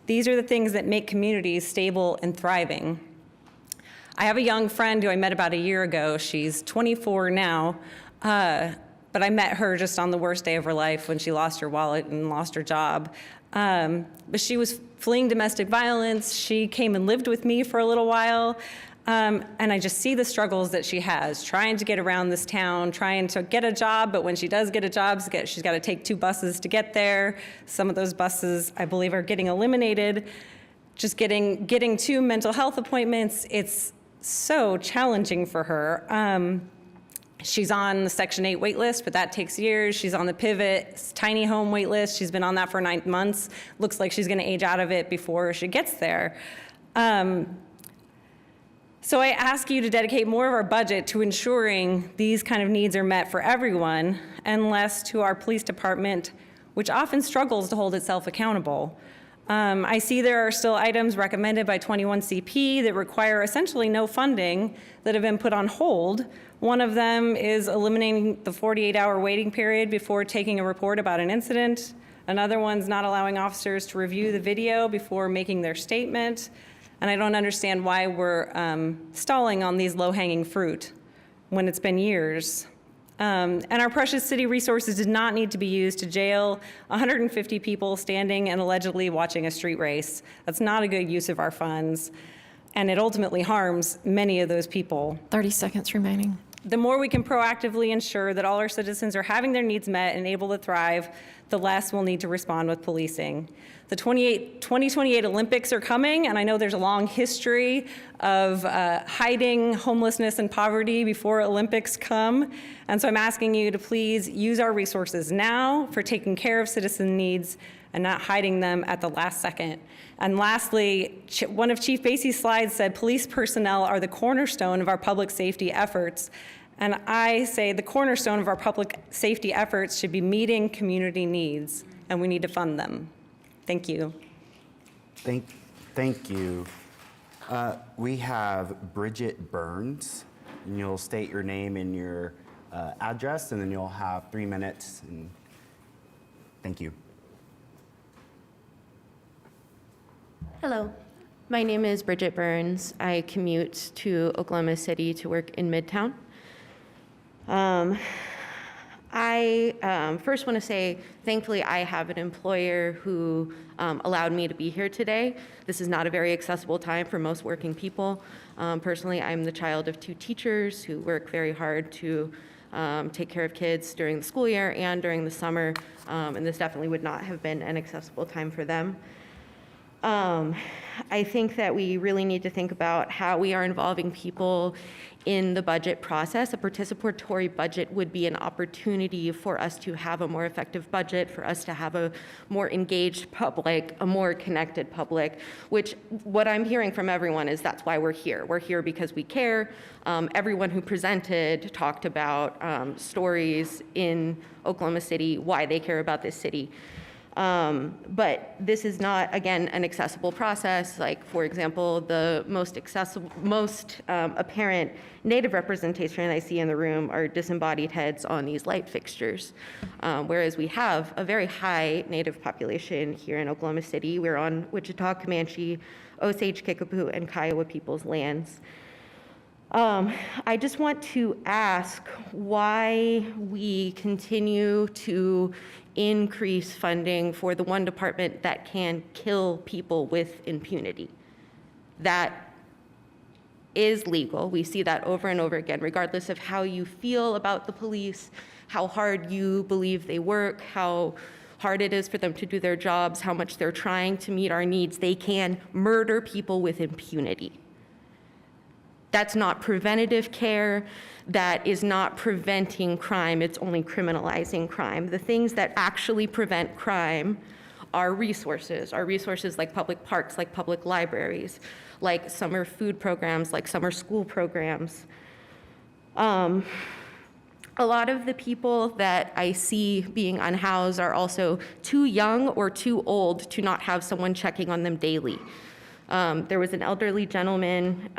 These are the things that make communities stable and thriving. I have a young friend who I met about a year ago. She's 24 now, but I met her just on the worst day of her life when she lost her wallet and lost her job. But she was fleeing domestic violence. She came and lived with me for a little while. And I just see the struggles that she has, trying to get around this town, trying to get a job, but when she does get a job, she's got to take 2 buses to get there. Some of those buses, I believe, are getting eliminated. Just getting to mental health appointments, it's so challenging for her. She's on the Section 8 wait list, but that takes years. She's on the Pivot tiny home wait list. She's been on that for 9 months. Looks like she's going to age out of it before she gets there. So I ask you to dedicate more of our budget to ensuring these kind of needs are met for everyone, and less to our police department, which often struggles to hold itself accountable. I see there are still items recommended by 21CP that require essentially no funding that have been put on hold. One of them is eliminating the 48-hour waiting period before taking a report about an incident. Another one's not allowing officers to review the video before making their statement. And I don't understand why we're stalling on these low-hanging fruit when it's been years. And our precious city resources did not need to be used to jail 150 people standing and allegedly watching a street race. That's not a good use of our funds, and it ultimately harms many of those people. 30 seconds remaining. The more we can proactively ensure that all our citizens are having their needs met and able to thrive, the less we'll need to respond with policing. The 2028 Olympics are coming, and I know there's a long history of hiding homelessness and poverty before Olympics come. And so I'm asking you to please use our resources now for taking care of citizen needs and not hiding them at the last second. And lastly, one of Chief Basie's slides said police personnel are the cornerstone of our public safety efforts. And I say the cornerstone of our public safety efforts should be meeting community needs, and we need to fund them. Thank you. Thank you. We have Bridget Burns, and you'll state your name and your address, and then you'll have 3 minutes. And thank you. Hello, My name is Bridget Burns. I commute to Oklahoma City to work in Midtown. I first want to say, thankfully, I have an employer who allowed me to be here today. This is not a very accessible time for most working people. Personally, I'm the child of 2 teachers who work very hard to take care of kids during the school year and during the summer, and this definitely would not have been an accessible time for them. I think that we really need to think about how we are involving people in the budget process. A participatory budget would be an opportunity for us to have a more effective budget, for us to have a more engaged public, a more connected public, which what I'm hearing from everyone is that's why we're here. We're here because we care. Everyone who presented talked about stories in Oklahoma City, why they care about this city. But this is not, again, an accessible process. Like, for example, the most apparent Native representation I see in the room are disembodied heads on these light fixtures. Whereas we have a very high Native population here in Oklahoma City. We're on Wichita, Comanche, Osage, Kickapoo, and Kiowa people's lands. I just want to ask why we continue to increase funding for the one department that can kill people with impunity. That is legal. We see that over and over again, regardless of how you feel about the police, how hard you believe they work, how hard it is for them to do their jobs, how much they're trying to meet our needs. They can murder people with impunity. That's not preventative care. That is not preventing crime. It's only criminalizing crime. The things that actually prevent crime are resources like public parks, like public libraries, like summer food programs, like summer school programs. A lot of the people that I see being unhoused are also too young or too old to not have someone checking on them daily. There was an elderly gentleman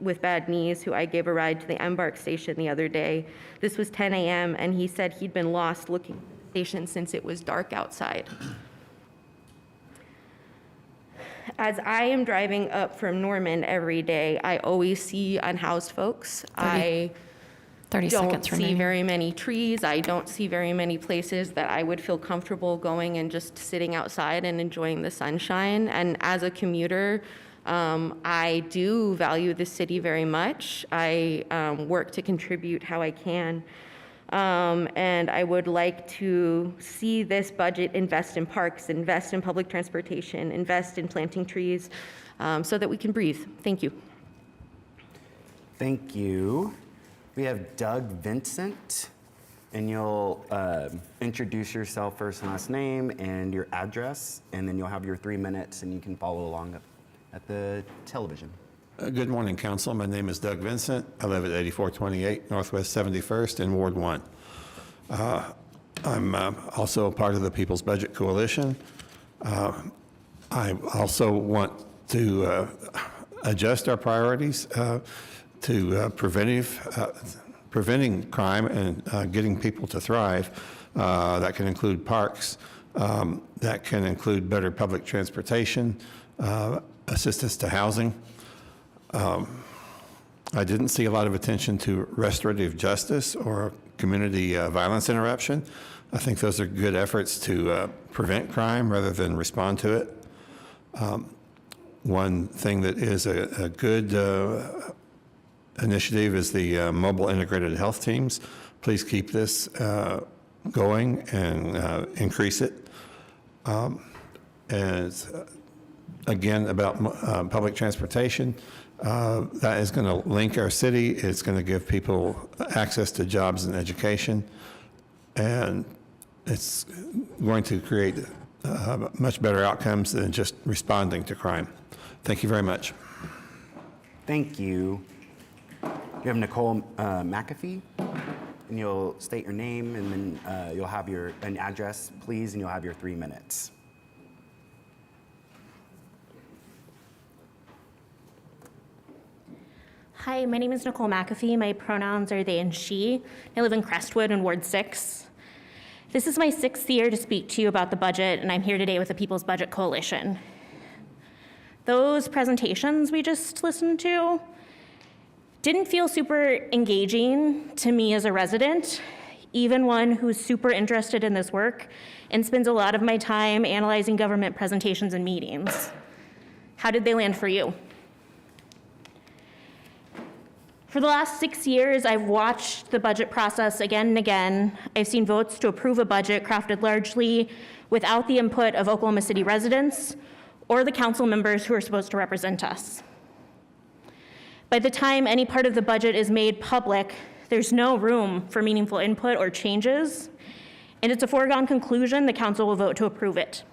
with bad knees who I gave a ride to the Embark station the other day. This was 10 a.m. and he said he'd been lost looking for the station since it was dark outside. As I am driving up from Norman every day, I always see unhoused folks. 30 don't seconds see remaining. very many trees. I don't see very many places that I would feel comfortable going and just sitting outside and enjoying the sunshine. And as a commuter, I do value the city very much. I work to contribute how I can. And I would like to see this budget invest in parks, invest in public transportation, invest in planting trees so that we can breathe. Thank you. Thank you. We have Doug Vincent, and you'll introduce yourself, first and last name, and your address, and then you'll have your 3 minutes, and you can follow along at the television. Good morning, Council. My name is Doug Vincent. I live at 8428 Northwest 71st in Ward 1. I'm also a part of the People's Budget Coalition. I also want to adjust our priorities to preventing crime and getting people to thrive. That can include parks, that can include better public transportation, assistance to housing. I didn't see a lot of attention to restorative justice or community violence interruption. I think those are good efforts to prevent crime rather than respond to it. One thing that is a good initiative is the mobile integrated health teams. Please keep this going and increase it. And again, about public transportation, that is going to link our city. It's going to give people access to jobs and education. And it's going to create much better outcomes than just responding to crime. Thank you very much. Thank you. You have Nicole McAfee, and you'll state your name, and then you'll have an address, please, and you'll have your 3 minutes. Hi, my name is Nicole McAfee. My pronouns are they and she. I live in Crestwood in Ward 6. This is my 6th year to speak to you about the budget, and I'm here today with the People's Budget Coalition. Those presentations we just listened to didn't feel super engaging to me as a resident, even one who's super interested in this work and spends a lot of my time analyzing government presentations and meetings. How did they land for you? For the last 6 years, I've watched the budget process again and again. I've seen votes to approve a budget crafted largely without the input of Oklahoma City residents or the council members who are supposed to represent us. By the time any part of the budget is made public, there's no room for meaningful input or changes, and it's a foregone conclusion the council will vote to approve it.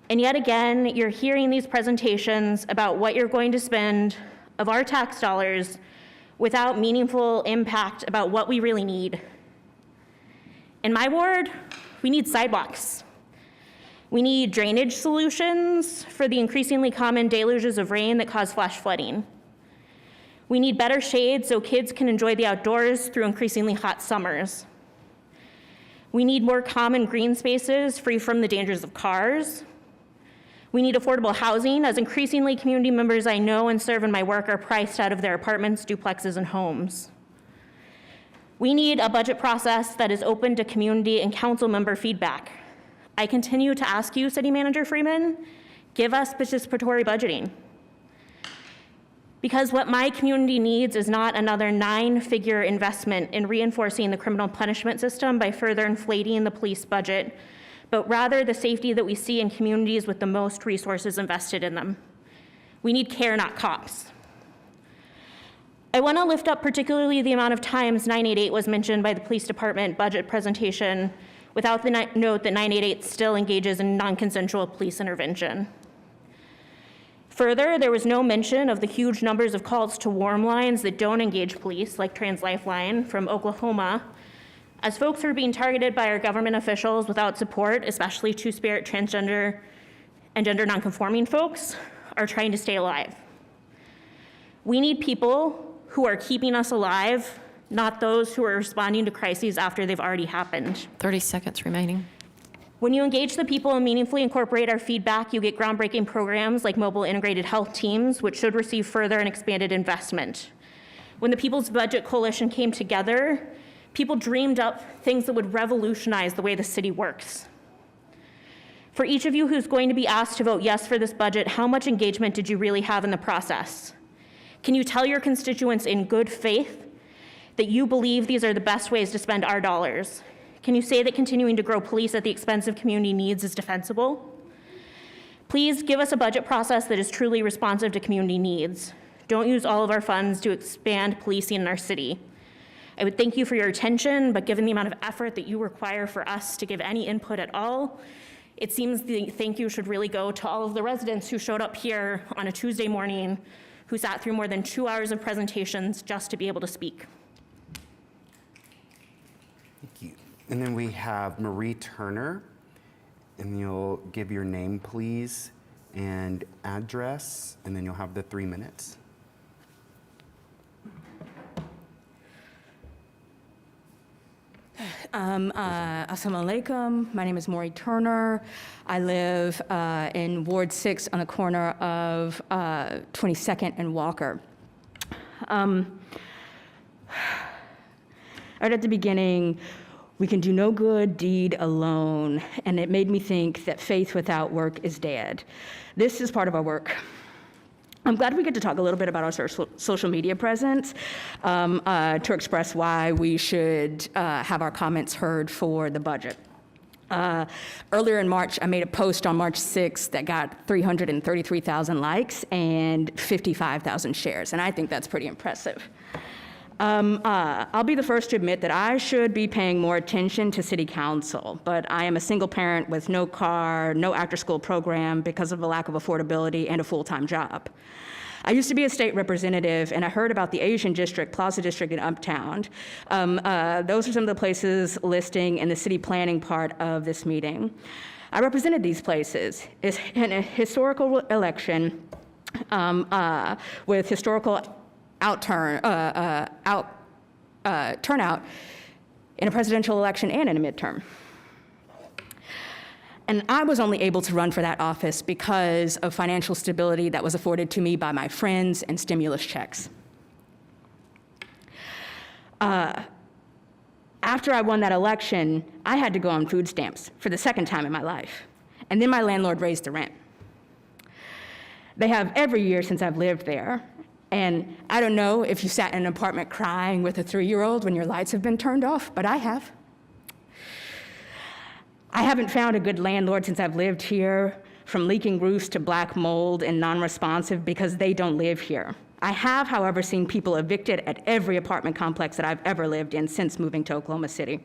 And yet again, you're hearing these presentations about what you're going to spend of our tax dollars without meaningful impact about what we really need. In my ward, we need sidewalks. We need drainage solutions for the increasingly common deluges of rain that cause flash flooding. We need better shade so kids can enjoy the outdoors through increasingly hot summers. We need more common green spaces free from the dangers of cars. We need affordable housing, as increasingly community members I know and serve in my work are priced out of their apartments, duplexes, and homes. We need a budget process that is open to community and council member feedback. I continue to ask you, City Manager Freeman, give us participatory budgeting. Because what my community needs is not another 9-figure investment in reinforcing the criminal punishment system by further inflating the police budget, but rather the safety that we see in communities with the most resources invested in them. We need care, not cops. I want to lift up particularly the amount of times 988 was mentioned by the police department budget presentation without the note that 988 still engages in non-consensual police intervention. Further, there was no mention of the huge numbers of calls to warm lines that don't engage police, like Trans Lifeline from Oklahoma, as folks who are being targeted by our government officials without support, especially Two-Spirit, transgender, and gender nonconforming folks, are trying to stay alive. We need people who are keeping us alive, not those who are responding to crises after they've already happened. 30 seconds remaining. When you engage the people and meaningfully incorporate our feedback, you get groundbreaking programs like mobile integrated health teams, which should receive further and expanded investment. When the People's Budget Coalition came together, people dreamed up things that would revolutionize the way the city works. For each of you who's going to be asked to vote yes for this budget, how much engagement did you really have in the process? Can you tell your constituents in good faith that you believe these are the best ways to spend our dollars? Can you say that continuing to grow police at the expense of community needs is defensible? Please give us a budget process that is truly responsive to community needs. Don't use all of our funds to expand policing in our city. I would thank you for your attention, but given the amount of effort that you require for us to give any input at all, it seems the thank you should really go to all of the residents who showed up here on a Tuesday morning, who sat through more than 2 hours of presentations just to be able to speak. Thank you. And then we have Marie Turner, and you'll give your name, please, and address, and then you'll have the 3 minutes. Assalamu alaikum. My name is Maureen Turner. I live in Ward 6 on the corner of 22nd and Walker. Right at the beginning, we can do no good deed alone, and it made me think that faith without work is dead. This is part of our work. I'm glad we get to talk a little bit about our social media presence to express why we should have our comments heard for the budget. Earlier in March, I made a post on March 6th that got 333,000 likes and 55,000 shares, and I think that's pretty impressive. I'll be the first to admit that I should be paying more attention to city council, but I am a single parent with no car, no after-school program because of a lack of affordability and a full-time job. I used to be a state representative, and I heard about the Asian District, Plaza District in Uptown. Those are some of the places listing in the city planning part of this meeting. I represented these places. It's in a historical election with historical turnout in a presidential election and in a midterm. And I was only able to run for that office because of financial stability that was afforded to me by my friends and stimulus checks. After I won that election, I had to go on food stamps for the second time in my life. And then my landlord raised the rent. They have every year since I've lived there. And I don't know if you sat in an apartment crying with a 3-year-old when your lights have been turned off, but I have. I haven't found a good landlord since I've lived here, from leaking roofs to black mold and non-responsive, because they don't live here. I have, however, seen people evicted at every apartment complex that I've ever lived in since moving to Oklahoma City.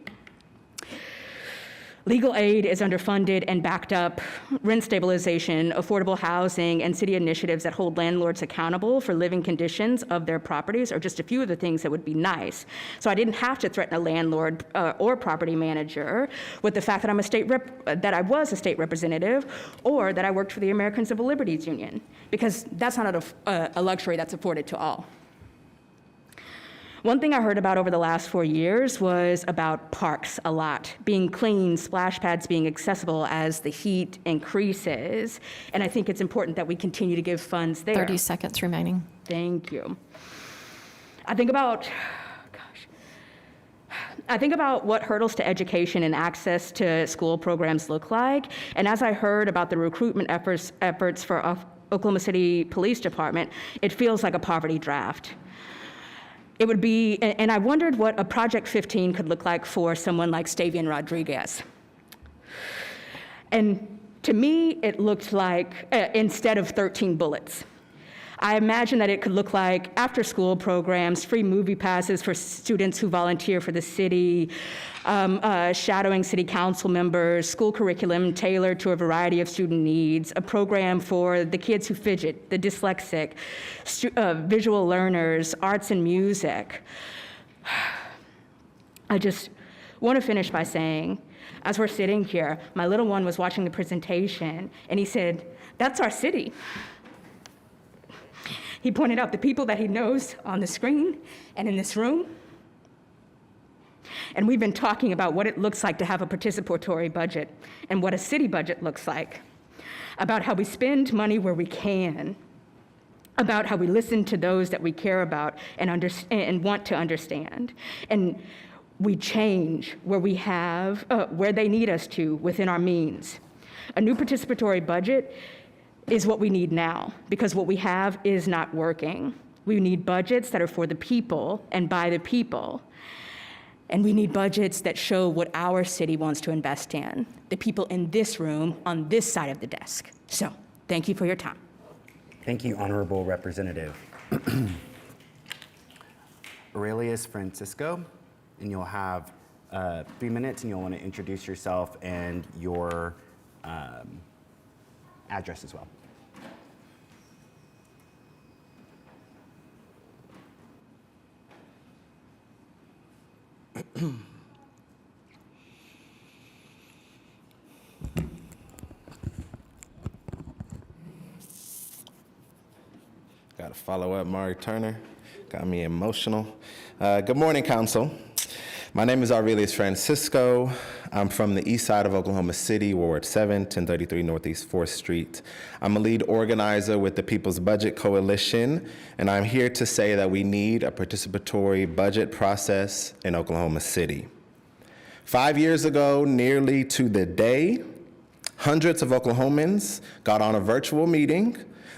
Legal aid is underfunded and backed up. Rent stabilization, affordable housing, and city initiatives that hold landlords accountable for living conditions of their properties are just a few of the things that would be nice. So I didn't have to threaten a landlord or property manager with the fact that I was a state representative, or that I worked for the American Civil Liberties Union, because that's not a luxury that's afforded to all. One thing I heard about over the last 4 years was about parks a lot, being clean, splash pads being accessible as the heat increases. And I think it's important that we continue to give funds there. 30 seconds remaining. Thank you. I think about what hurdles to education and access to school programs look like. And as I heard about the recruitment efforts for Oklahoma City Police Department, it feels like a poverty draft. It would be, and I wondered what a Project 15 could look like for someone like Stavian Rodriguez. And to me, it looked like, instead of 13 bullets, I imagine that it could look like after-school programs, free movie passes for students who volunteer for the city, shadowing city council members, school curriculum tailored to a variety of student needs, a program for the kids who fidget, the dyslexic, visual learners, arts and music. I just want to finish by saying, as we're sitting here, my little one was watching the presentation, and he said, "That's our city." He pointed out the people that he knows on the screen and in this room. And we've been talking about what it looks like to have a participatory budget and what a city budget looks like, about how we spend money where we can, about how we listen to those that we care about and want to understand. And we change where we have, where they need us to within our means. A new participatory budget is what we need now, because what we have is not working. We need budgets that are for the people and by the people. And we need budgets that show what our city wants to invest in, the people in this room on this side of the desk. So, thank you for your time. Thank you, Honorable Representative. Aurelius Francisco, and you'll have 3 minutes, and you'll want to introduce yourself and your address as well. Got to follow up, Mari Turner. Got me emotional. Good morning, Council. My name is Aurelius Francisco. I'm from the east side of Oklahoma City, Ward 7, 1033 Northeast 4th Street. I'm a lead organizer with the People's Budget Coalition, and I'm here to say that we need a participatory budget process in Oklahoma City. 5 years ago, nearly to the day, hundreds of Oklahomans got on a virtual meeting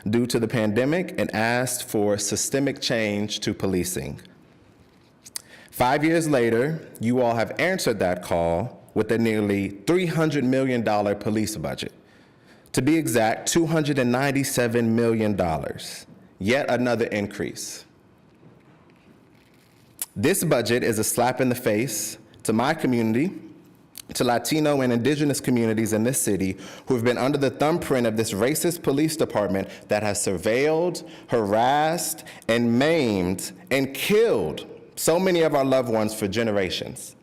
due to the pandemic and asked for systemic change to policing. 5 years later, you all have answered that call with a nearly $300 million police budget. To be exact, $297 million, yet another increase. This budget is a slap in the face to my community, to Latino and indigenous communities in this city who have been under the thumbprint of this racist police department that has surveilled, harassed, and maimed and killed so many of our loved ones for generations,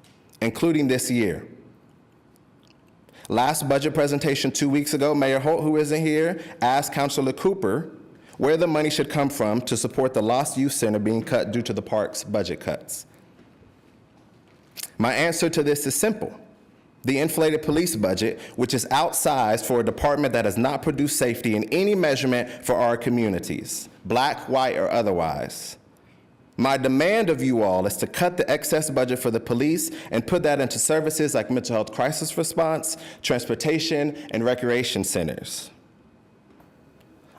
including this year. Last budget presentation 2 weeks ago, Mayor Holt, who isn't here, asked Councilor Cooper where the money should come from to support the Lost Youth Center being cut due to the park's budget cuts. My answer to this is simple. The inflated police budget, which is outsized for a department that has not produced safety in any measurement for our communities, black, white, or otherwise. My demand of you all is to cut the excess budget for the police and put that into services like mental health crisis response, transportation, and recreation centers.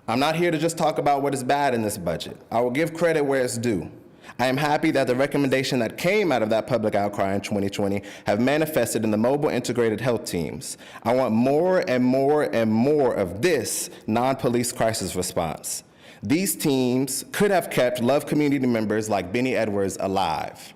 I'm not here to just talk about what is bad in this budget. I will give credit where it's due. I am happy that the recommendation that came out of that public outcry in 2020 have manifested in the mobile integrated health teams. I want more and more and more of this non-police crisis response. These teams could have kept Love community members like Benny Edwards alive.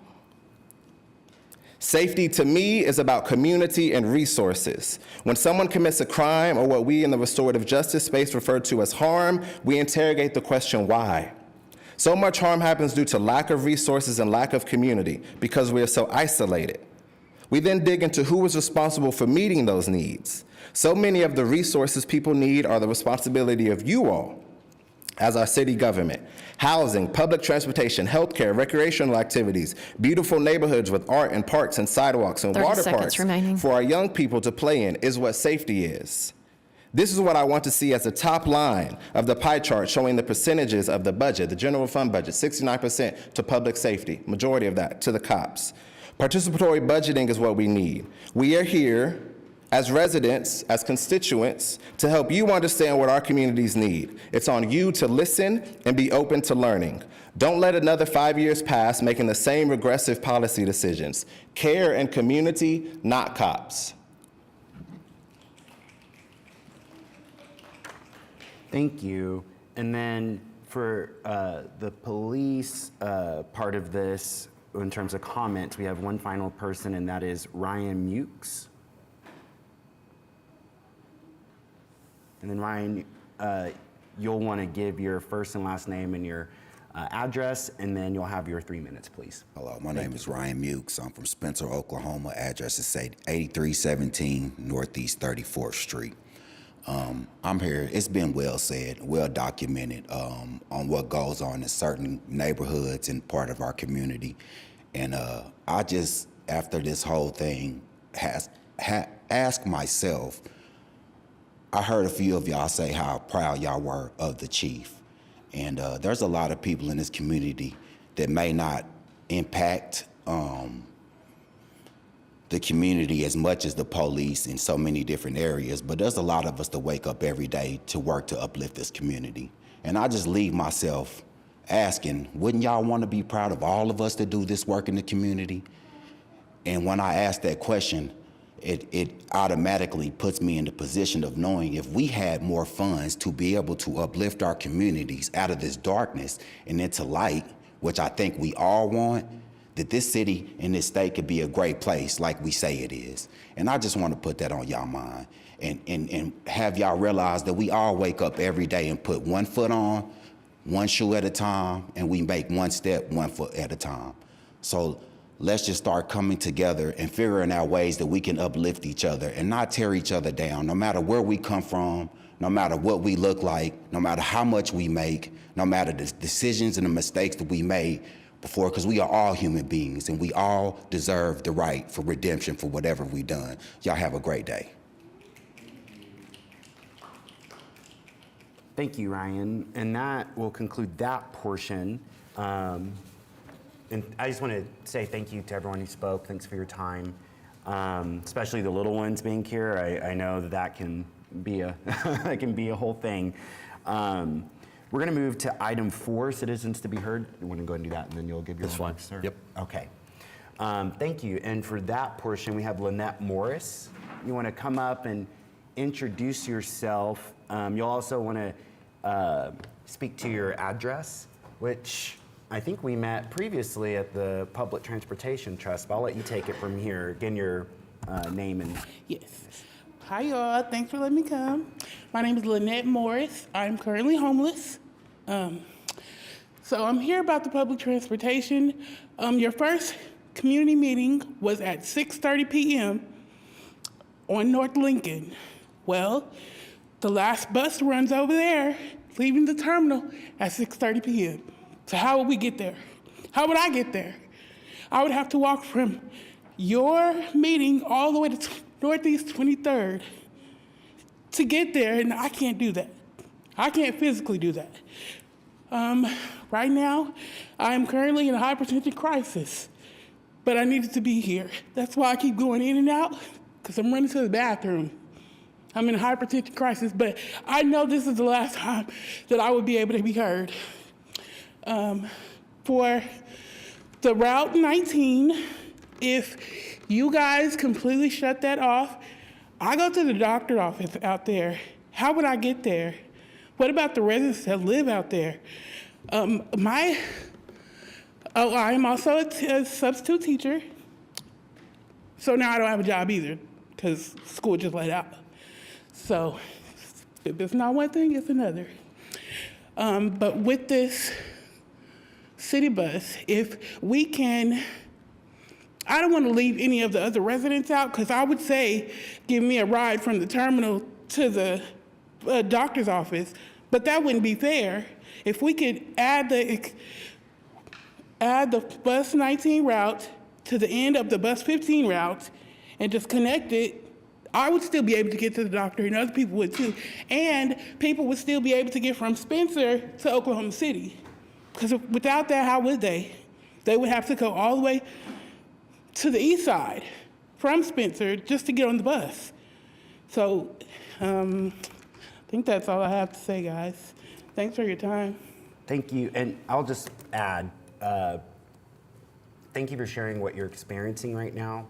Safety to me is about community and resources. When someone commits a crime or what we in the restorative justice space refer to as harm, we interrogate the question why. So much harm happens due to lack of resources and lack of community because we are so isolated. We then dig into who is responsible for meeting those needs. So many of the resources people need are the responsibility of you all as our city government. Housing, public transportation, healthcare, recreational activities, beautiful neighborhoods with art and parks and sidewalks and 30 water seconds parks remaining. for our young people to play in is what safety is. This is what I want to see as the top line of the pie chart showing the percentages of the budget, the general fund budget, 69% to public safety, majority of that to the cops. Participatory budgeting is what we need. We are here as residents, as constituents, to help you understand what our communities need. It's on you to listen and be open to learning. Don't let another 5 years pass making the same regressive policy decisions. Care and community, not cops. Thank you. And then for the police part of this, in terms of comments, we have one final person, and that is Ryan Mukes. And then Ryan, you'll want to give your first and last name and your address, and then you'll have your 3 minutes, please. Hello, my name is Ryan Mukes. I'm from Spencer, Oklahoma. Address is 8317 Northeast 34th Street. I'm here. It's been well said, well documented on what goes on in certain neighborhoods and part of our community. And I just, after this whole thing, asked myself, I heard a few of y'all say how proud y'all were of the chief. And there's a lot of people in this community that may not impact the community as much as the police in so many different areas, but there's a lot of us that wake up every day to work to uplift this community. And I just leave myself asking, wouldn't y'all want to be proud of all of us that do this work in the community? And when I ask that question, it automatically puts me in the position of knowing if we had more funds to be able to uplift our communities out of this darkness and into light, which I think we all want, that this city and this state could be a great place like we say it is. And I just want to put that on y'all mind and have y'all realize that we all wake up every day and put one foot on, one shoe at a time, and we make one step, 1 foot at a time. So let's just start coming together and figuring out ways that we can uplift each other and not tear each other down, no matter where we come from, no matter what we look like, no matter how much we make, no matter the decisions and the mistakes that we made before, because we are all human beings and we all deserve the right for redemption for whatever we've done. Y'all have a great day. Thank you, Ryan. And that will conclude that portion. And I just want to say thank you to everyone who spoke. Thanks for your time, especially the little ones being here. I know that can be a that can be a whole thing. We're going to move to item 4, citizens to be heard. You want to go ahead and do that, and then you'll give your remarks, sir? Yep. Okay. Thank you. And for that portion, we have Lynette Morris. You want to come up and introduce yourself. You'll also want to speak to your address, which I think we met previously at the Public Transportation Trust, but I'll let you take it from here. Again, your name and... Yes. Hi, y'all. Thanks for letting me come. My name is Lynette Morris. I'm currently homeless. So I'm here about the public transportation. Your first community meeting was at 6:30 p.m. on North Lincoln. Well, the last bus runs over there, leaving the terminal at 6:30 p.m. So how would we get there? How would I get there? I would have to walk from your meeting all the way to Northeast 23rd to get there, and I can't do that. I can't physically do that. Right now, I'm currently in a hypertension crisis, but I needed to be here. That's why I keep going in and out, because I'm running to the bathroom. I'm in a hypertension crisis, but I know this is the last time that I would be able to be heard. For the Route 19, if you guys completely shut that off, I go to the doctor's office out there. How would I get there? What about the residents that live out there? I am also a substitute teacher. So now I don't have a job either because school just let out. So if it's not one thing, it's another. But with this city bus, if we can, I don't want to leave any of the other residents out because I would say give me a ride from the terminal to the doctor's office, but that wouldn't be fair. If we could add the bus 19 route to the end of the bus 15 route and just connect it, I would still be able to get to the doctor, and other people would too. And people would still be able to get from Spencer to Oklahoma City. Because without that, how would they? They would have to go all the way to the east side from Spencer just to get on the bus. So I think that's all I have to say, guys. Thanks for your time. Thank you. And I'll just add, thank you for sharing what you're experiencing right now.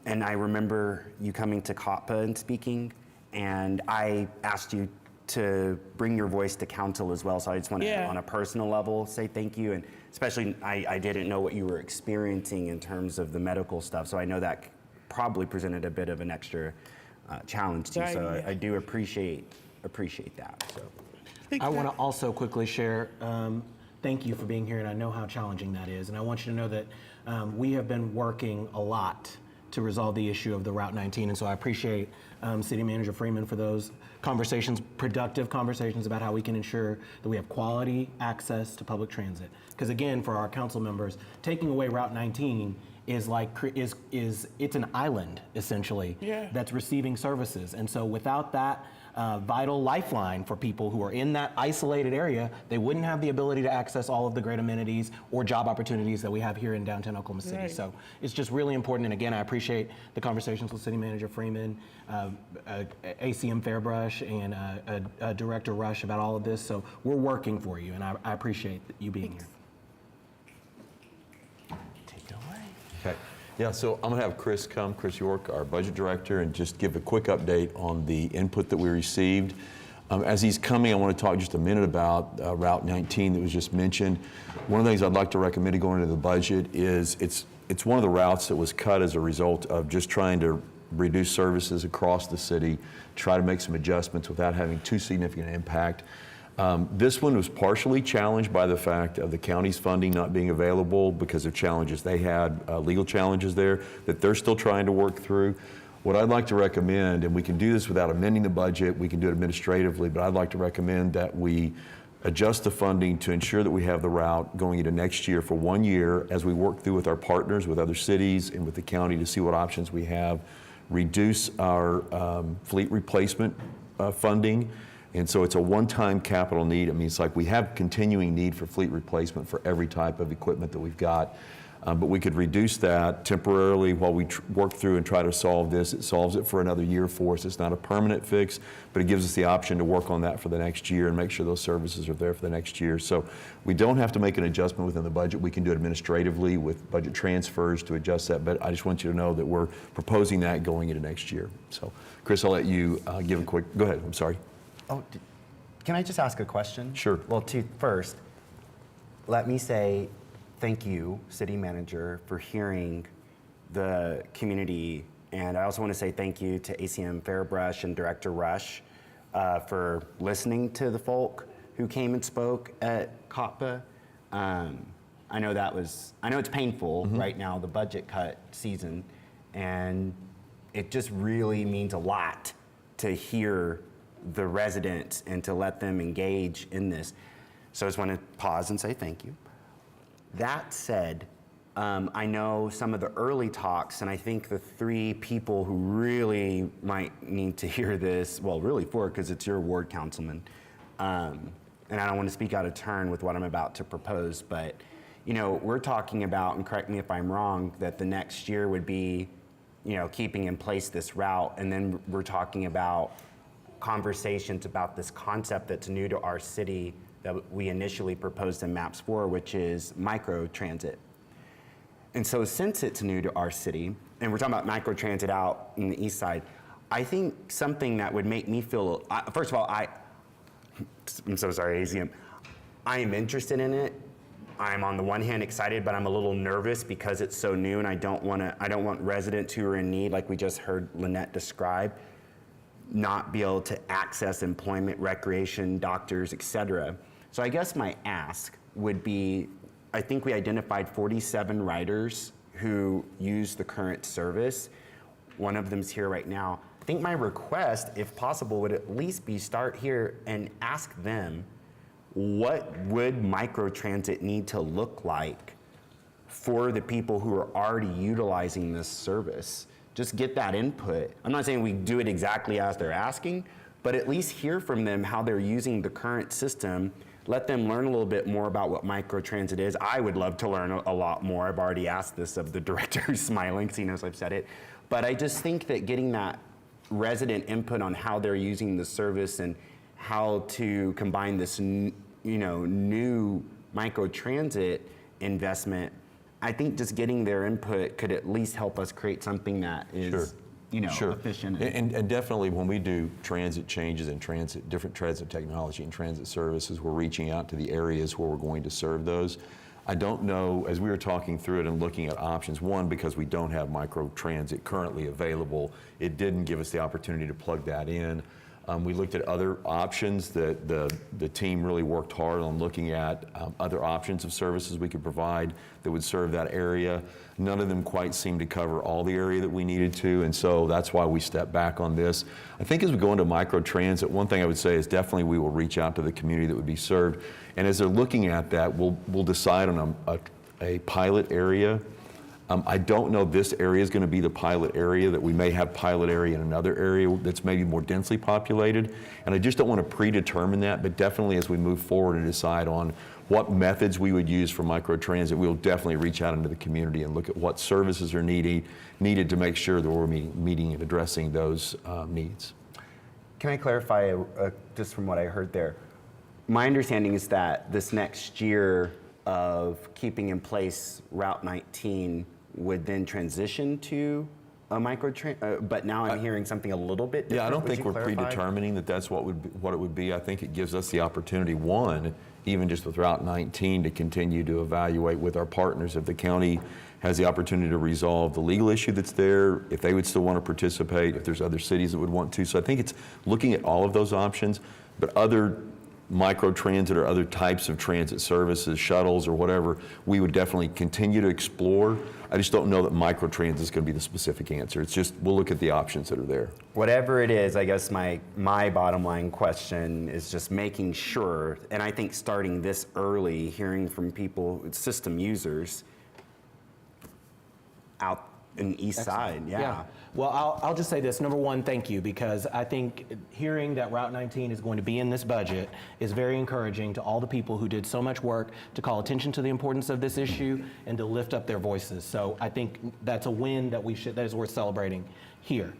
And I remember you coming to COPPA and speaking, and I asked you to bring your voice to council as well. So I just want to, on a personal level, say thank you. And especially, I didn't know what you were experiencing in terms of the medical stuff. So I know that probably presented a bit of an extra challenge to you. So I do appreciate that. So. I want to also quickly share, thank you for being here, and I know how challenging that is. And I want you to know that we have been working a lot to resolve the issue of the Route 19. And so I appreciate City Manager Freeman for those conversations, productive conversations about how we can ensure that we have quality access to public transit. Because again, for our council members, taking away Route 19 is it's an island essentially that's receiving services. And so without that vital lifeline for people who are in that isolated area, they wouldn't have the ability to access all of the great amenities or job opportunities that we have here in downtown Oklahoma City. Right. So it's just really important. And again, I appreciate the conversations with City Manager Freeman, ACM Fairbrush, and Director Rush about all of this. So we're working for you, and I appreciate you being here. Take it away. Okay. Yeah, so I'm going to have Chris come, Chris York, our budget director, and just give a quick update on the input that we received. As he's coming, I want to talk just a minute about Route 19 that was just mentioned. One of the things I'd like to recommend to go into the budget is it's one of the routes that was cut as a result of just trying to reduce services across the city, try to make some adjustments without having too significant impact. This one was partially challenged by the fact of the county's funding not being available because of challenges they had, legal challenges there that they're still trying to work through. What I'd like to recommend, and we can do this without amending the budget, we can do it administratively, but I'd like to recommend that we adjust the funding to ensure that we have the route going into next year for 1 year as we work through with our partners, with other cities, and with the county to see what options we have, reduce our fleet replacement funding. And so it's a one-time capital need. I mean, it's like we have continuing need for fleet replacement for every type of equipment that we've got. But we could reduce that temporarily while we work through and try to solve this. It solves it for another year for us. It's not a permanent fix, but it gives us the option to work on that for the next year and make sure those services are there for the next year. So we don't have to make an adjustment within the budget. We can do it administratively with budget transfers to adjust that. But I just want you to know that we're proposing that going into next year. So Chris, I'll let you give a quick, go ahead, I'm sorry. Oh, can I just ask a question? Sure. Well, first, let me say thank you, City Manager, for hearing the community. And I also want to say thank you to ACM Fairbrush and Director Rush for listening to the folk who came and spoke at COPPA. I know it's painful right now, the budget cut season, and it just really means a lot to hear the residents and to let them engage in this. So I just want to pause and say thank you. That said, I know some of the early talks, and I think the three people who really might need to hear this, well, really four, because it's your ward, Councilman, and I don't want to speak out of turn with what I'm about to propose, but you know, we're talking about, and correct me if I'm wrong, that the next year would be, you know, keeping in place this route, and then we're talking about conversations about this concept that's new to our city that we initially proposed in MAPS 4, which is microtransit. And so since it's new to our city, and we're talking about microtransit out in the east side, I think something that would make me feel, first of all, I'm so sorry, AZM, I am interested in it. I'm on the one hand excited, but I'm a little nervous because it's so new, and I don't want residents who are in need, like we just heard Lynette describe, not be able to access employment, recreation, doctors, et cetera. So I guess my ask would be, I think we identified 47 riders who use the current service. One of them's here right now. I think my request, if possible, would at least be start here and ask them, what would microtransit need to look like for the people who are already utilizing this service? Just get that input. I'm not saying we do it exactly as they're asking, but at least hear from them how they're using the current system. Let them learn a little bit more about what microtransit is. I would love to learn a lot more. I've already asked this of the director who's smiling because he knows I've said it. But I just think that getting that resident input on how they're using the service and how to combine this new microtransit investment, I think just getting their input could at least help us create something that is efficient. And definitely when we do transit changes and different transit technology and transit services, we're reaching out to the areas where we're going to serve those. I don't know, as we were talking through it and looking at options, one, because we don't have microtransit currently available, it didn't give us the opportunity to plug that in. We looked at other options that the team really worked hard on looking at other options of services we could provide that would serve that area. None of them quite seemed to cover all the area that we needed to, and so that's why we stepped back on this. I think as we go into microtransit, one thing I would say is definitely we will reach out to the community that would be served, and as they're looking at that, we'll decide on a pilot area. I don't know this area is going to be the pilot area, that we may have pilot area in another area that's maybe more densely populated. And I just don't want to predetermine that, but definitely as we move forward and decide on what methods we would use for microtransit, we'll definitely reach out into the community and look at what services are needed to make sure that we're meeting and addressing those needs. Can I clarify just from what I heard there? My understanding is that this next year of keeping in place Route 19 would then transition to a microtransit, but now I'm hearing something a little bit different. Yeah, I don't Would think you we're clarify? predetermining that that's what it would be. I think it gives us the opportunity, one, even just with Route 19, to continue to evaluate with our partners if the county has the opportunity to resolve the legal issue that's there, if they would still want to participate, if there's other cities that would want to. So I think it's looking at all of those options, but other microtransit or other types of transit services, shuttles or whatever, we would definitely continue to explore. I just don't know that microtransit is going to be the specific answer. It's just, we'll look at the options that are there. Whatever it is, I guess my bottom line question is just making sure, and I think starting this early, hearing from people, system users out in the east side, yeah. Well, I'll just say this. Number one, thank you, because I think hearing that Route 19 is going to be in this budget is very encouraging to all the people who did so much work to call attention to the importance of this issue and to lift up their voices. So I think that's a win that that is worth celebrating here.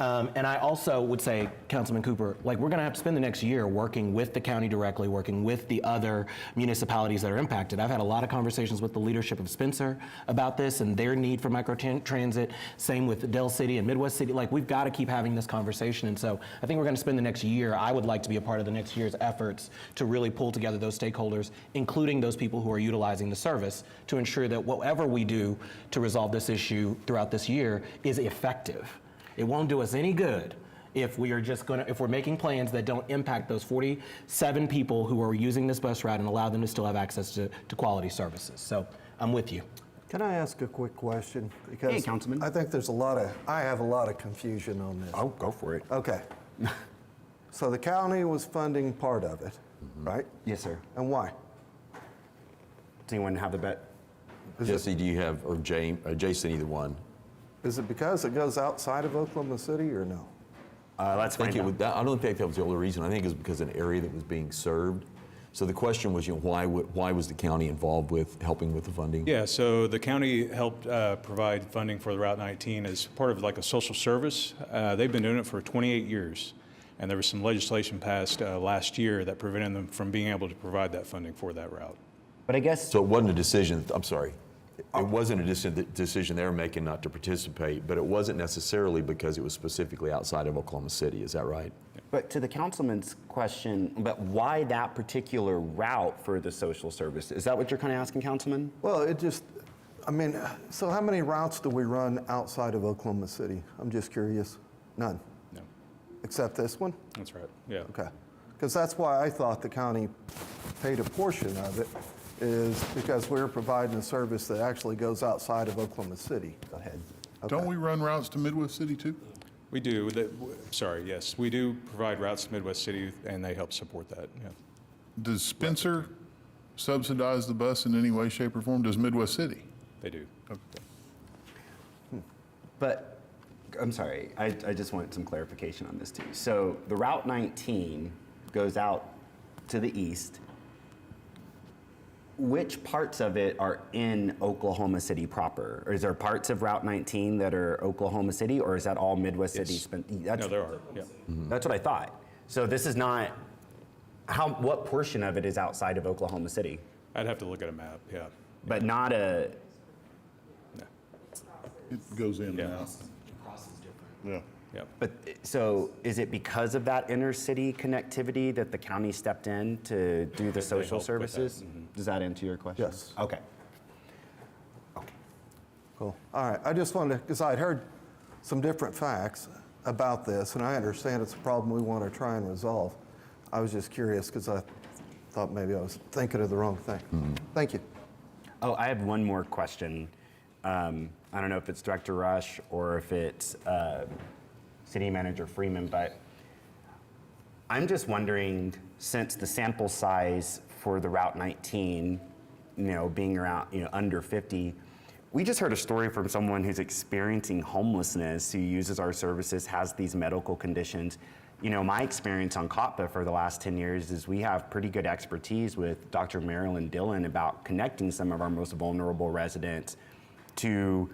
And I also would say, Councilman Cooper, we're going to have to spend the next year working with the county directly, working with the other municipalities that are impacted. I've had a lot of conversations with the leadership of Spencer about this and their need for microtransit. Same with Del City and Midwest City. We've got to keep having this conversation. And so I think we're going to spend the next year. I would like to be a part of the next year's efforts to really pull together those stakeholders, including those people who are utilizing the service, to ensure that whatever we do to resolve this issue throughout this year is effective. It won't do us any good if we're making plans that don't impact those 47 people who are using this bus route and allow them to still have access to quality services. So I'm with you. Can I ask a quick question? Because Hey, Councilman. I think I have a lot of confusion on this. Oh, go for it. Okay. So the county was funding part of it, right? Yes, sir. And why? Does anyone have the Jesse, do you have, or Jason, either one? Is it because it goes outside of Oklahoma City or no? Let's I think find out. I don't think that was the only reason. I think it was because of an area that was being served. So the question was, why was the county involved with helping with the funding? Yeah, so the county helped provide funding for the Route 19 as part of like a social service. They've been doing it for 28 years. And there was some legislation passed last year that prevented them from being able to provide that funding for that route. But I guess So it wasn't a decision, I'm sorry, it wasn't a decision they were making not to participate, but it wasn't necessarily because it was specifically outside of Oklahoma City, is that right? But to the councilman's question, but why that particular route for the social service? Is that what you're kind of asking, Councilman? Well, so how many routes do we run outside of Oklahoma City? I'm just curious. None? No. Except this one? That's right, yeah. Okay. Because that's why I thought the county paid a portion of it, is because we're providing a service that actually goes outside of Oklahoma City. Go ahead. Don't we run routes to Midwest City too? We do, yes, we do provide routes to Midwest City and they help support that, yeah. Does Spencer subsidize the bus in any way, shape, or form? Does Midwest City? They do. Okay. But, I'm sorry, I just want some clarification on this too. So the Route 19 goes out to the east. Which parts of it are in Oklahoma City proper? Or is there parts of Route 19 that are Oklahoma City, or is that all Midwest City? No, there are, yeah. That's what I thought. So this is not, what portion of it is outside of Oklahoma City? I'd have to look at a map, yeah. But not a, It goes in and out. Yeah. Yeah. but, so is it because of that inner city connectivity that the county stepped in to do the social helped with that. services? Does that answer your question? Yes. Okay. Cool. All right. I just wanted to, because I'd heard some different facts about this, and I understand it's a problem we want to try and resolve. I was just curious because I thought maybe I was thinking of the wrong thing. Thank you. Oh, I have one more question. I don't know if it's Director Rush or if it's City Manager Freeman, but I'm just wondering, since the sample size for the Route 19, being around, under 50, we just heard a story from someone who's experiencing homelessness, who uses our services, has these medical conditions. My experience on COTPA for the last 10 years is we have pretty good expertise with Dr. Marilyn Dillon about connecting some of our most vulnerable residents to,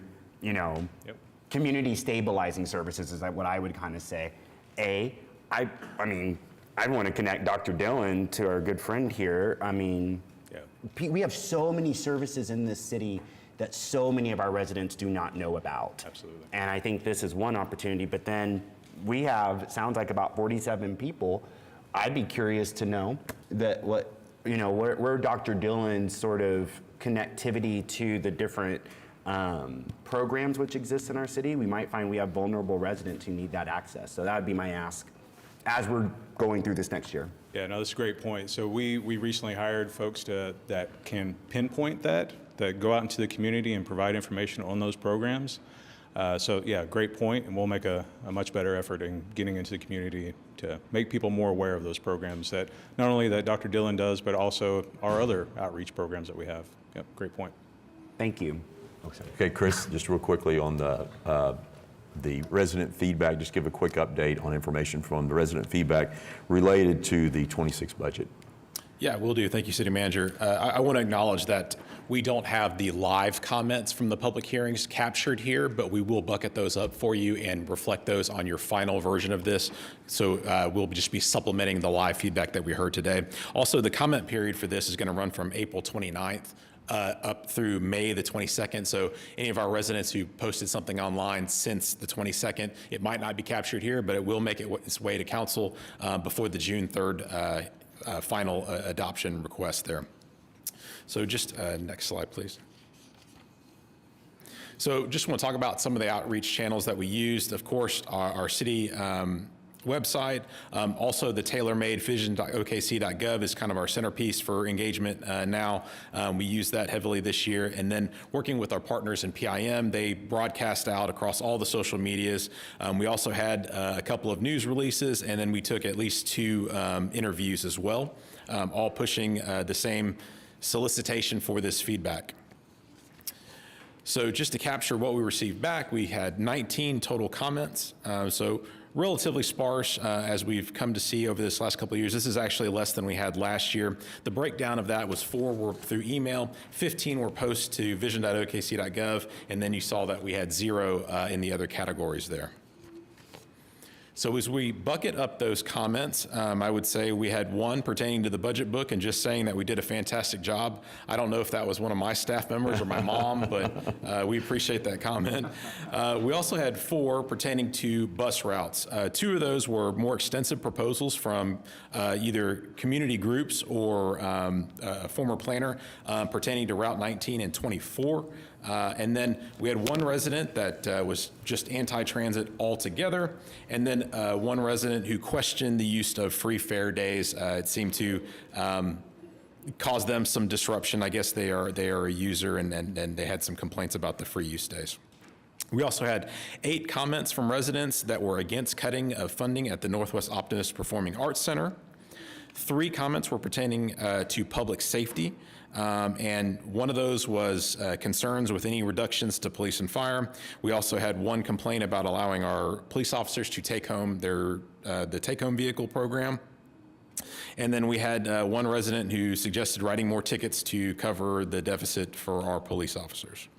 community stabilizing services is what I would kind of say. I mean, I'd want to connect Dr. Dillon to our good friend here. I mean, we have so many services in this city that so many of our residents do not know about. Absolutely. And I think this is one opportunity, but then we have, it sounds like about 47 people. I'd be curious to know that where Dr. Dillon's sort of connectivity to the different programs which exist in our city. We might find we have vulnerable residents who need that access. So that would be my ask as we're going through this next year. Yeah, no, that's a great point. So we recently hired folks that can pinpoint that go out into the community and provide information on those programs. So yeah, great point, and we'll make a much better effort in getting into the community to make people more aware of those programs that not only that Dr. Dillon does, but also our other outreach programs that we have. Yep, great point. Thank you. Okay, Chris, just real quickly on the resident feedback, just give a quick update on information from the resident feedback related to the 26 budget. Yeah, will do. Thank you, City Manager. I want to acknowledge that we don't have the live comments from the public hearings captured here, but we will bucket those up for you and reflect those on your final version of this. So we'll just be supplementing the live feedback that we heard today. Also, the comment period for this is going to run from April 29th up through May the 22nd. So any of our residents who posted something online since the 22nd, it might not be captured here, but it will make its way to council before the June 3rd final adoption request there. So just next slide, please. So just want to talk about some of the outreach channels that we used. Of course, our city website. Also, the tailor-made vision.okc.gov is kind of our centerpiece for engagement now. We use that heavily this year. And then working with our partners in PIM, they broadcast out across all the social medias. We also had a couple of news releases, and then we took at least 2 interviews as well, all pushing the same solicitation for this feedback. So just to capture what we received back, we had 19 total comments. So relatively sparse as we've come to see over this last couple of years. This is actually less than we had last year. The breakdown of that was 4 were through email, 15 were posts to vision.okc.gov, and then you saw that we had 0 in the other categories there. So as we bucket up those comments, I would say we had 1 pertaining to the budget book and just saying that we did a fantastic job. I don't know if that was one of my staff members or my mom, but we appreciate that comment. We also had 4 pertaining to bus routes. 2 of those were more extensive proposals from either community groups or a former planner pertaining to Route 19 and 24. And then we had 1 resident that was just anti-transit altogether, and then 1 resident who questioned the use of free fare days. It seemed to cause them some disruption. I guess they are a user, and they had some complaints about the free use days. We also had 8 comments from residents that were against cutting of funding at the Northwest Optimist Performing Arts Center. 3 comments were pertaining to public safety. And one of those was concerns with any reductions to police and fire. We also had 1 complaint about allowing our police officers to take home the take-home vehicle program. And then we had 1 resident who suggested writing more tickets to cover the deficit for our police officers.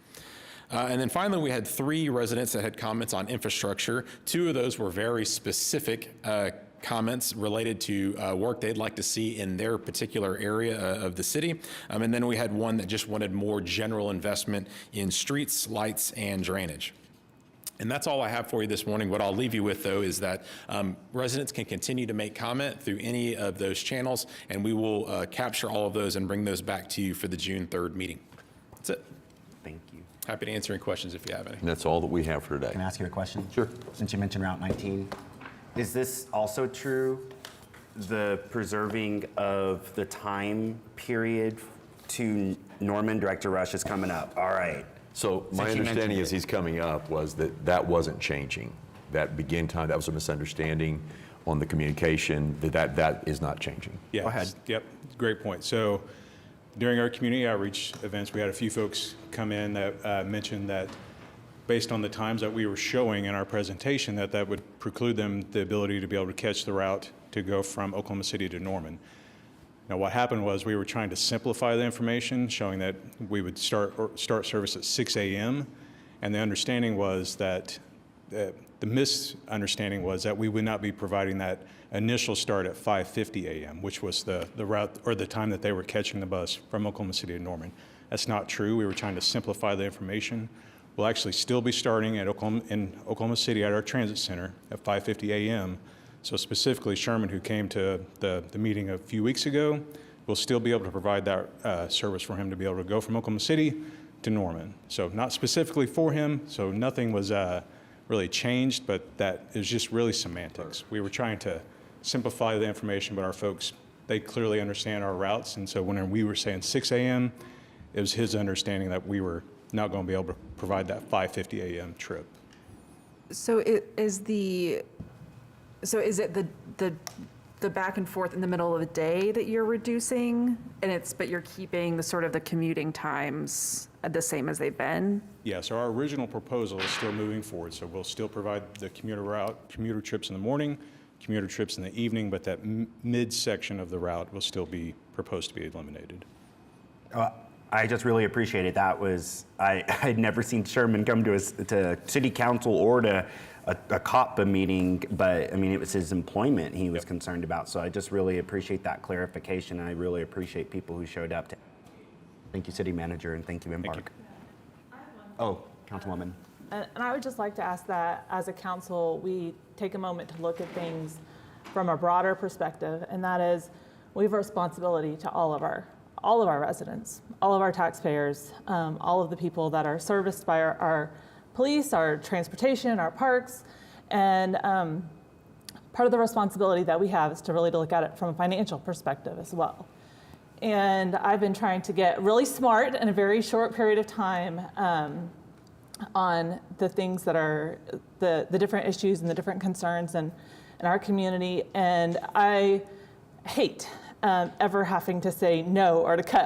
And then finally, we had 3 residents that had comments on infrastructure. 2 of those were very specific comments related to work they'd like to see in their particular area of the city. And then we had 1 that just wanted more general investment in streets, lights, and drainage. And that's all I have for you this morning. What I'll leave you with, though, is that residents can continue to make comment through any of those channels, and we will capture all of those and bring those back to you for the June 3rd meeting. That's it. Thank you. Happy to answer any questions if you have any. And that's all that we have for today. Can I ask you a question? Sure. Since you mentioned Route 19, is this also true, the preserving of the time period to Norman? Director Rush is coming up. All right. So my understanding as he's coming up was that wasn't changing. That begin time, that was a misunderstanding on the communication, that is not changing. Yeah. Go ahead. Yep, great point. So during our community outreach events, we had a few folks come in that mentioned that based on the times that we were showing in our presentation, that would preclude them the ability to be able to catch the route to go from Oklahoma City to Norman. Now, what happened was we were trying to simplify the information, showing that we would start service at 6 a.m., and the understanding was that, the misunderstanding was that we would not be providing that initial start at 5:50 a.m., which was the route or the time that they were catching the bus from Oklahoma City to Norman. That's not true. We were trying to simplify the information. We'll actually still be starting in Oklahoma City at our transit center at 5:50 a.m. So specifically, Sherman, who came to the meeting a few weeks ago, will still be able to provide that service for him to be able to go from Oklahoma City to Norman. So not specifically for him, so nothing was really changed, but that is just really semantics. We were trying to simplify the information, but our folks, they clearly understand our routes, and so when we were saying 6 a.m., it was his understanding that we were not going to be able to provide that 5:50 a.m. trip. So is it the back and forth in the middle of the day that you're reducing, but you're keeping the sort of the commuting times the same as they've been? Yeah, so our original proposal is still moving forward. So we'll still provide the commuter trips in the morning, commuter trips in the evening, but that mid-section of the route will still be proposed to be eliminated. I just really appreciate it. That was, I'd never seen Sherman come to city council or to a COPPA meeting, but I mean, it was his employment he was concerned about. So I just really appreciate that clarification. I really appreciate people who showed up. Thank you, City Manager, and thank you, Embark. Oh, Councilwoman. And I would just like to ask that as a council, we take a moment to look at things from a broader perspective, and that is we have a responsibility to all of our residents, all of our taxpayers, all of the people that are serviced by our police, our transportation, our parks, and part of the responsibility that we have is to really look at it from a financial perspective as well. And I've been trying to get really smart in a very short period of time on the things that are the different issues and the different concerns in our community. And I hate ever having to say no or to cut.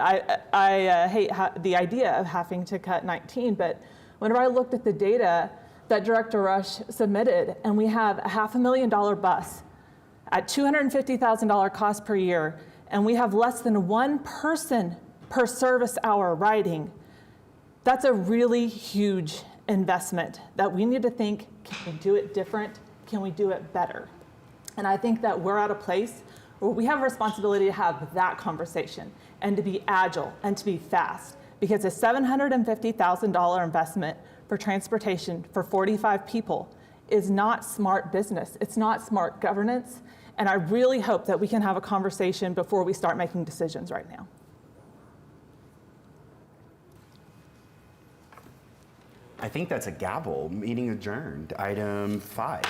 I hate the idea of having to cut 19, but whenever I looked at the data that Director Rush submitted, and we have a $500,000 bus at $250,000 cost per year, and we have less than one person per service hour riding, that's a really huge investment that we need to think, can we do it different? Can we do it better? And I think that we're at a place where we have a responsibility to have that conversation and to be agile and to be fast, because a $750,000 investment for transportation for 45 people is not smart business. It's not smart governance. And I really hope that we can have a conversation before we start making decisions right now. I think that's a gavel. Meeting adjourned. Item 5.